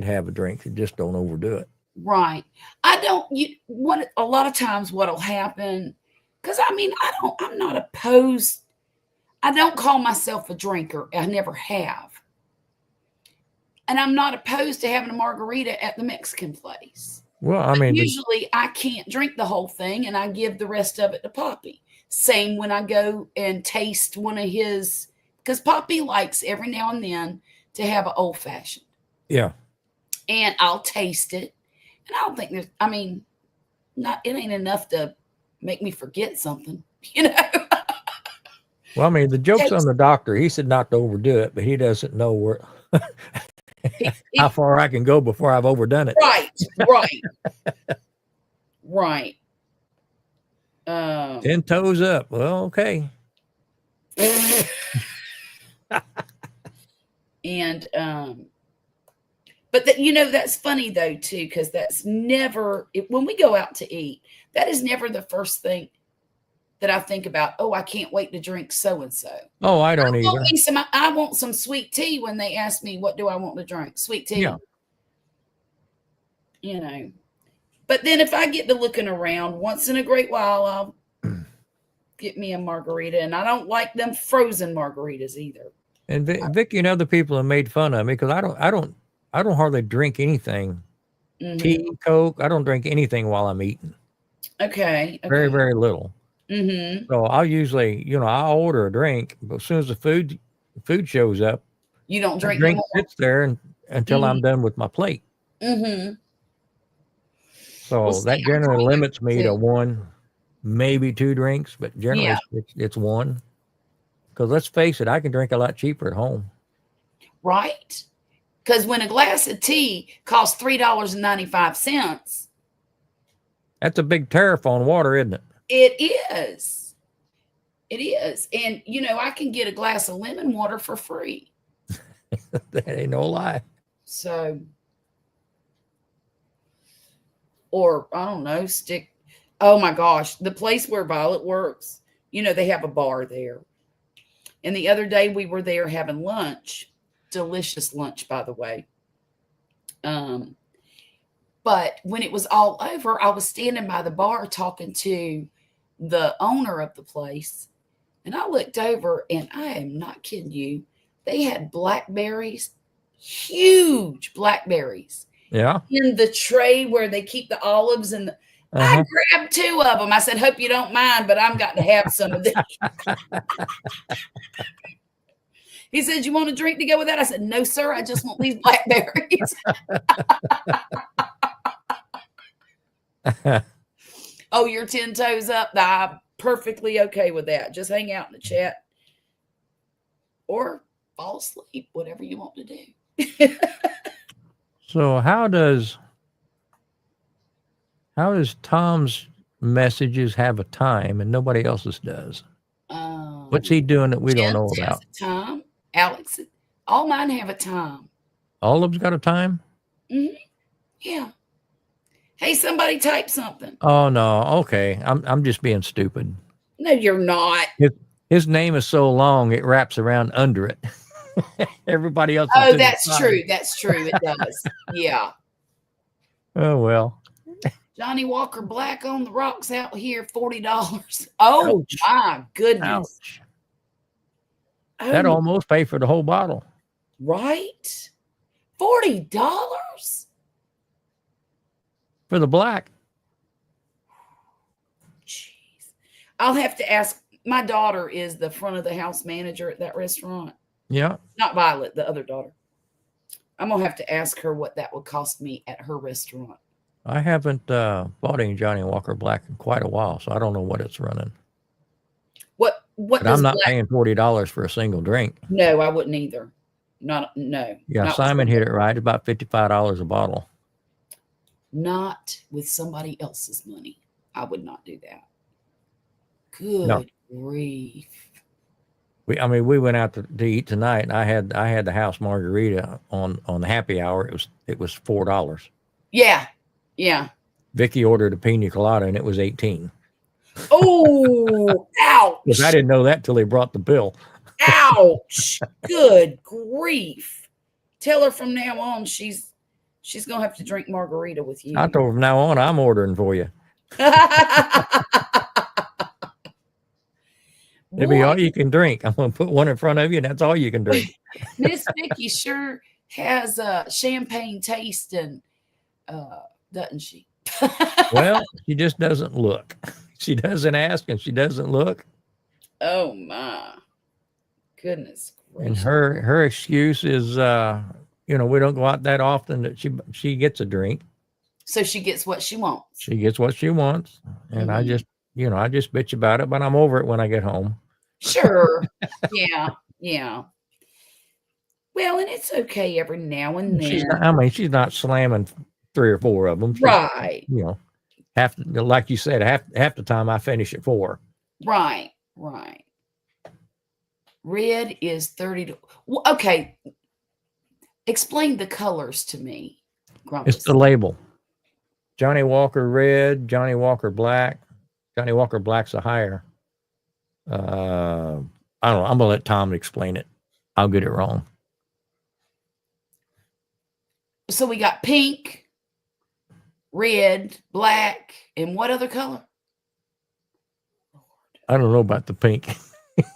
have a drink, just don't overdo it. Right. I don't. A lot of times, what'll happen Because I mean, I'm not opposed. I don't call myself a drinker. I never have. And I'm not opposed to having a margarita at the Mexican place. Well, I mean, Usually I can't drink the whole thing and I give the rest of it to Poppy. Same when I go and taste one of his, because Poppy likes every now and then to have an old fashioned. yeah. And I'll taste it. And I don't think there's, I mean, it ain't enough to make me forget something, you know? Well, I mean, the joke's on the doctor. He said not to overdo it, but he doesn't know where how far I can go before I've overdone it. Right. 10 toes up. Well, okay. And but that, you know, that's funny though too, because that's never when we go out to eat, that is never the first thing that I think about. Oh, I can't wait to drink so and so. Oh, I don't either. I want some sweet tea when they ask me what do I want to drink. Sweet tea. Yeah. You know. But then if I get to looking around once in a great while, I'll get me a margarita, and I don't like them frozen margaritas either. And Vicky and other people have made fun of me because I don't hardly drink anything. Mhm. Tea, Coke. I don't drink anything while I'm eating. Okay. Very, very little. Mm-hmm. So I'll usually, I'll order a drink, but as soon as the food shows up, You don't the drink drink more. sits there until I'm done with my plate. Mm-hmm. So Well, see, that I generally drink limits me too. to one, maybe two drinks, but generally Yeah. it's one. Because let's face it, I can drink a lot cheaper at home. Right? Because when a glass of tea costs $3.95, That's a big tariff on water, isn't it? it is. It is. And, I can get a glass of lemon water for free. That ain't no lie. So, or I don't know, oh my gosh, the place where Violet works, they have a bar there. And the other day we were there having lunch, delicious lunch, by the way. But when it was all over, I was standing by the bar talking to the owner of the place. And I looked over, and I am not kidding you. They had blackberries, huge blackberries, Yeah. in the tray where they keep the olives. And I grabbed 2 of them. I said, hope you don't mind, but I'm got to have some of these. He said, you want a drink to go with that? I said, no, sir. I just want these blackberries. Oh, you're 10 toes up. I'm perfectly okay with that. Just hang out in the chat or fall asleep, whatever you want to do. So how does Tom's messages have a time and nobody else's does? What's he doing that we don't know Jim's has about? a time. Alex, all mine have a time. All of them's got a time? Yeah. Hey, somebody type something. Oh no. Okay. I'm just being stupid. No, you're not. His name is so long it wraps around under it. Everybody else. Oh, that's true. That's true. It does. Yeah. Oh well. Johnny Walker Black on the rocks out here, $40. Oh, Ouch. my goodness. Ouch. Oh, That almost paid for the whole bottle. right? $40? For the black. Jeez. I'll have to ask. My daughter is the front of the house manager at that restaurant. Yeah. Not Violet, the other daughter. I'm going to have to ask her what that would cost me at her restaurant. I haven't bought any Johnny Walker Black in quite a while, so I don't know what it's running. What But does I'm not black? paying $40 for a single drink. No, I wouldn't either. No. Yeah, Not Simon with, hit it right. About $55 a bottle. not with somebody else's money. I would not do that. Good No. grief. We went out to eat tonight, and I had the house margarita on the happy hour. It was $4. Yeah. Vicky ordered a pina colada, and it was $18. Oh, ouch. Because I didn't know that till they brought the bill. Ouch. Good grief. Tell her from now on she's gonna have to drink margarita with you. I told her from now on, I'm ordering for you. It'll be all Boy, you can drink. I'm going to put one in front of you, and that's all you can drink. Miss Vicky sure has a champagne taste, and doesn't she? Well, she just doesn't look. She doesn't ask, and she doesn't look. Oh my goodness And gracious! her excuse is, we don't go out that often that she gets a drink. So she gets what she wants. She gets what she wants, and I just bitch about it, but I'm over it when I get home. Sure. Yeah. Yeah. Well, and it's okay every now and She's then. not, she's not slamming 3 or 4 of them. She's, Right. like you said, half the time I finish at 4. Right. Right. Red is 30 to well, okay. Explain the colors to me, Grumpus. It's the label. Johnny Walker red, Johnny Walker black. Johnny Walker black's a higher. I don't know. I'm gonna let Tom explain it. I'll get it wrong. So we got pink, red, black, and what other color? I don't know about the pink.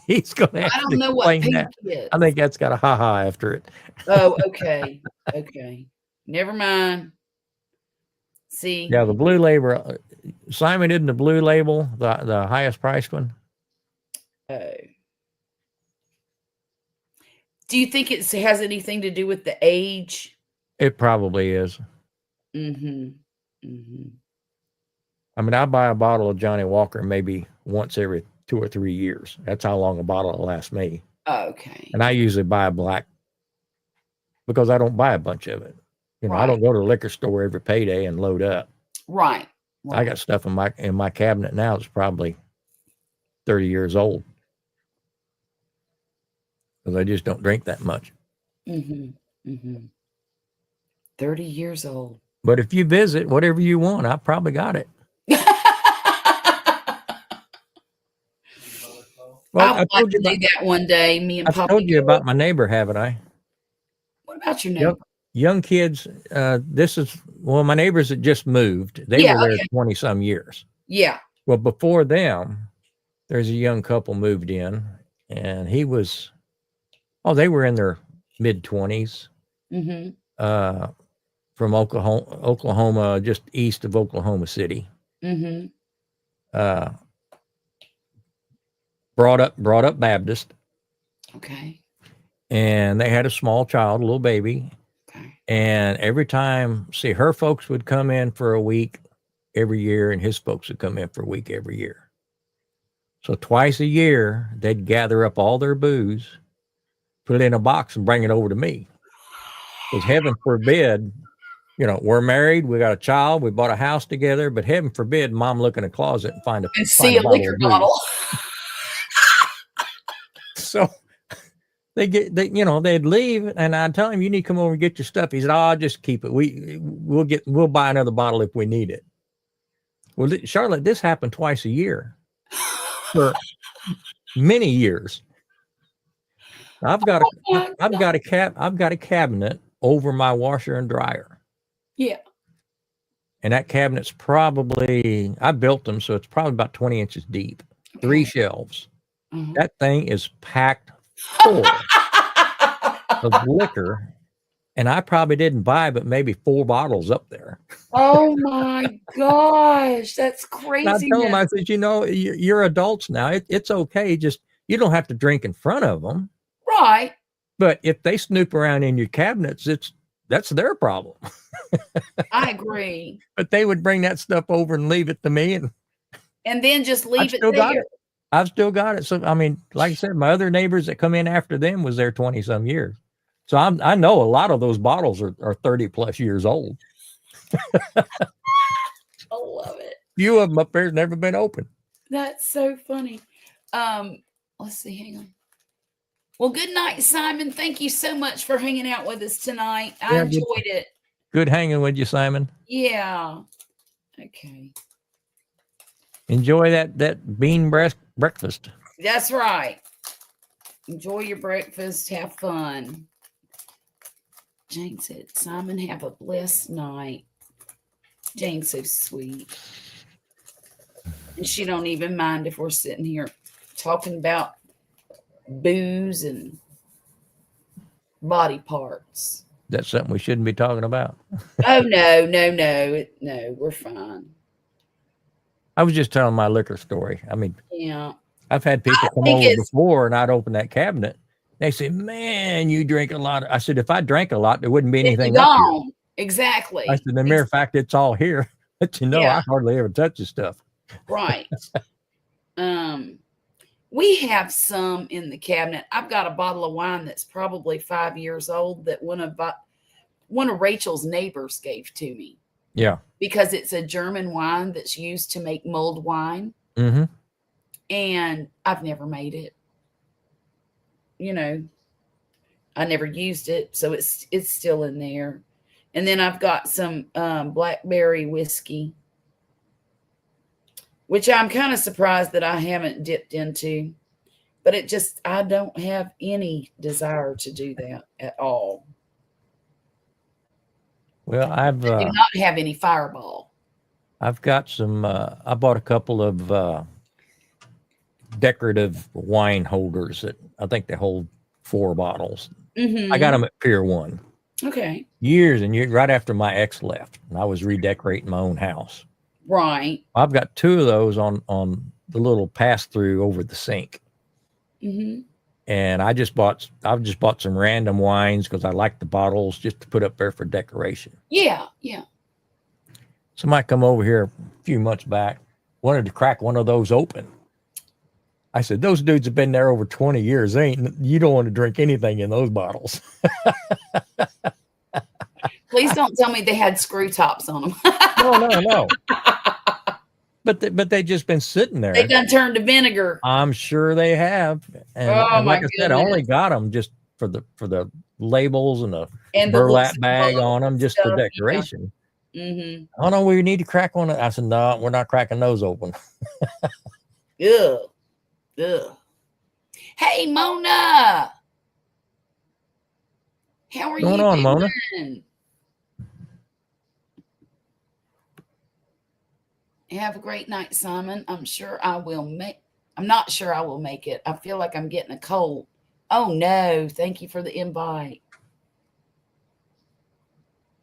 He's gonna have I to don't know what explain pink that. is. I think that's got a ha after it. Oh, okay. Okay. Never mind. See? Yeah, the blue label. Simon isn't the blue label the highest priced one? Oh. Do you think it has anything to do with the age? It probably is. Mm-hmm. Mm-hmm. I mean, I buy a bottle of Johnny Walker maybe once every 2 or 3 years. That's how long a bottle will last me. Okay. And I usually buy a black because I don't buy a bunch of it. I don't go to the liquor store every payday and load up. Right. I got stuff in my cabinet now that's probably 30 years old because I just don't drink that much. Mm-hmm. Mm-hmm. 30 years old. But if you visit, whatever you want, I probably got it. Well, I'd like to do that one day. Me and I've Papa. told you about my neighbor, haven't I? What about your neighbor? Young kids. My neighbors that just moved. They were there 20 some years. Yeah. Well, before them, there's a young couple moved in, and they were in their mid 20s. Mm-hmm. From Oklahoma, just east of Oklahoma City. Mm-hmm. Brought up Baptist. Okay. And they had a small child, a little baby. Okay. And every time, her folks would come in for a week every year, and his folks would come in for a week every year. So twice a year, they'd gather up all their booze, put it in a box, and bring it over to me. Because heaven forbid, we're married, we got a child, we bought a house together, but heaven forbid, mom look in a closet and find a liquor bottle. So they'd leave, and I'd tell him, you need to come over and get your stuff. He said, I'll just keep it. We'll buy another bottle if we need it. Well, Charlotte, this happened twice a year for many years. I've got a cabinet over my washer and dryer. Yeah. And that cabinet's I built them, so it's probably about 20 inches deep, 3 shelves. Mm-hmm. That thing is packed full of liquor. And I probably didn't buy but maybe 4 bottles up there. Oh my gosh, that's crazy. I told them, I said, you're adults now. It's okay. Just, you don't have to drink in front of them. Right. But if they snoop around in your cabinets, that's their problem. I agree. But they would bring that stuff over and leave it to me. And then just leave it there. I've still got it. So, I mean, like I said, my other neighbors that come in after them was there 20 some years. So I know a lot of those bottles are 30 plus years old. I love it. Few of them up there's never been open. That's so funny. Let's see. Hang on. Well, good night, Simon. Thank you so much for hanging out with us tonight. I enjoyed it. Good hanging with you, Simon. Yeah. Okay. Enjoy that bean breakfast. That's right. Enjoy your breakfast. Have fun. Jane said, Simon, have a blessed night. Jane's so sweet. And she don't even mind if we're sitting here talking about booze and body parts. That's something we shouldn't be talking about. Oh no, we're fine. I was just telling my liquor story. I mean, Yeah. I've had people come think over it's- before, and I'd open that cabinet. They say, "Man, you drink a lot." I said, "If I drank a lot, there wouldn't be anything up here." Gone. Exactly. I said, "The mere fact it's all here, but you know, Yeah. I hardly ever touch this stuff." Right. We have some in the cabinet. I've got a bottle of wine that's probably 5 years old that one of Rachel's neighbors gave to me Yeah. because it's a German wine that's used to make mulled wine, Mm-hmm. and I've never made it. You know, I never used it, so it's still in there. And then I've got some blackberry whiskey, which I'm kind of surprised that I haven't dipped into, but I don't have any desire to do that at all. Well, I do not have any Fireball. I've got some. I bought a couple of decorative wine holders that I think they hold 4 bottles. Mm-hmm. I got them at Pier 1 Okay. years and years right after my ex left, and I was redecorating my own house. Right. I've got 2 of those on the little pass through over the sink, Mm-hmm. and I've just bought some random wines because I like the bottles just to put up there for decoration. Yeah. Yeah. Somebody come over here a few months back, wanted to crack one of those open. I said, "Those dudes have been there over 20 years. You don't want to drink anything in those bottles." Please don't tell me they had screw tops on them. No. But they just been sitting there. They done turned to vinegar. I'm sure they have. And, Oh, and like my I said, I only goodness. got them just for the labels and the And the burlap looks bag of on them just stuff, for yeah. decoration. Mm-hmm. Oh no, we need to crack one. I said, "No, we're not cracking those open." Ugh. Ugh. Hey, Mona. How are What's going you on, Mona? doing? Have a great night, Simon. I'm not sure I will make it. I feel like I'm getting a cold. Oh no, thank you for the invite.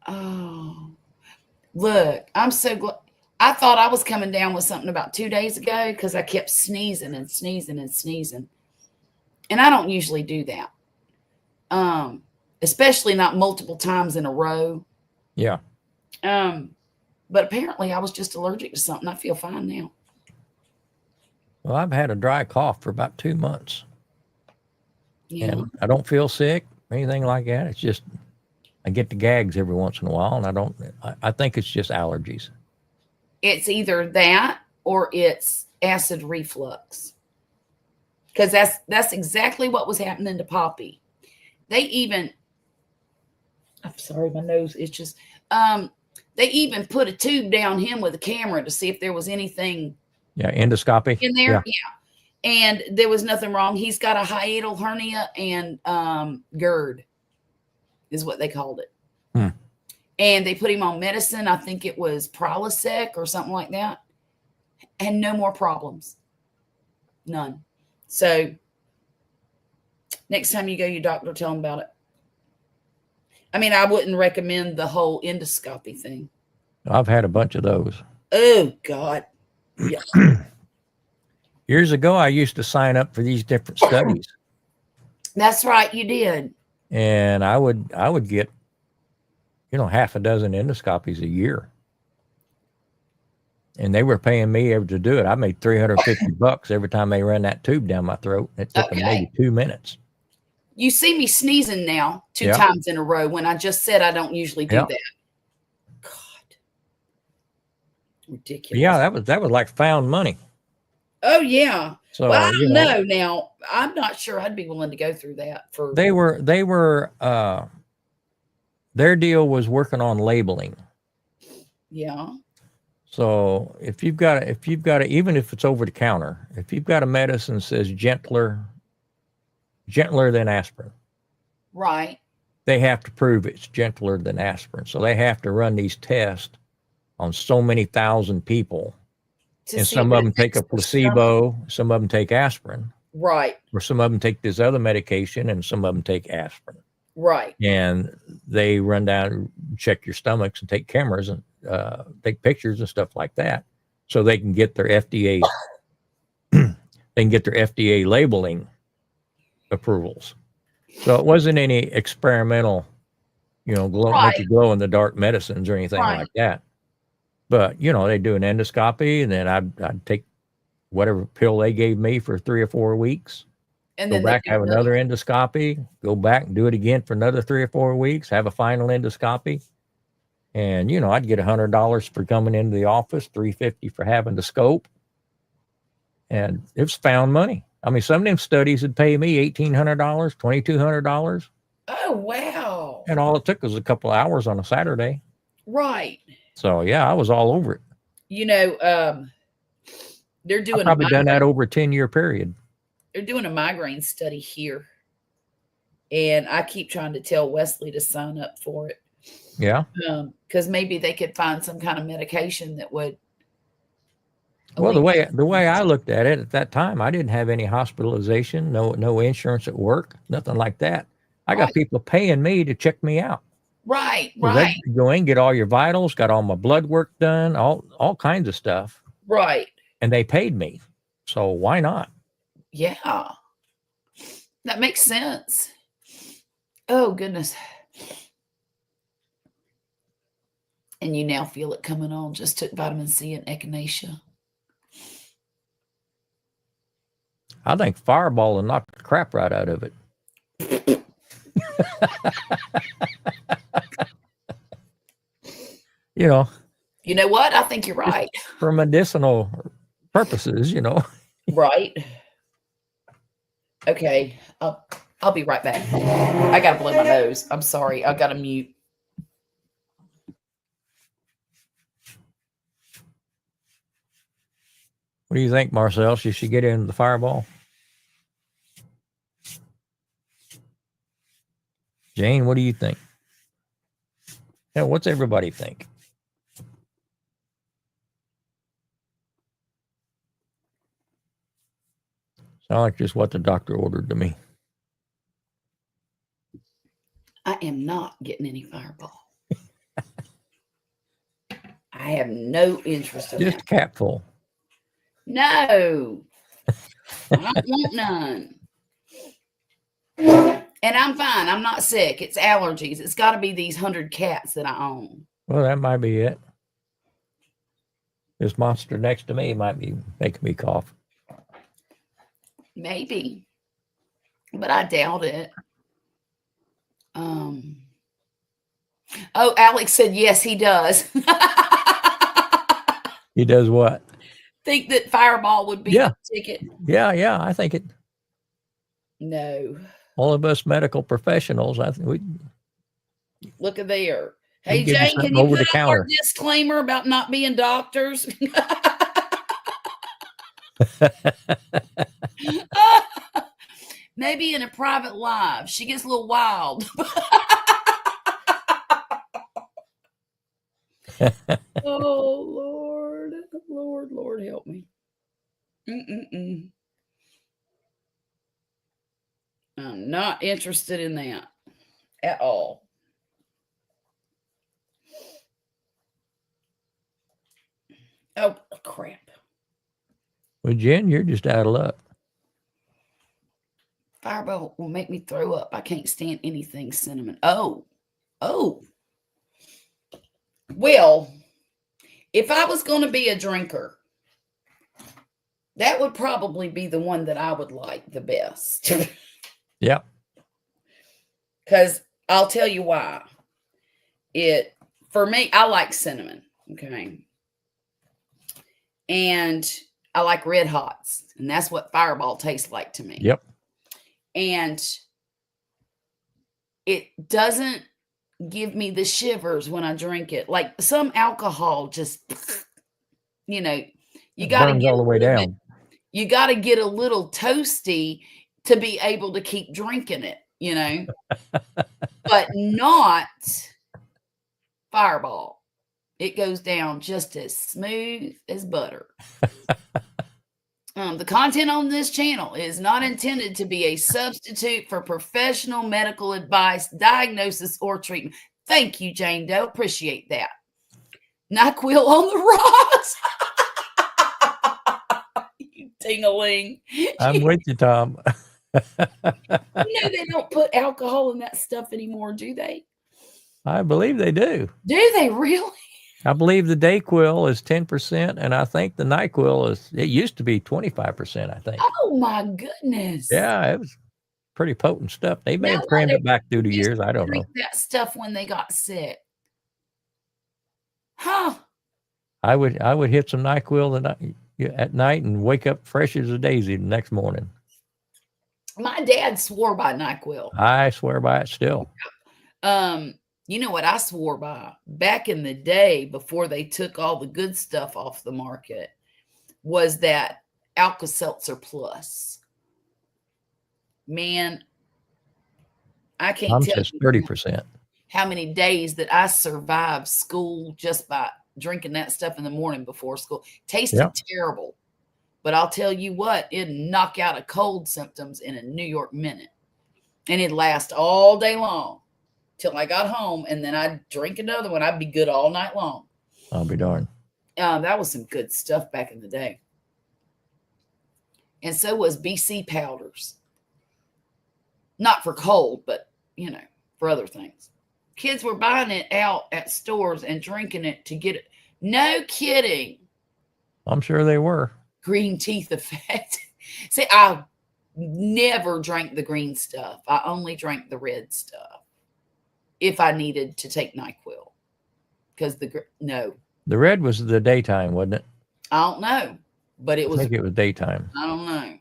Oh, look, I'm so glad. I thought I was coming down with something about 2 days ago because I kept sneezing and sneezing and sneezing. And I don't usually do that. Especially not multiple times in a row. Yeah. But apparently I was just allergic to something. I feel fine now. Well, I've had a dry cough for about 2 months, Yeah. and I don't feel sick or anything like that. It's just I get the gags every once in a while, and I think it's just allergies. It's either that or it's acid reflux. Because that's exactly what was happening to Poppy. I'm sorry, my nose itches. They even put a tube down him with a camera to see if there was anything Yeah, endoscopy. in there. Yeah. Yeah. And there was nothing wrong. He's got a hiatal hernia and GERD is what they called it. Hmm. And they put him on medicine. I think it was Prilosec or something like that. And no more problems. None. So next time you go, your doctor, tell him about it. I mean, I wouldn't recommend the whole endoscopy thing. I've had a bunch of those. Oh, God. Yeah. Years ago, I used to sign up for these different studies, That's right. You did. and I would get, half a dozen endoscopies a year. And they were paying me to do it. I made $350 every time they ran that tube down my throat. It took them maybe 2 minutes. You see me sneezing now 2 Yeah. times in a row when I just said I don't usually do Yeah. that. God. Ridiculous. Yeah, that was like found money. Oh, yeah. So Well, I don't know now. I'm not sure I'd be willing to go through that for. they were their deal was working on labeling. Yeah. So if you've got even if it's over the counter, if you've got a medicine that says gentler than aspirin, Right. they have to prove it's gentler than aspirin. So they have to run these tests on so many thousand people to And see some if of it them take a affects their stomach. placebo, some of them take aspirin, Right, or some of them take this other medication, and some of them take aspirin. right. And they run down and check your stomachs and take cameras and take pictures and stuff like that, so they can get their FDA they can get their FDA labeling approvals. So it wasn't any experimental, make you Right. glow in the dark medicines or anything Right. like that. But they do an endoscopy, and then I'd take whatever pill they gave me for 3 or 4 weeks. And Go then they back, do have another endoscopy, go back and do it again for another 3 or 4 weeks, have a final endoscopy. And, I'd get $100 for coming into the office, $350 for having the scope. And it was found money. I mean, some of them studies would pay me $1,800, $2,200. Oh, wow. And all it took was a couple of hours on a Saturday. Right. So, yeah, I was all over it. They're I've doing a probably done that migraine, over a 10-year period. they're doing a migraine study here. And I keep trying to tell Wesley to sign up for it. Yeah. Because maybe they could find some kind of medication that would. Well, the way I looked at it at that time, I didn't have any hospitalization, no insurance at work, nothing like that. I got Right. people paying me to check me out. Right, 'Cause they'd right, go in, get all your vitals, got all my blood work done, all kinds of stuff, right. and they paid me. So why not? Yeah. That makes sense. Oh, goodness. And you now feel it coming on. Just took vitamin C and echinacea. I think Fireball will knock the crap right out of it. You know, You know what? I think you're right. for medicinal purposes, Right. Okay. I'll be right back. I gotta blow my nose. I'm sorry. I gotta mute. What do you think, Marcel? Should she get into the Fireball? Jane, what do you think? Hell, what's everybody think? Sound like just what the doctor ordered to me. I am not getting any Fireball. I have no interest in Just a that. capful. No. I don't want none. And I'm fine. I'm not sick. It's allergies. It's got to be these 100 cats that I own. Well, that might be it. This monster next to me might be making me cough. Maybe. But I doubt it. Oh, Alex said yes, he does. He does what? Think that Fireball would be Yeah. the ticket. Yeah, I think it. No. All of us medical professionals, I think we. Look at there. Hey, give you Jane, something can you over put the up our counter. disclaimer about not being doctors? Maybe in a private live. She gets a little wild. Oh, Lord. Lord, help me. I'm not interested in that at all. Oh, crap. Well, Jen, you're just out of luck. Fireball will make me throw up. I can't stand anything cinnamon. Oh. Well, if I was going to be a drinker, that would probably be the one that I would like the best. Yeah. Because I'll tell you why. For me, I like cinnamon. Okay. And I like red hots. And that's what Fireball tastes like to me. Yep. And it doesn't give me the shivers when I drink it. Like some alcohol just, you got to burns get all the way down. You got to get a little toasty to be able to keep drinking it, but not Fireball. It goes down just as smooth as butter. The content on this channel is not intended to be a substitute for professional medical advice, diagnosis, or treatment. Thank you, Jane Doe. Appreciate that. NyQuil on the rocks. You ting-a-ling. I'm with you, Tom. They don't put alcohol in that stuff anymore, do they? I believe they do. Do they really? I believe the Dayquil is 10%, and I think the NyQuil it used to be 25%, I think. Oh my goodness. Yeah, it was pretty potent stuff. They may Now, have crammed why it back through the they used years. I don't know. drink that stuff when they got sick. Huh. I would hit some NyQuil at night and wake up fresh as a daisy the next morning. My dad swore by NyQuil. I swear by it still. You know what I swore by back in the day before they took all the good stuff off the market was that Alka-Seltzer Plus. Man, I can't tell just you 30%. how many days that I survived school just by drinking that stuff in the morning before school. Tasted terrible. But I'll tell you what, it'd knock out a cold symptoms in a New York minute. And it'd last all day long till I got home. And then I'd drink another one. I'd be good all night long. I'll be darned. That was some good stuff back in the day. And so was BC powders. Not for cold, but, for other things. Kids were buying it out at stores and drinking it to get it. No kidding. I'm sure they were. Green teeth effect. See, I never drank the green stuff. I only drank the red stuff if I needed to take NyQuil. Because the red was the daytime, wasn't it? I don't know, but it was. I think it was daytime. I don't know.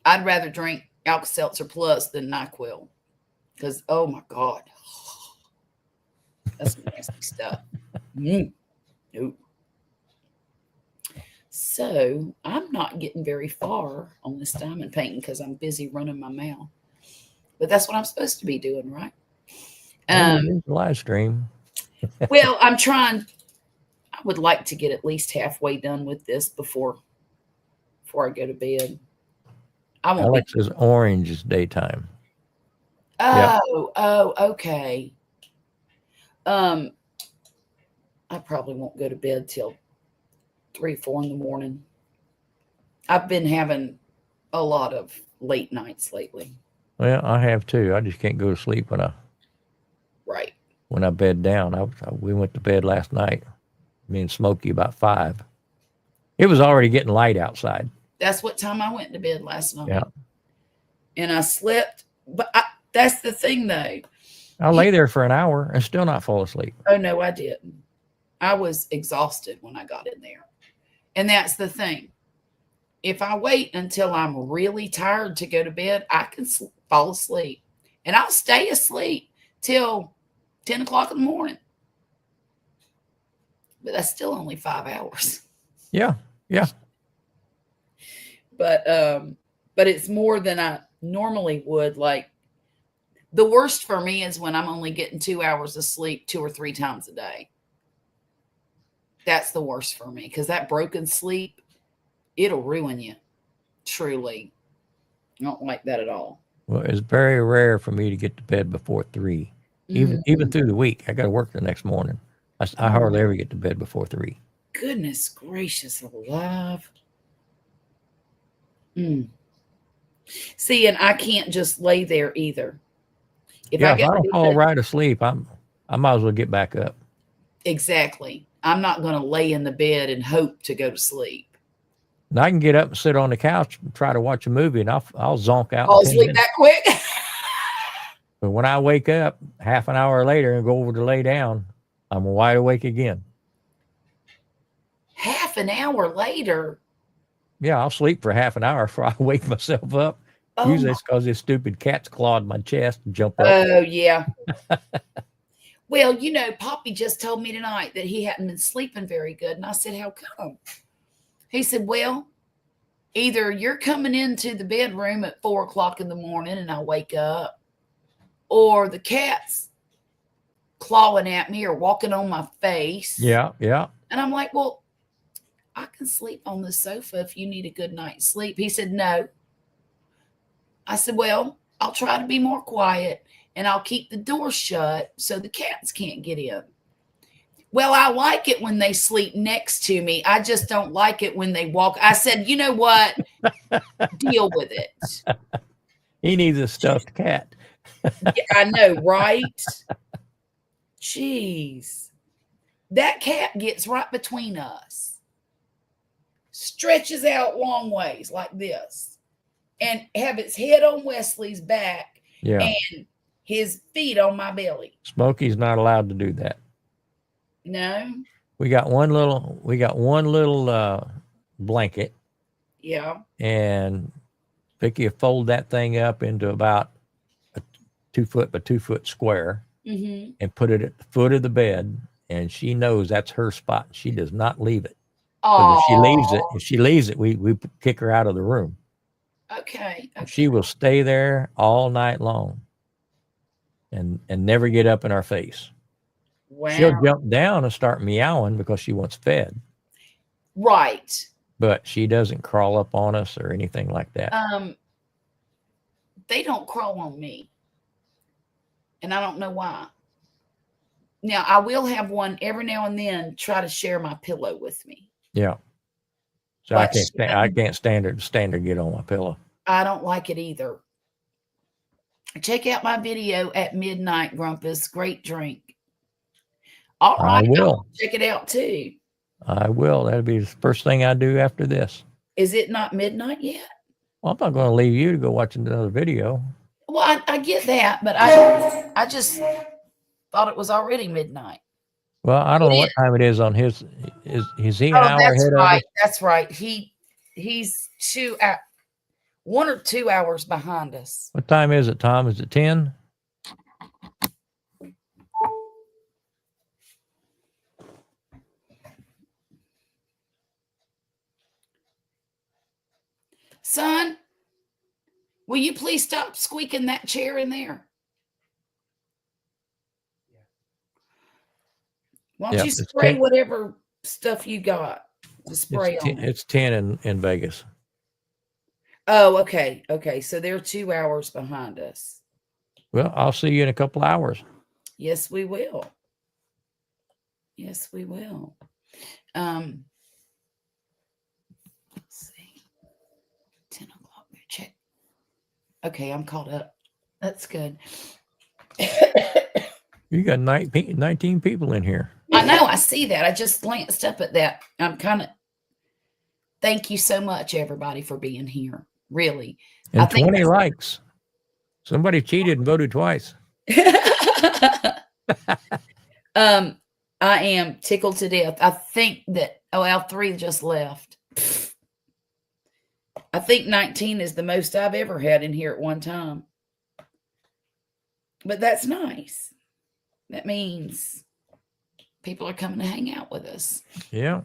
I'd rather drink Alka-Seltzer Plus than NyQuil because, oh my God, that's nasty stuff. Nope. So I'm not getting very far on this diamond painting because I'm busy running my mouth. But that's what I'm supposed to be doing, right? Live stream. Well, I'm trying. I would like to get at least halfway done with this before I go to bed. Alex says orange is daytime. Oh, okay. I probably won't go to bed till 3 or 4 in the morning. I've been having a lot of late nights lately. Well, I have too. I just can't go to sleep when I bed down. We went to bed last night, me and Smokey, about 5. It was already getting light outside. That's what time I went to bed last night. Yeah. And I slept, but that's the thing though. I lay there for an hour and still not fall asleep. Oh no, I didn't. I was exhausted when I got in there. And that's the thing. If I wait until I'm really tired to go to bed, I can fall asleep. And I'll stay asleep till 10 o'clock in the morning. But that's still only 5 hours. Yeah. Yeah. But it's more than I normally would. Like, the worst for me is when I'm only getting 2 hours of sleep 2 or 3 times a day. That's the worst for me because that broken sleep, it'll ruin you. Truly. I don't like that at all. Well, it's very rare for me to get to bed before 3. Even through the week. I got to work the next morning. I hardly ever get to bed before 3. Goodness gracious alive. See, and I can't just lay there either. If I don't fall right asleep, I might as well get back up. Exactly. I'm not going to lay in the bed and hope to go to sleep. And I can get up and sit on the couch and try to watch a movie, and I'll zonk out. I'll sleep that quick. But when I wake up half an hour later and go over to lay down, I'm wide awake again. Half an hour later? Yeah, I'll sleep for half an hour before I wake myself up. Usually it's because this stupid cat's clawed my chest and jumped up. Oh, yeah. Well, Poppy just told me tonight that he hadn't been sleeping very good. And I said, how come? He said, well, either you're coming into the bedroom at 4 o'clock in the morning and I wake up, or the cat's clawing at me or walking on my face. Yeah. Yeah. And I'm like, well, I can sleep on the sofa if you need a good night's sleep. He said, no. I said, well, I'll try to be more quiet and I'll keep the door shut so the cats can't get in. Well, I like it when they sleep next to me. I just don't like it when they walk. I said, you know what? Deal with it. He needs a stuffed cat. Yeah, I know, right? Jeez. That cat gets right between us, stretches out long ways like this, and have its head on Wesley's back Yeah. and his feet on my belly. Smokey's not allowed to do that. No? We got one little blanket, Yeah. and Vicky will fold that thing up into about a 2 foot by 2 foot square Mm-hmm. and put it at the foot of the bed. And she knows that's her spot. She does not leave it. Oh, If she leaves it, we kick her out of the room. Okay. She will stay there all night long and never get up in our face. Wow. She'll jump down and start meowing because she wants fed, Right. but she doesn't crawl up on us or anything like that. They don't crawl on me. And I don't know why. Now, I will have one every now and then try to share my pillow with me. Yeah. So But I can't stand her get on my pillow. I don't like it either. Check out my video at midnight, Grumpus. Great drink. All right. I will. Check it out too. I will. That'll be the first thing I do after this. Is it not midnight yet? Well, I'm not going to leave you to go watch another video. Well, I get that, but I just thought it was already midnight. Well, I don't know what time it is on his. Is he an hour that's ahead right. of us? That's right. He's 1 or 2 hours behind us. What time is it, Tom? Is it 10? Son, will you please stop squeaking that chair in there? Why don't Yep, you it's spray 10. whatever stuff you got to spray on it? It's 10 in Vegas. Oh, okay. Okay. So they're 2 hours behind us. Well, I'll see you in a couple hours. Yes, we will. Yes, we will. Let's see. 10 o'clock. Check. Okay, I'm caught up. That's good. You got 19 people in here. I know. I see that. I just glanced up at that. I'm kind of. Thank you so much, everybody, for being here. Really. And I think 20 likes. Somebody cheated and voted twice. I am tickled to death. I think that our 3 just left. I think 19 is the most I've ever had in here at one time. But that's nice. That means people are coming to hang out with us. Yeah.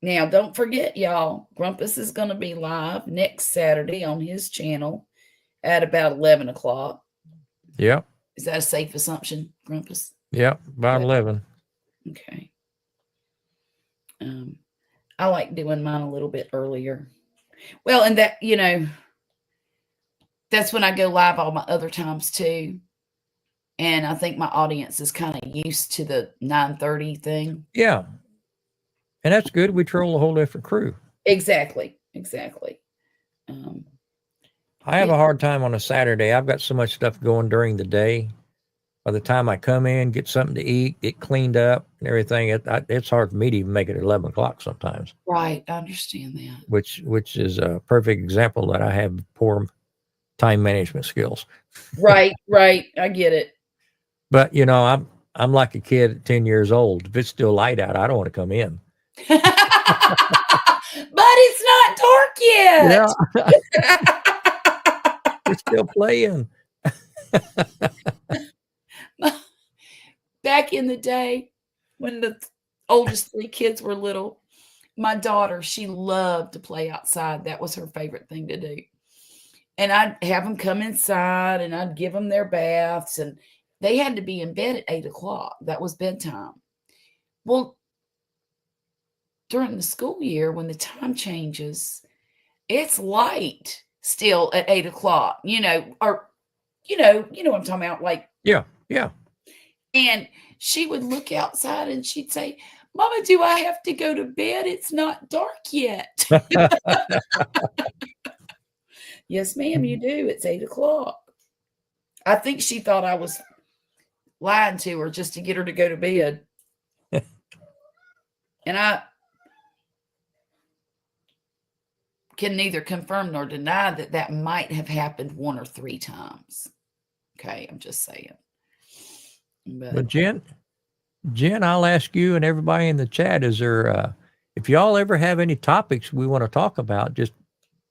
Now, don't forget, y'all, Grumpus is going to be live next Saturday on his channel at about 11 o'clock. Yep. Is that a safe assumption, Grumpus? Yep. About 11. Okay. I like doing mine a little bit earlier. Well, and that, that's when I go live all my other times too. And I think my audience is kind of used to the 9:30 thing. Yeah. And that's good. We troll a whole different crew. Exactly. I have a hard time on a Saturday. I've got so much stuff going during the day. By the time I come in, get something to eat, get cleaned up and everything, it's hard for me to even make it at 11 o'clock sometimes. Right. I understand that. Which is a perfect example that I have poor time management skills. Right. I get it. But I'm like a kid at 10 years old. If it's still light out, I don't want to come in. But it's not dark yet. Yeah. We're still playing. Back in the day when the oldest 3 kids were little, my daughter, she loved to play outside. That was her favorite thing to do. And I'd have them come inside and I'd give them their baths. And they had to be in bed at 8 o'clock. That was bedtime. Well, during the school year, when the time changes, it's light still at 8 o'clock, or you know what I'm talking about. Like, Yeah. and she would look outside and she'd say, Mama, do I have to go to bed? It's not dark yet. Yes, ma'am, you do. It's 8 o'clock. I think she thought I was lying to her just to get her to go to bed. And I can neither confirm nor deny that that might have happened 1 or 3 times. Okay, I'm just saying. But Jen, I'll ask you and everybody in the chat, is there, if y'all ever have any topics we want to talk about, just,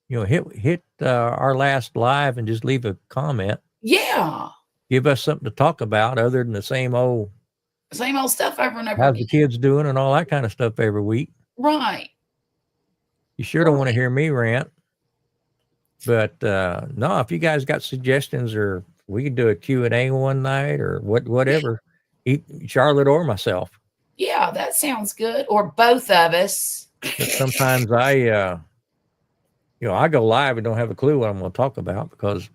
hit our last live and just leave a comment. Yeah. Give us something to talk about other than the same old stuff over and over how's the again. kids doing and all that kind of stuff every week. Right. You sure don't want to hear me rant. But no, if you guys got suggestions, or we could do a Q&A one night or whatever, Charlotte or myself. Yeah, that sounds good. Or both of us. But sometimes I go live and don't have a clue what I'm going to talk about because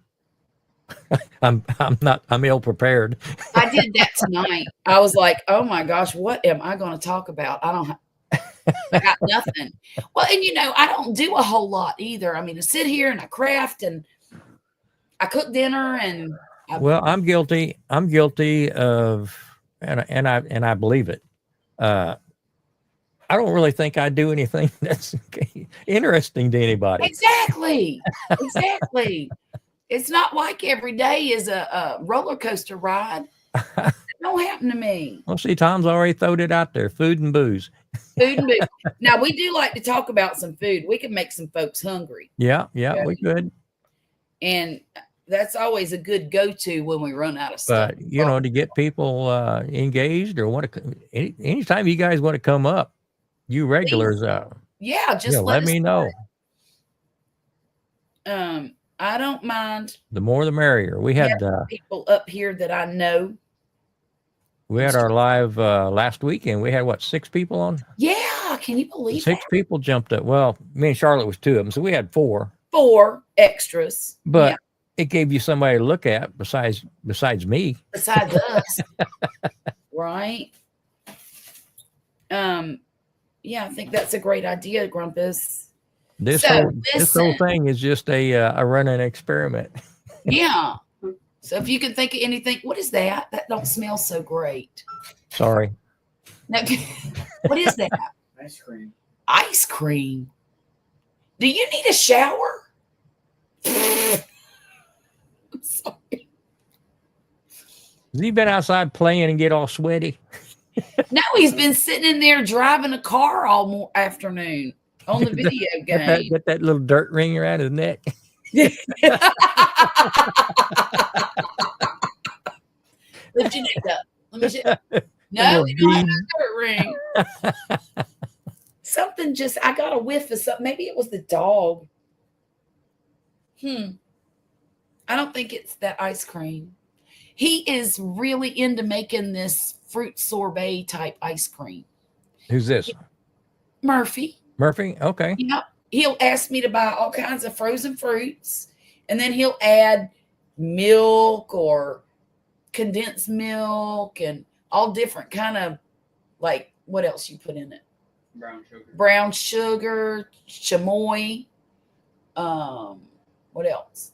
I'm ill prepared. I did that tonight. I was like, oh my gosh, what am I going to talk about? I got nothing. Well, and I don't do a whole lot either. I mean, I sit here and I craft and I cook dinner and I'm guilty of, and I believe it. I don't really think I do anything that's interesting to anybody. Exactly. It's not like every day is a roller coaster ride. It don't happen to me. Well, see, Tom's already thrown it out there: food and booze. Food and booze. Now, we do like to talk about some food. We can make some folks hungry. Yeah, we could. And that's always a good go-to when we run out of stuff. But, to get people engaged or want to, anytime you guys want to come up, you regulars, just let me know. I don't mind. The more the merrier. We had people up here that I know. We had our live last weekend. We had 6 people on? Yeah, can you believe 6 that? people jumped up. Well, me and Charlotte was 2 of them, so we had 4. 4 extras. But it gave you somebody to look at besides me. Besides us. Right? Yeah, I think that's a great idea, Grumpus. This whole thing is just a running experiment. Yeah. So if you can think of anything, what is that? That don't smell so great. Sorry. Now, what is that? Ice cream. Ice cream. Do you need a shower? I'm sorry. Has he been outside playing and get all sweaty? No, he's been sitting in there driving a car all afternoon on the video game. Get that little dirt ring around his neck. Lift your neck up. Let me see. No, we don't have a dirt ring. Something I got a whiff of something. Maybe it was the dog. I don't think it's that ice cream. He is really into making this fruit sorbet type ice cream. Who's this? Murphy. Okay. Yeah. He'll ask me to buy all kinds of frozen fruits, and then he'll add milk or condensed milk and all different kind of, like, what else you put in it? Brown sugar, chamoy. What else?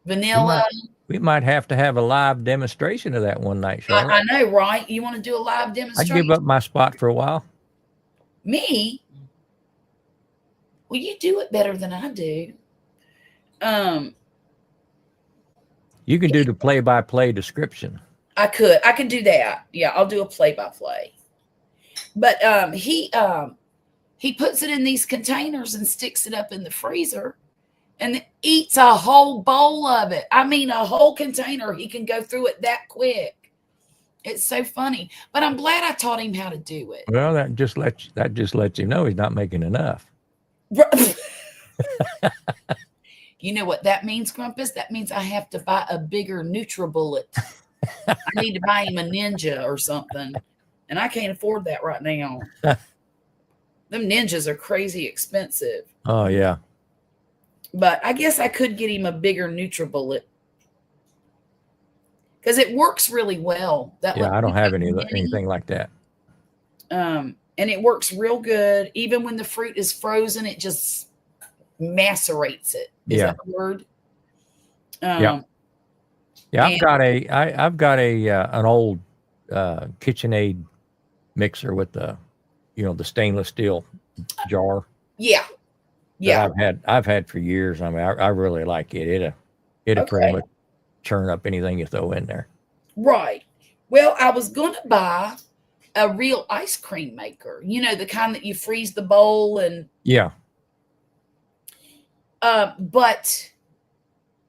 Vanilla. We might have to have a live demonstration of that one night, Charlotte. I know, right? You want to do a live demonstration? I'd give up my spot for a while. Me? Well, you do it better than I do. You can do the play-by-play description. I could do that. Yeah, I'll do a play-by-play. But he puts it in these containers and sticks it up in the freezer and eats a whole bowl of it. I mean, a whole container. He can go through it that quick. It's so funny. But I'm glad I taught him how to do it. Well, that just lets you know he's not making enough. You know what that means, Grumpus? That means I have to buy a bigger NutriBullet. I need to buy him a Ninja or something. And I can't afford that right now. Them Ninjas are crazy expensive. Oh yeah. But I guess I could get him a bigger NutriBullet. Because it works really well. That Yeah, I don't have Mini, anything like that. and it works real good. Even when the fruit is frozen, it just macerates it. Is Yeah. that the word? Yeah. Yeah, I've got an old KitchenAid mixer with the stainless steel jar. Yeah. Yeah. That I've had for years. I mean, I really like it. It'll pretty Okay. much churn up anything you throw in there. Right. Well, I was going to buy a real ice cream maker. You know, the kind that you freeze the bowl and Yeah. but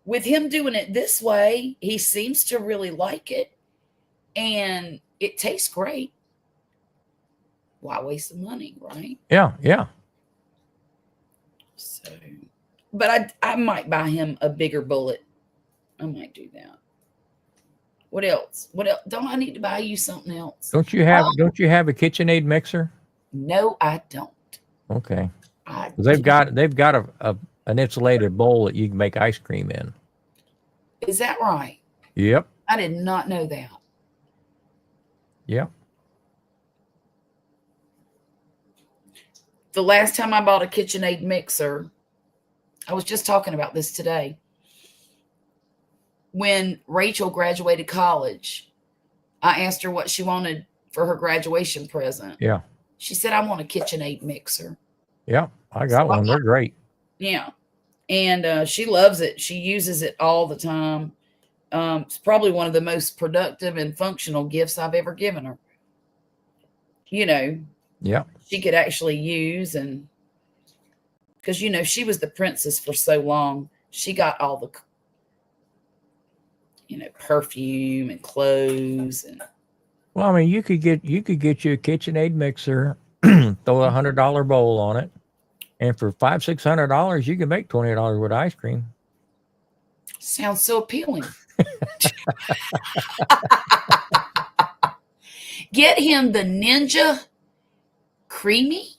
with him doing it this way, he seems to really like it and it tastes great. Why waste the money, right? Yeah. Yeah. So, but I might buy him a bigger bullet. I might do that. What else? What else? Don't I need to buy you something else? Don't you have a KitchenAid mixer? No, I don't. Okay. 'Cause do. they've got an insulated bowl that you can make ice cream in. Is that right? Yep. I did not know that. Yep. The last time I bought a KitchenAid mixer, I was just talking about this today. When Rachel graduated college, I asked her what she wanted for her graduation present. Yeah. She said, I want a KitchenAid mixer. Yeah. I got one. They're great. Yeah. And she loves it. She uses it all the time. It's probably one of the most productive and functional gifts I've ever given her. You know, Yeah. she could actually use, and because she was the princess for so long, she got all the perfume and clothes and Well, I mean, you could get you a KitchenAid mixer, throw $100 bowl on it, and for $500-600, you can make $20 with ice cream. sounds so appealing. Get him the Ninja Creamy.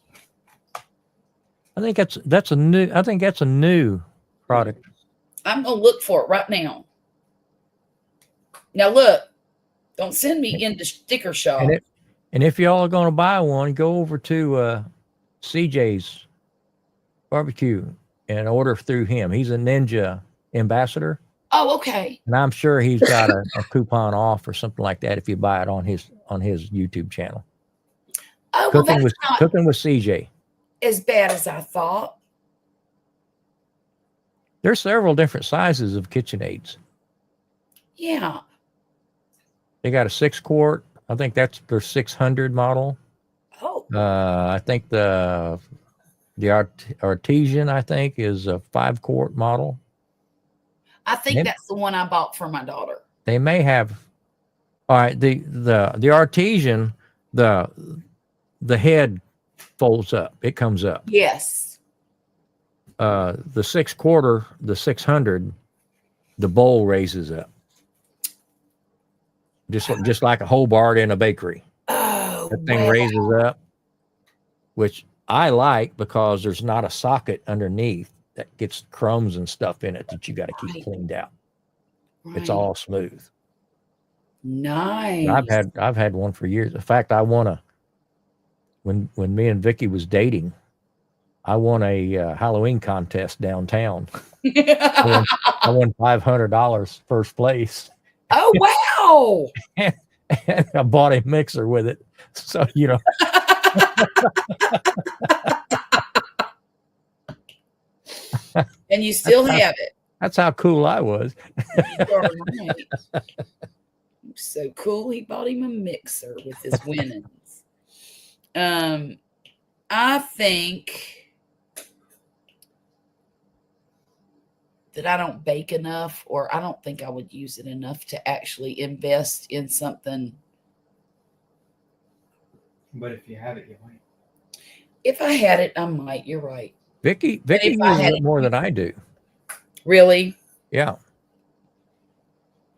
I think that's a new product. I'm gonna look for it right now. Now look, don't send me into sticker shock. And if y'all are going to buy one, go over to CJ's Barbecue and order through him. He's a Ninja ambassador, Oh, okay. and I'm sure he's got a coupon off or something like that if you buy it on his YouTube channel. Oh, well, that's not Cooking with CJ. as bad as I thought. There's several different sizes of KitchenAids. Yeah. They got a 6-quart. I think that's their 600 model. Oh, I think the Artesian, I think, is a 5-quart model. I think Yep. that's the one I bought for my daughter. They may have. All right, the Artesian, the head folds up. It comes up. Yes. The 6-quarter, the 600, the bowl raises up. Just like a Hobart in a bakery. Oh, That thing wow. raises up, which I like because there's not a socket underneath that gets crumbs and stuff in it that you got to keep Right. cleaned out. It's Right. all smooth. Nice. I've had one for years. In fact, I won when me and Vicky was dating, I won a Halloween contest downtown. I won $500 first place. Oh, wow. And I bought a mixer with it. So, And you still have it. that's how cool I was. You are right. So cool. He bought him a mixer with his winnings. I think that I don't bake enough, or I don't think I would use it enough to actually invest in something. But if you have it, you might. If I had it, I might. You're right. Vicky if I uses had it more than I do. Really? Yeah.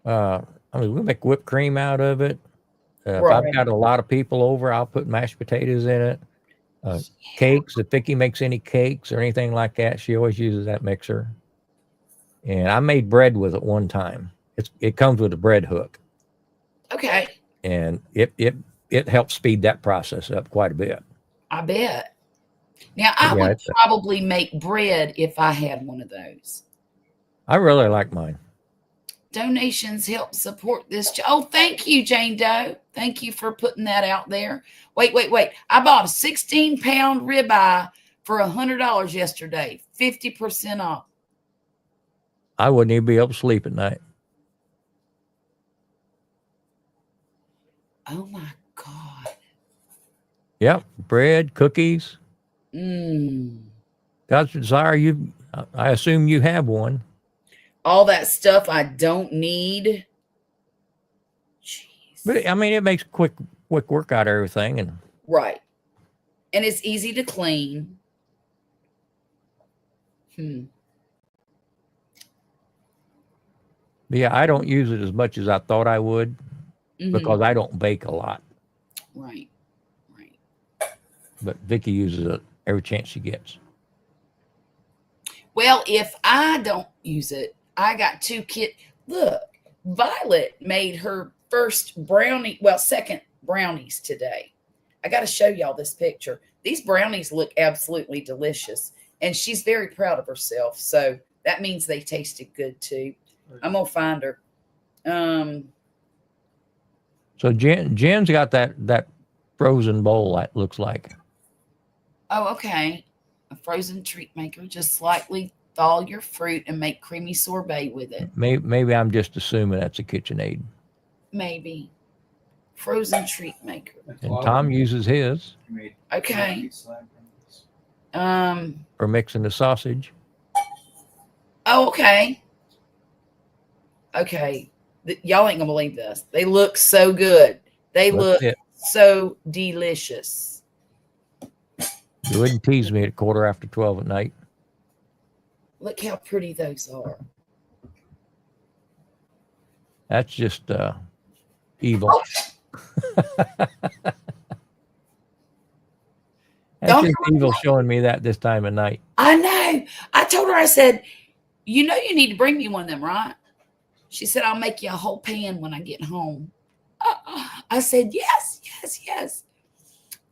I mean, we make whipped cream out of it. If I've Right. got a lot of people over, I'll put mashed potatoes in it. Cakes, if Vicky makes any cakes or anything like that, she always uses that mixer. And I made bread with it one time. It comes with a bread hook, Okay. and it helps speed that process up quite a bit. I bet. Now, I Yeah, would it's probably make bread if I had one of those. I really like mine. Donations help support this. Oh, thank you, Jane Doe. Thank you for putting that out there. Wait. I bought a 16-pound ribeye for $100 yesterday, 50% off. I wouldn't even be able to sleep at night. Oh my God. Yep, bread, cookies. Mm. God's desire. I assume you have one. All that stuff I don't need. Jeez. But I mean, it makes quick work out of everything. And Right. And it's easy to clean. but yeah, I don't use it as much as I thought I would Mhm. because I don't bake a lot. Right. But Vicky uses it every chance she gets. Well, if I don't use it, I got two kids. Look, Violet made her second brownies today. I got to show y'all this picture. These brownies look absolutely delicious, and she's very proud of herself. So that means they tasted good too. I'm gonna find her. So Jen's got that frozen bowl. That looks like. Oh, okay. A frozen treat maker. Just slightly thaw your fruit and make creamy sorbet with it. Maybe I'm just assuming that's a KitchenAid. Maybe. Frozen treat maker. And Tom uses his Okay. for mixing the sausage. Oh, okay. Okay. Y'all ain't gonna believe this. They look so good. They look so delicious. You wouldn't tease me at 12:15 at night. Look how pretty those are. That's just evil. That's just evil showing me that this time of night. I know. I told her, I said, you know you need to bring me one of them, right? She said, I'll make you a whole pan when I get home. I said, yes.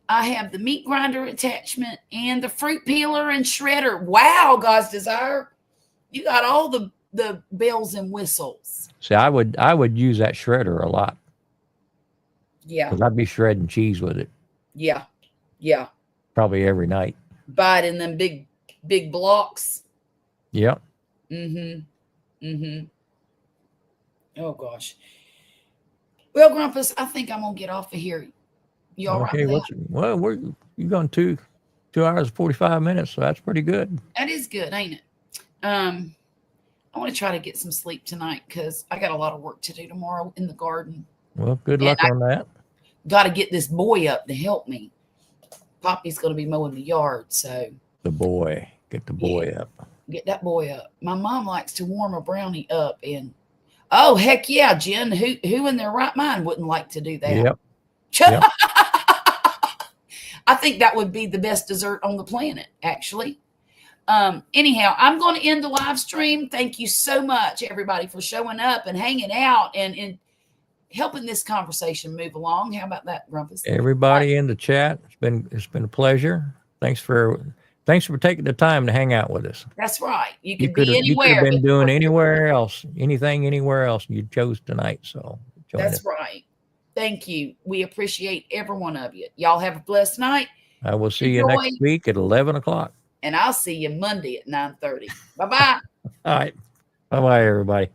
I have the meat grinder attachment and the fruit peeler and shredder. Wow, God's desire. You got all the bells and whistles. See, I would use that shredder a lot. Yeah. Because I'd be shredding cheese with it. Yeah. Probably every night. Buy it in them big blocks. Yep. Oh gosh. Well, Grumpus, I think I'm gonna get off of here. You all right? Okay. You're going 2 hours and 45 minutes, so that's pretty good. That is good, ain't it? I want to try to get some sleep tonight because I got a lot of work to do tomorrow in the garden. Well, good luck on that. Got to get this boy up to help me. Poppy's going to be mowing the yard, so Get the boy up. Get that boy up. My mom likes to warm a brownie up, and oh heck yeah, Jen, who in their right mind wouldn't like to do that? Yep. I think that would be the best dessert on the planet, actually. Anyhow, I'm going to end the live stream. Thank you so much, everybody, for showing up and hanging out and helping this conversation move along. How about that, Grumpus? Everybody in the chat, it's been a pleasure. Thanks for taking the time to hang out with us. That's right. You You could could be anywhere. have been doing anywhere else, anywhere else you chose tonight. So that's right. Thank you. We appreciate every one of you. Y'all have a blessed night. I will see you next week at 11 o'clock. And I'll see you Monday at 9:30. Bye-bye. All right. Bye-bye, everybody.